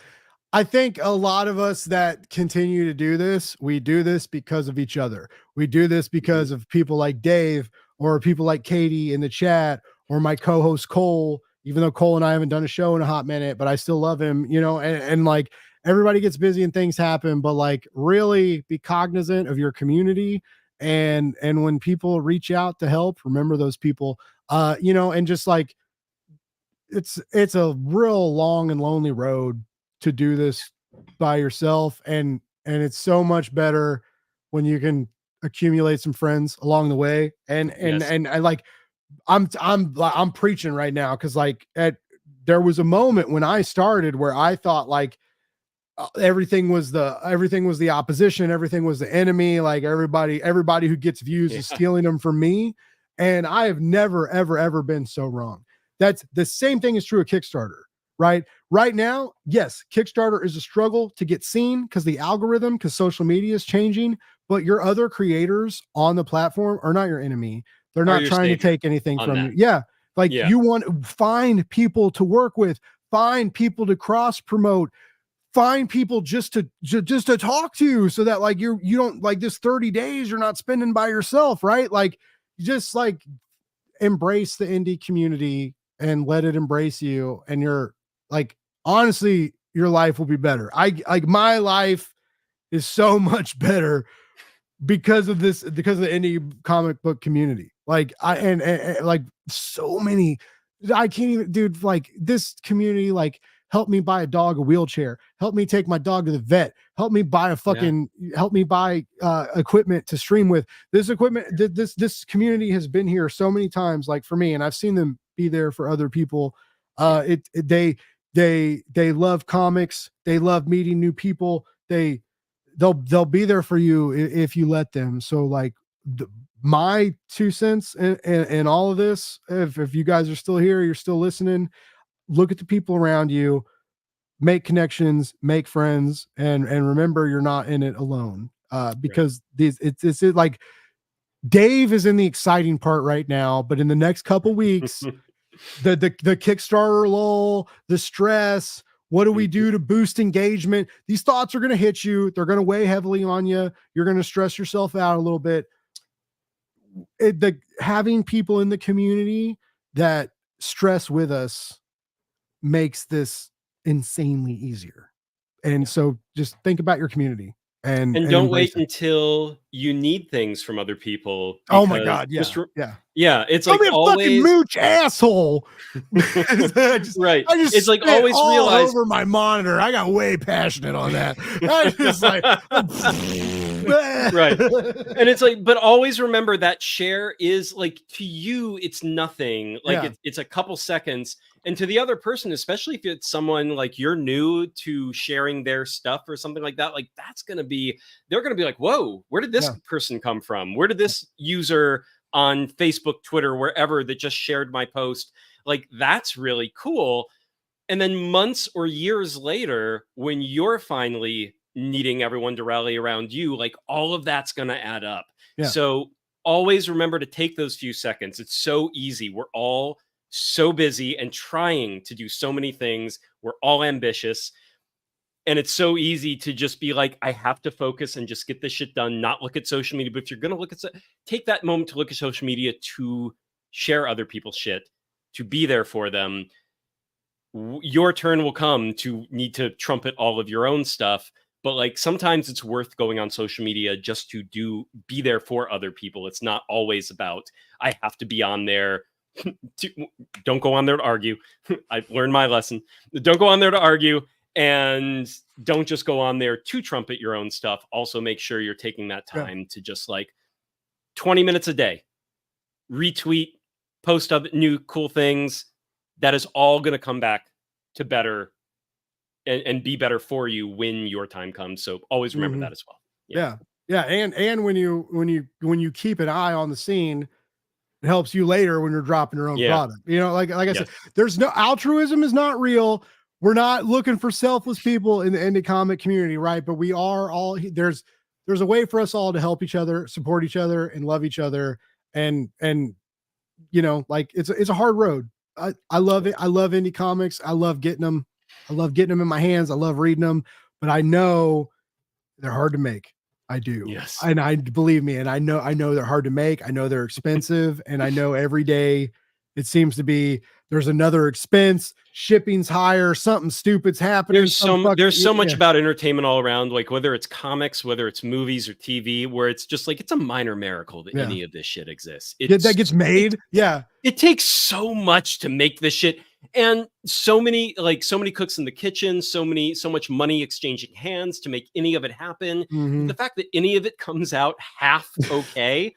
I think a lot of us that continue to do this, we do this because of each other. We do this because of people like Dave or people like Katie in the chat or my co-host Cole, even though Cole and I haven't done a show in a hot minute, but I still love him, and like everybody gets busy and things happen, but like really be cognizant of your community. And when people reach out to help, remember those people, and just like, it's a real long and lonely road to do this by yourself. And it's so much better when you can accumulate some friends along the way. And I like, I'm preaching right now. Cause like there was a moment when I started where I thought like everything was the opposition. Everything was the enemy. Like everybody who gets views is stealing them from me. And I have never, ever, ever been so wrong. That's the same thing is true of Kickstarter, right? Right now, yes, Kickstarter is a struggle to get seen because the algorithm, because social media is changing, but your other creators on the platform are not your enemy. They're not trying to take anything from you. Yeah. Like you want to find people to work with, find people to cross promote, find people just to talk to, so that like you don't like this 30 days you're not spending by yourself, right? Like just like embrace the indie community and let it embrace you. And you're like, honestly, your life will be better. My life is so much better because of the indie comic book community. Like and like so many, I can't even, dude, like this community, like help me buy a dog a wheelchair, help me take my dog to the vet, help me buy equipment to stream with. This equipment, this community has been here so many times, like for me, and I've seen them be there for other people. They love comics, they love meeting new people, they'll be there for you if you let them. So like my 2 cents in all of this. If you guys are still here, you're still listening, look at the people around you, make connections, make friends, and remember you're not in it alone. Because it's like Dave is in the exciting part right now, but in the next couple weeks, the Kickstarter lull, the stress, what do we do to boost engagement? These thoughts are going to hit you. They're going to weigh heavily on you. You're going to stress yourself out a little bit. Having people in the community that stress with us makes this insanely easier. And so just think about your community and don't wait embrace it. until you need things from other people. Oh my God. Yeah. Yeah. It's Tell like me a fucking always mooch, asshole. right. I just It's like spit always all realize over my monitor. I got way passionate on that. I just like right. And it's like, but always remember that share is like, to you, it's nothing. Like Yeah. it's a couple seconds. And to the other person, especially if it's someone like you're new to sharing their stuff or something like that, like they're going to be like, whoa, where did this person come from? Where did this user on Facebook, Twitter, wherever that just shared my post? Like, that's really cool. And then months or years later, when you're finally needing everyone to rally around you, like all of that's going to add up. Yeah. So always remember to take those few seconds. It's so easy. We're all so busy and trying to do so many things. We're all ambitious. And it's so easy to just be like, I have to focus and just get this shit done, not look at social media. But if you're going to look at, take that moment to look at social media, to share other people's shit, to be there for them. Your turn will come to need to trumpet all of your own stuff. But like, sometimes it's worth going on social media just to be there for other people. It's not always about, I have to be on there. Don't go on there to argue. I've learned my lesson. Don't go on there to argue, and don't just go on there to trumpet your own stuff. Also make sure you're taking that time to just like 20 minutes a day, retweet, post up new cool things. That is all going to come back to better and be better for you when your time comes. So always remember that as well. Yeah. And when you keep an eye on the scene, it helps you later when you're dropping your own product. You know, like I said, there's no altruism is not real. We're not looking for selfless people in the indie comic community, right? But we are all there's a way for us all to help each other, support each other, and love each other. And you know, like it's a hard road. I love it. I love indie comics. I love getting them. I love getting them in my hands. I love reading them, but I know they're hard to make. I do. Yes. And I believe me. And I know they're hard to make. I know they're expensive. And I know every day it seems to be, there's another expense, shipping's higher, something stupid's happening. There's so much about entertainment all around, like whether it's comics, whether it's movies or TV, where it's just like, it's a minor miracle that any of this shit exists. That gets made. It takes so much to make this shit. And so many cooks in the kitchen, so much money exchanging hands to make any of it happen. The fact that any of it comes out half okay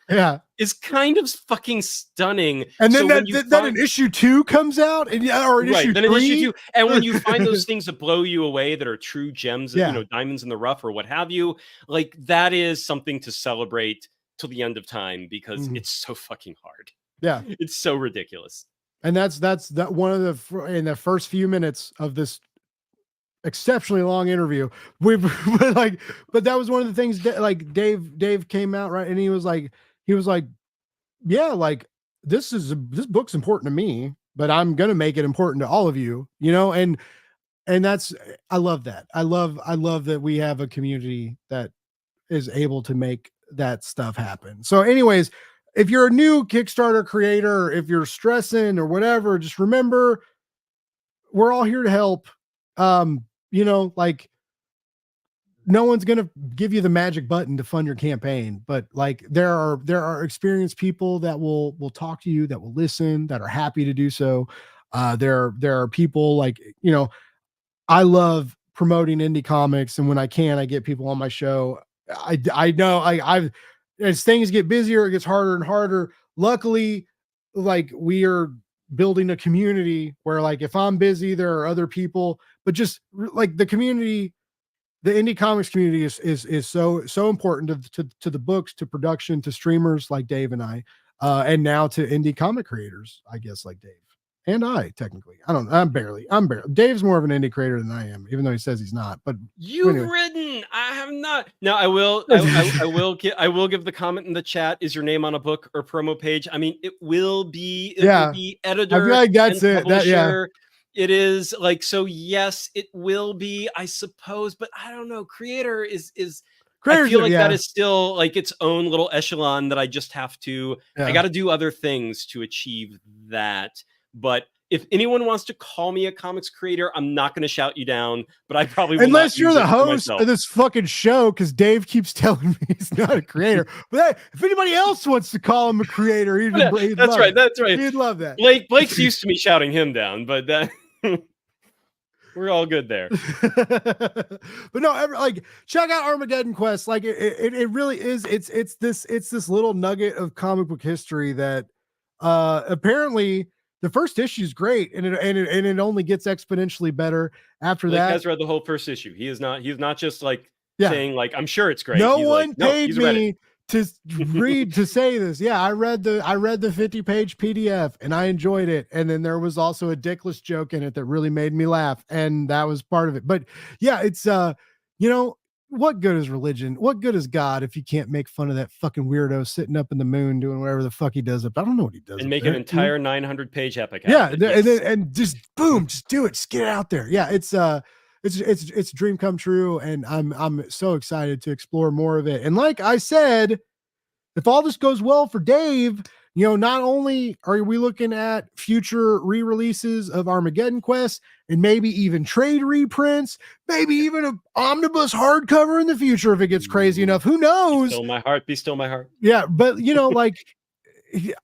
is kind of fucking stunning. And then that an issue 2 comes out, and or an issue 3. And when you find those things that blow you away, that are true gems, you know, diamonds in the rough or what have you, like that is something to celebrate till the end of time, because it's so fucking hard. Yeah, it's so ridiculous. And that's one of in the first few minutes of this exceptionally long interview, but that was one of the things that, like, Dave came out, right, and he was like, yeah, like this book's important to me, but I'm gonna make it important to all of you, you know, and that's, I love that. I love that we have a community that is able to make that stuff happen. So anyways, if you're a new Kickstarter creator, if you're stressing or whatever, just remember, we're all here to help. You know, like, no one's going to give you the magic button to fund your campaign, but like there are experienced people that will talk to you, that will listen, that are happy to do so. There are people like, you know, I love promoting indie comics, and when I can, I get people on my show. I know as things get busier, it gets harder and harder. Luckily, like, we are building a community where, like, if I'm busy, there are other people, but just like the community the indie comics community is so important to the books, to production, to streamers like Dave and I, and now to indie comic creators, I guess, like Dave and I. Technically, I'm barely. Dave's more of an indie creator than I am, even though he says he's not. But You've written. I have not. No, I will. I will give the comment in the chat. Is your name on a book or promo page? I mean, it will be. It will be editor. I feel like that's it. Publisher. It is like, so yes, it will be, I suppose, but I don't know. Creator is I feel like that is still like its own little echelon that I just have to, I got to do other things to achieve that. But if anyone wants to call me a comics creator, I'm not going to shout you down, but I probably will unless you're the host of this fucking show, because Dave keeps telling me he's not a creator. But hey, if anybody else wants to call him a creator, that's right. That's right. He'd love that. Blake's used to me shouting him down, but that we're all good there. But no, like, check out Armageddonquest. Like it really is. It's this little nugget of comic book history that apparently the first issue is great, and it only gets exponentially better after Blake that. Has read the whole first issue. He's not just like saying like, I'm sure it's great. No one paid me to read to say this. Yeah, I read the 50-page PDF and I enjoyed it. And then there was also a dickless joke in it that really made me laugh, and that was part of it. But yeah, it's what good is religion? What good is God if you can't make fun of that fucking weirdo sitting up in the moon doing whatever the fuck he does up? I don't know what he does. And make an entire 900-page epic. Yeah, and just boom, just do it. Just get it out there. Yeah, it's a dream come true, and I'm so excited to explore more of it. And like I said, if all this goes well for Dave, not only are we looking at future re-releases of Armageddonquest and maybe even trade reprints, maybe even an omnibus hardcover in the future if it gets crazy enough. Who knows? Be still my heart. Yeah, but like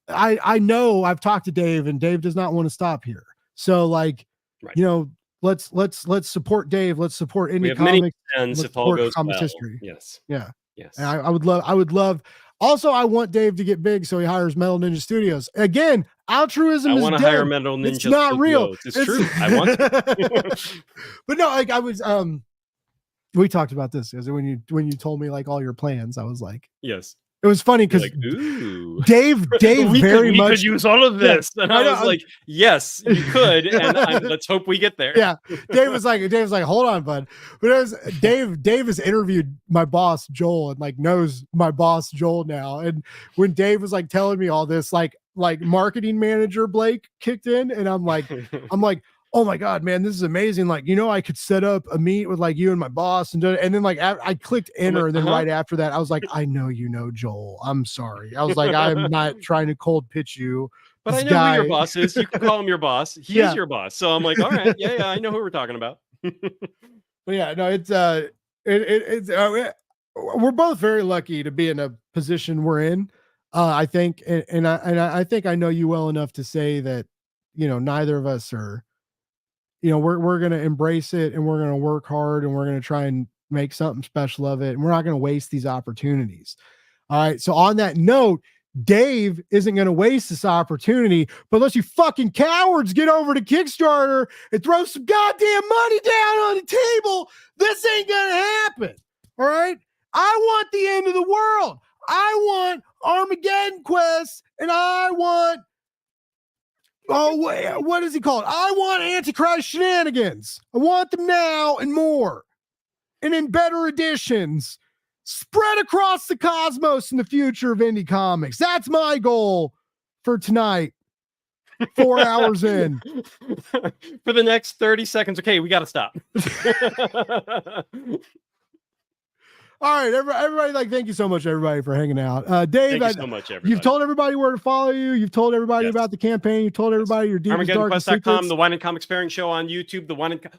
I know I've talked to Dave, and Dave does not want to stop here. So like, let's support Dave. Let's support indie comics. Many if all goes well. History. Yes. Yeah. Yes. And I would love. Also, I want Dave to get big, so he hires Metal Ninja Studios. Again, altruism is dead. I want to hire Metal Ninja. It's not real. It's true. I want to. But no, like I was. We talked about this when you told me like all your plans. I was like, yes. It was funny because Dave very much could use all of this, and I was like, yes, you could, and let's hope we get there. Yeah, Dave was like, hold on, bud. But it was Dave has interviewed my boss Joel and like knows my boss Joel now. And when Dave was like telling me all this, like marketing manager Blake kicked in, and I'm like, oh my God, man, this is amazing. Like, I could set up a meet with like you and my boss and then like I clicked enter. And then right after that, I was like, I know, Joel, I'm sorry. I was like, I'm not trying to cold pitch you, but I know who your boss is. You can call him your boss. He is your boss. So I'm like, all right. Yeah. I know who we're talking about. But yeah, no, we're both very lucky to be in a position we're in. I think, and I think I know you well enough to say that, neither of us are, we're going to embrace it, and we're going to work hard, and we're going to try and make something special of it. And we're not going to waste these opportunities. All right. So on that note, Dave isn't going to waste this opportunity, but unless you fucking cowards get over to Kickstarter and throw some goddamn money down on the table, this ain't going to happen. All right. I want the end of the world. I want Armageddonquest, and I want, what is he called? I want Antichrist shenanigans. I want them now and more, and in better editions spread across the cosmos in the future of indie comics. That's my goal for tonight. 4 hours in. For the next 30 seconds. Okay, we got to stop. All right, everybody, like, thank you so much, everybody, for hanging out. Dave, thank you so much, everybody. You've told everybody where to follow you. You've told everybody about the campaign. You've told everybody your deepest, darkest secrets. Armageddonquest.com, the Wine and Comics Pairing Show on YouTube, the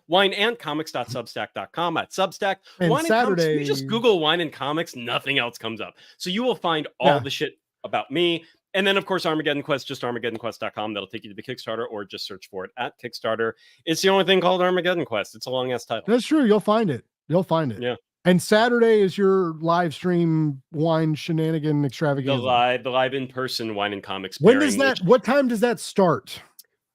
wineandcomics.substack.com at Substack. And Wine Saturday, and Comics, you just Google Wine and Comics, nothing else comes up. So you will find all the shit about me. And then, of course, Armageddonquest, just Armageddonquest.com. That'll take you to the Kickstarter, or just search for it at Kickstarter. It's the only thing called Armageddonquest. It's a long-ass title. That's true. You'll find it. Yeah. And Saturday is your live stream wine shenanigan extravaganza. The live in-person Wine and Comics pairing. When does that? What time does that start?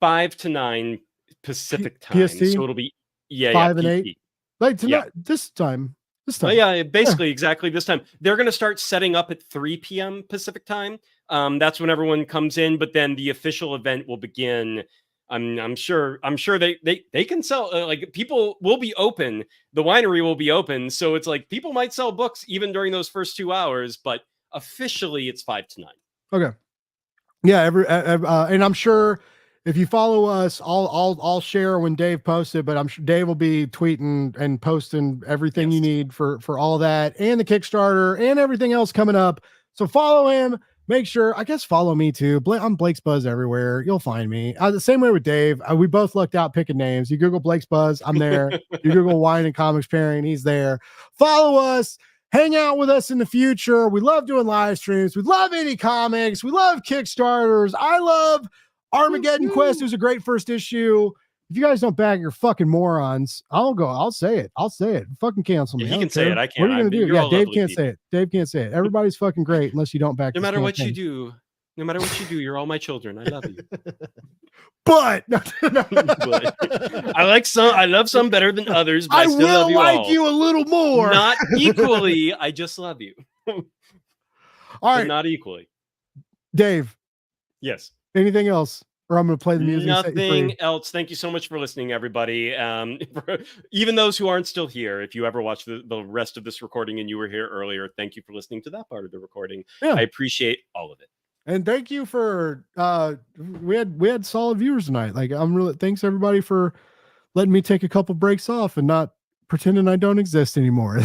5 to 9 Pacific time. PST? So it'll be 5 and PT. 8. Like tonight, this time. Oh, yeah, basically exactly this time. They're going to start setting up at 3 p.m. Pacific time. That's when everyone comes in, but then the official event will begin. I'm sure they can sell, like, people will be open. The winery will be open, so it's like people might sell books even during those first 2 hours, but officially it's 5 to 9. Okay. Yeah, and I'm sure if you follow us, I'll share when Dave posts it, but I'm sure Dave will be tweeting and posting everything you need for all that, and the Kickstarter and everything else coming up. So follow him. Make sure, I guess, follow me too. I'm Blake's Buzz everywhere. You'll find me. The same way with Dave. We both lucked out picking names. You Google Blake's Buzz, I'm there. You Google Wine and Comics Pairing, he's there. Follow us. Hang out with us in the future. We love doing live streams. We love indie comics. We love Kickstarters. I love Armageddonquest. It was a great first issue. If you guys don't back, you're fucking morons. I'll say it. Fucking cancel me. He can say it. I can't. What are you gonna do? Yeah, Dave can't say it. Dave can't say it. Everybody's fucking great unless you don't back. No matter what you do, you're all my children. I love you. But I love some better than others. But I still will love you like all. you a little more. Not equally. I just love you. All right, but not equally. Dave. Yes. Anything else? Or I'm going to play the music. Nothing else. Thank you so much for listening, everybody. Even those who aren't still here, if you ever watch the rest of this recording and you were here earlier, thank you for listening to that part of the recording. Yeah. I appreciate all of it. And thank you for we had solid viewers tonight. Like, thanks everybody for letting me take a couple breaks off and not pretending I don't exist anymore.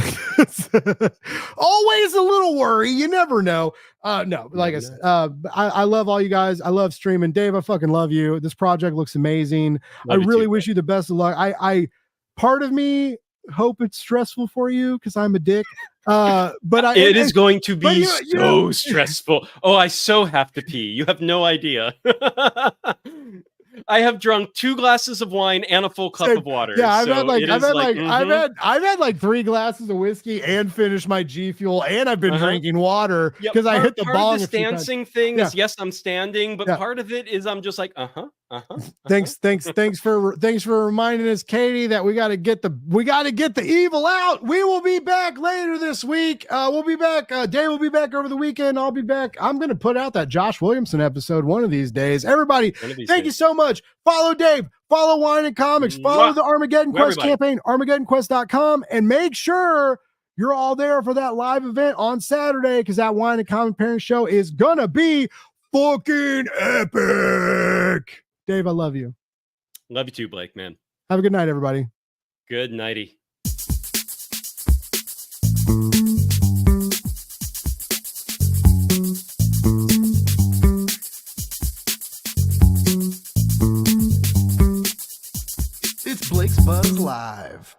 Always a little worry. You never know. No, like I said, I love all you guys. I love streaming. Dave, I fucking love you. This project looks amazing. I really wish you the best of luck. I part of me hope it's stressful for you because I'm a dick. But it is going to be so stressful. Oh, I so have to pee. You have no idea. I have drunk 2 glasses of wine and a full cup of water. Yeah, I've had like 3 glasses of whiskey and finished my G Fuel, and I've been drinking water because I hit the bong. This dancing thing is, yes, I'm standing, but part of it is I'm just like, Thanks for reminding us, Katie, that we got to get the evil out. We will be back later this week. We'll be back. Dave will be back over the weekend. I'll be back. I'm going to put out that Josh Williamson episode one of these days. Everybody, thank you so much. Follow Dave, follow Wine and Comics, follow the Armageddon Quest campaign, Armageddonquest.com, and make sure you're all there for that live event on Saturday, because that Wine and Comic Pairing show is gonna be fucking epic. Dave, I love you. Love you too, Blake, man. Have a good night, everybody. Good nighty. It's Blake's Buzz Live.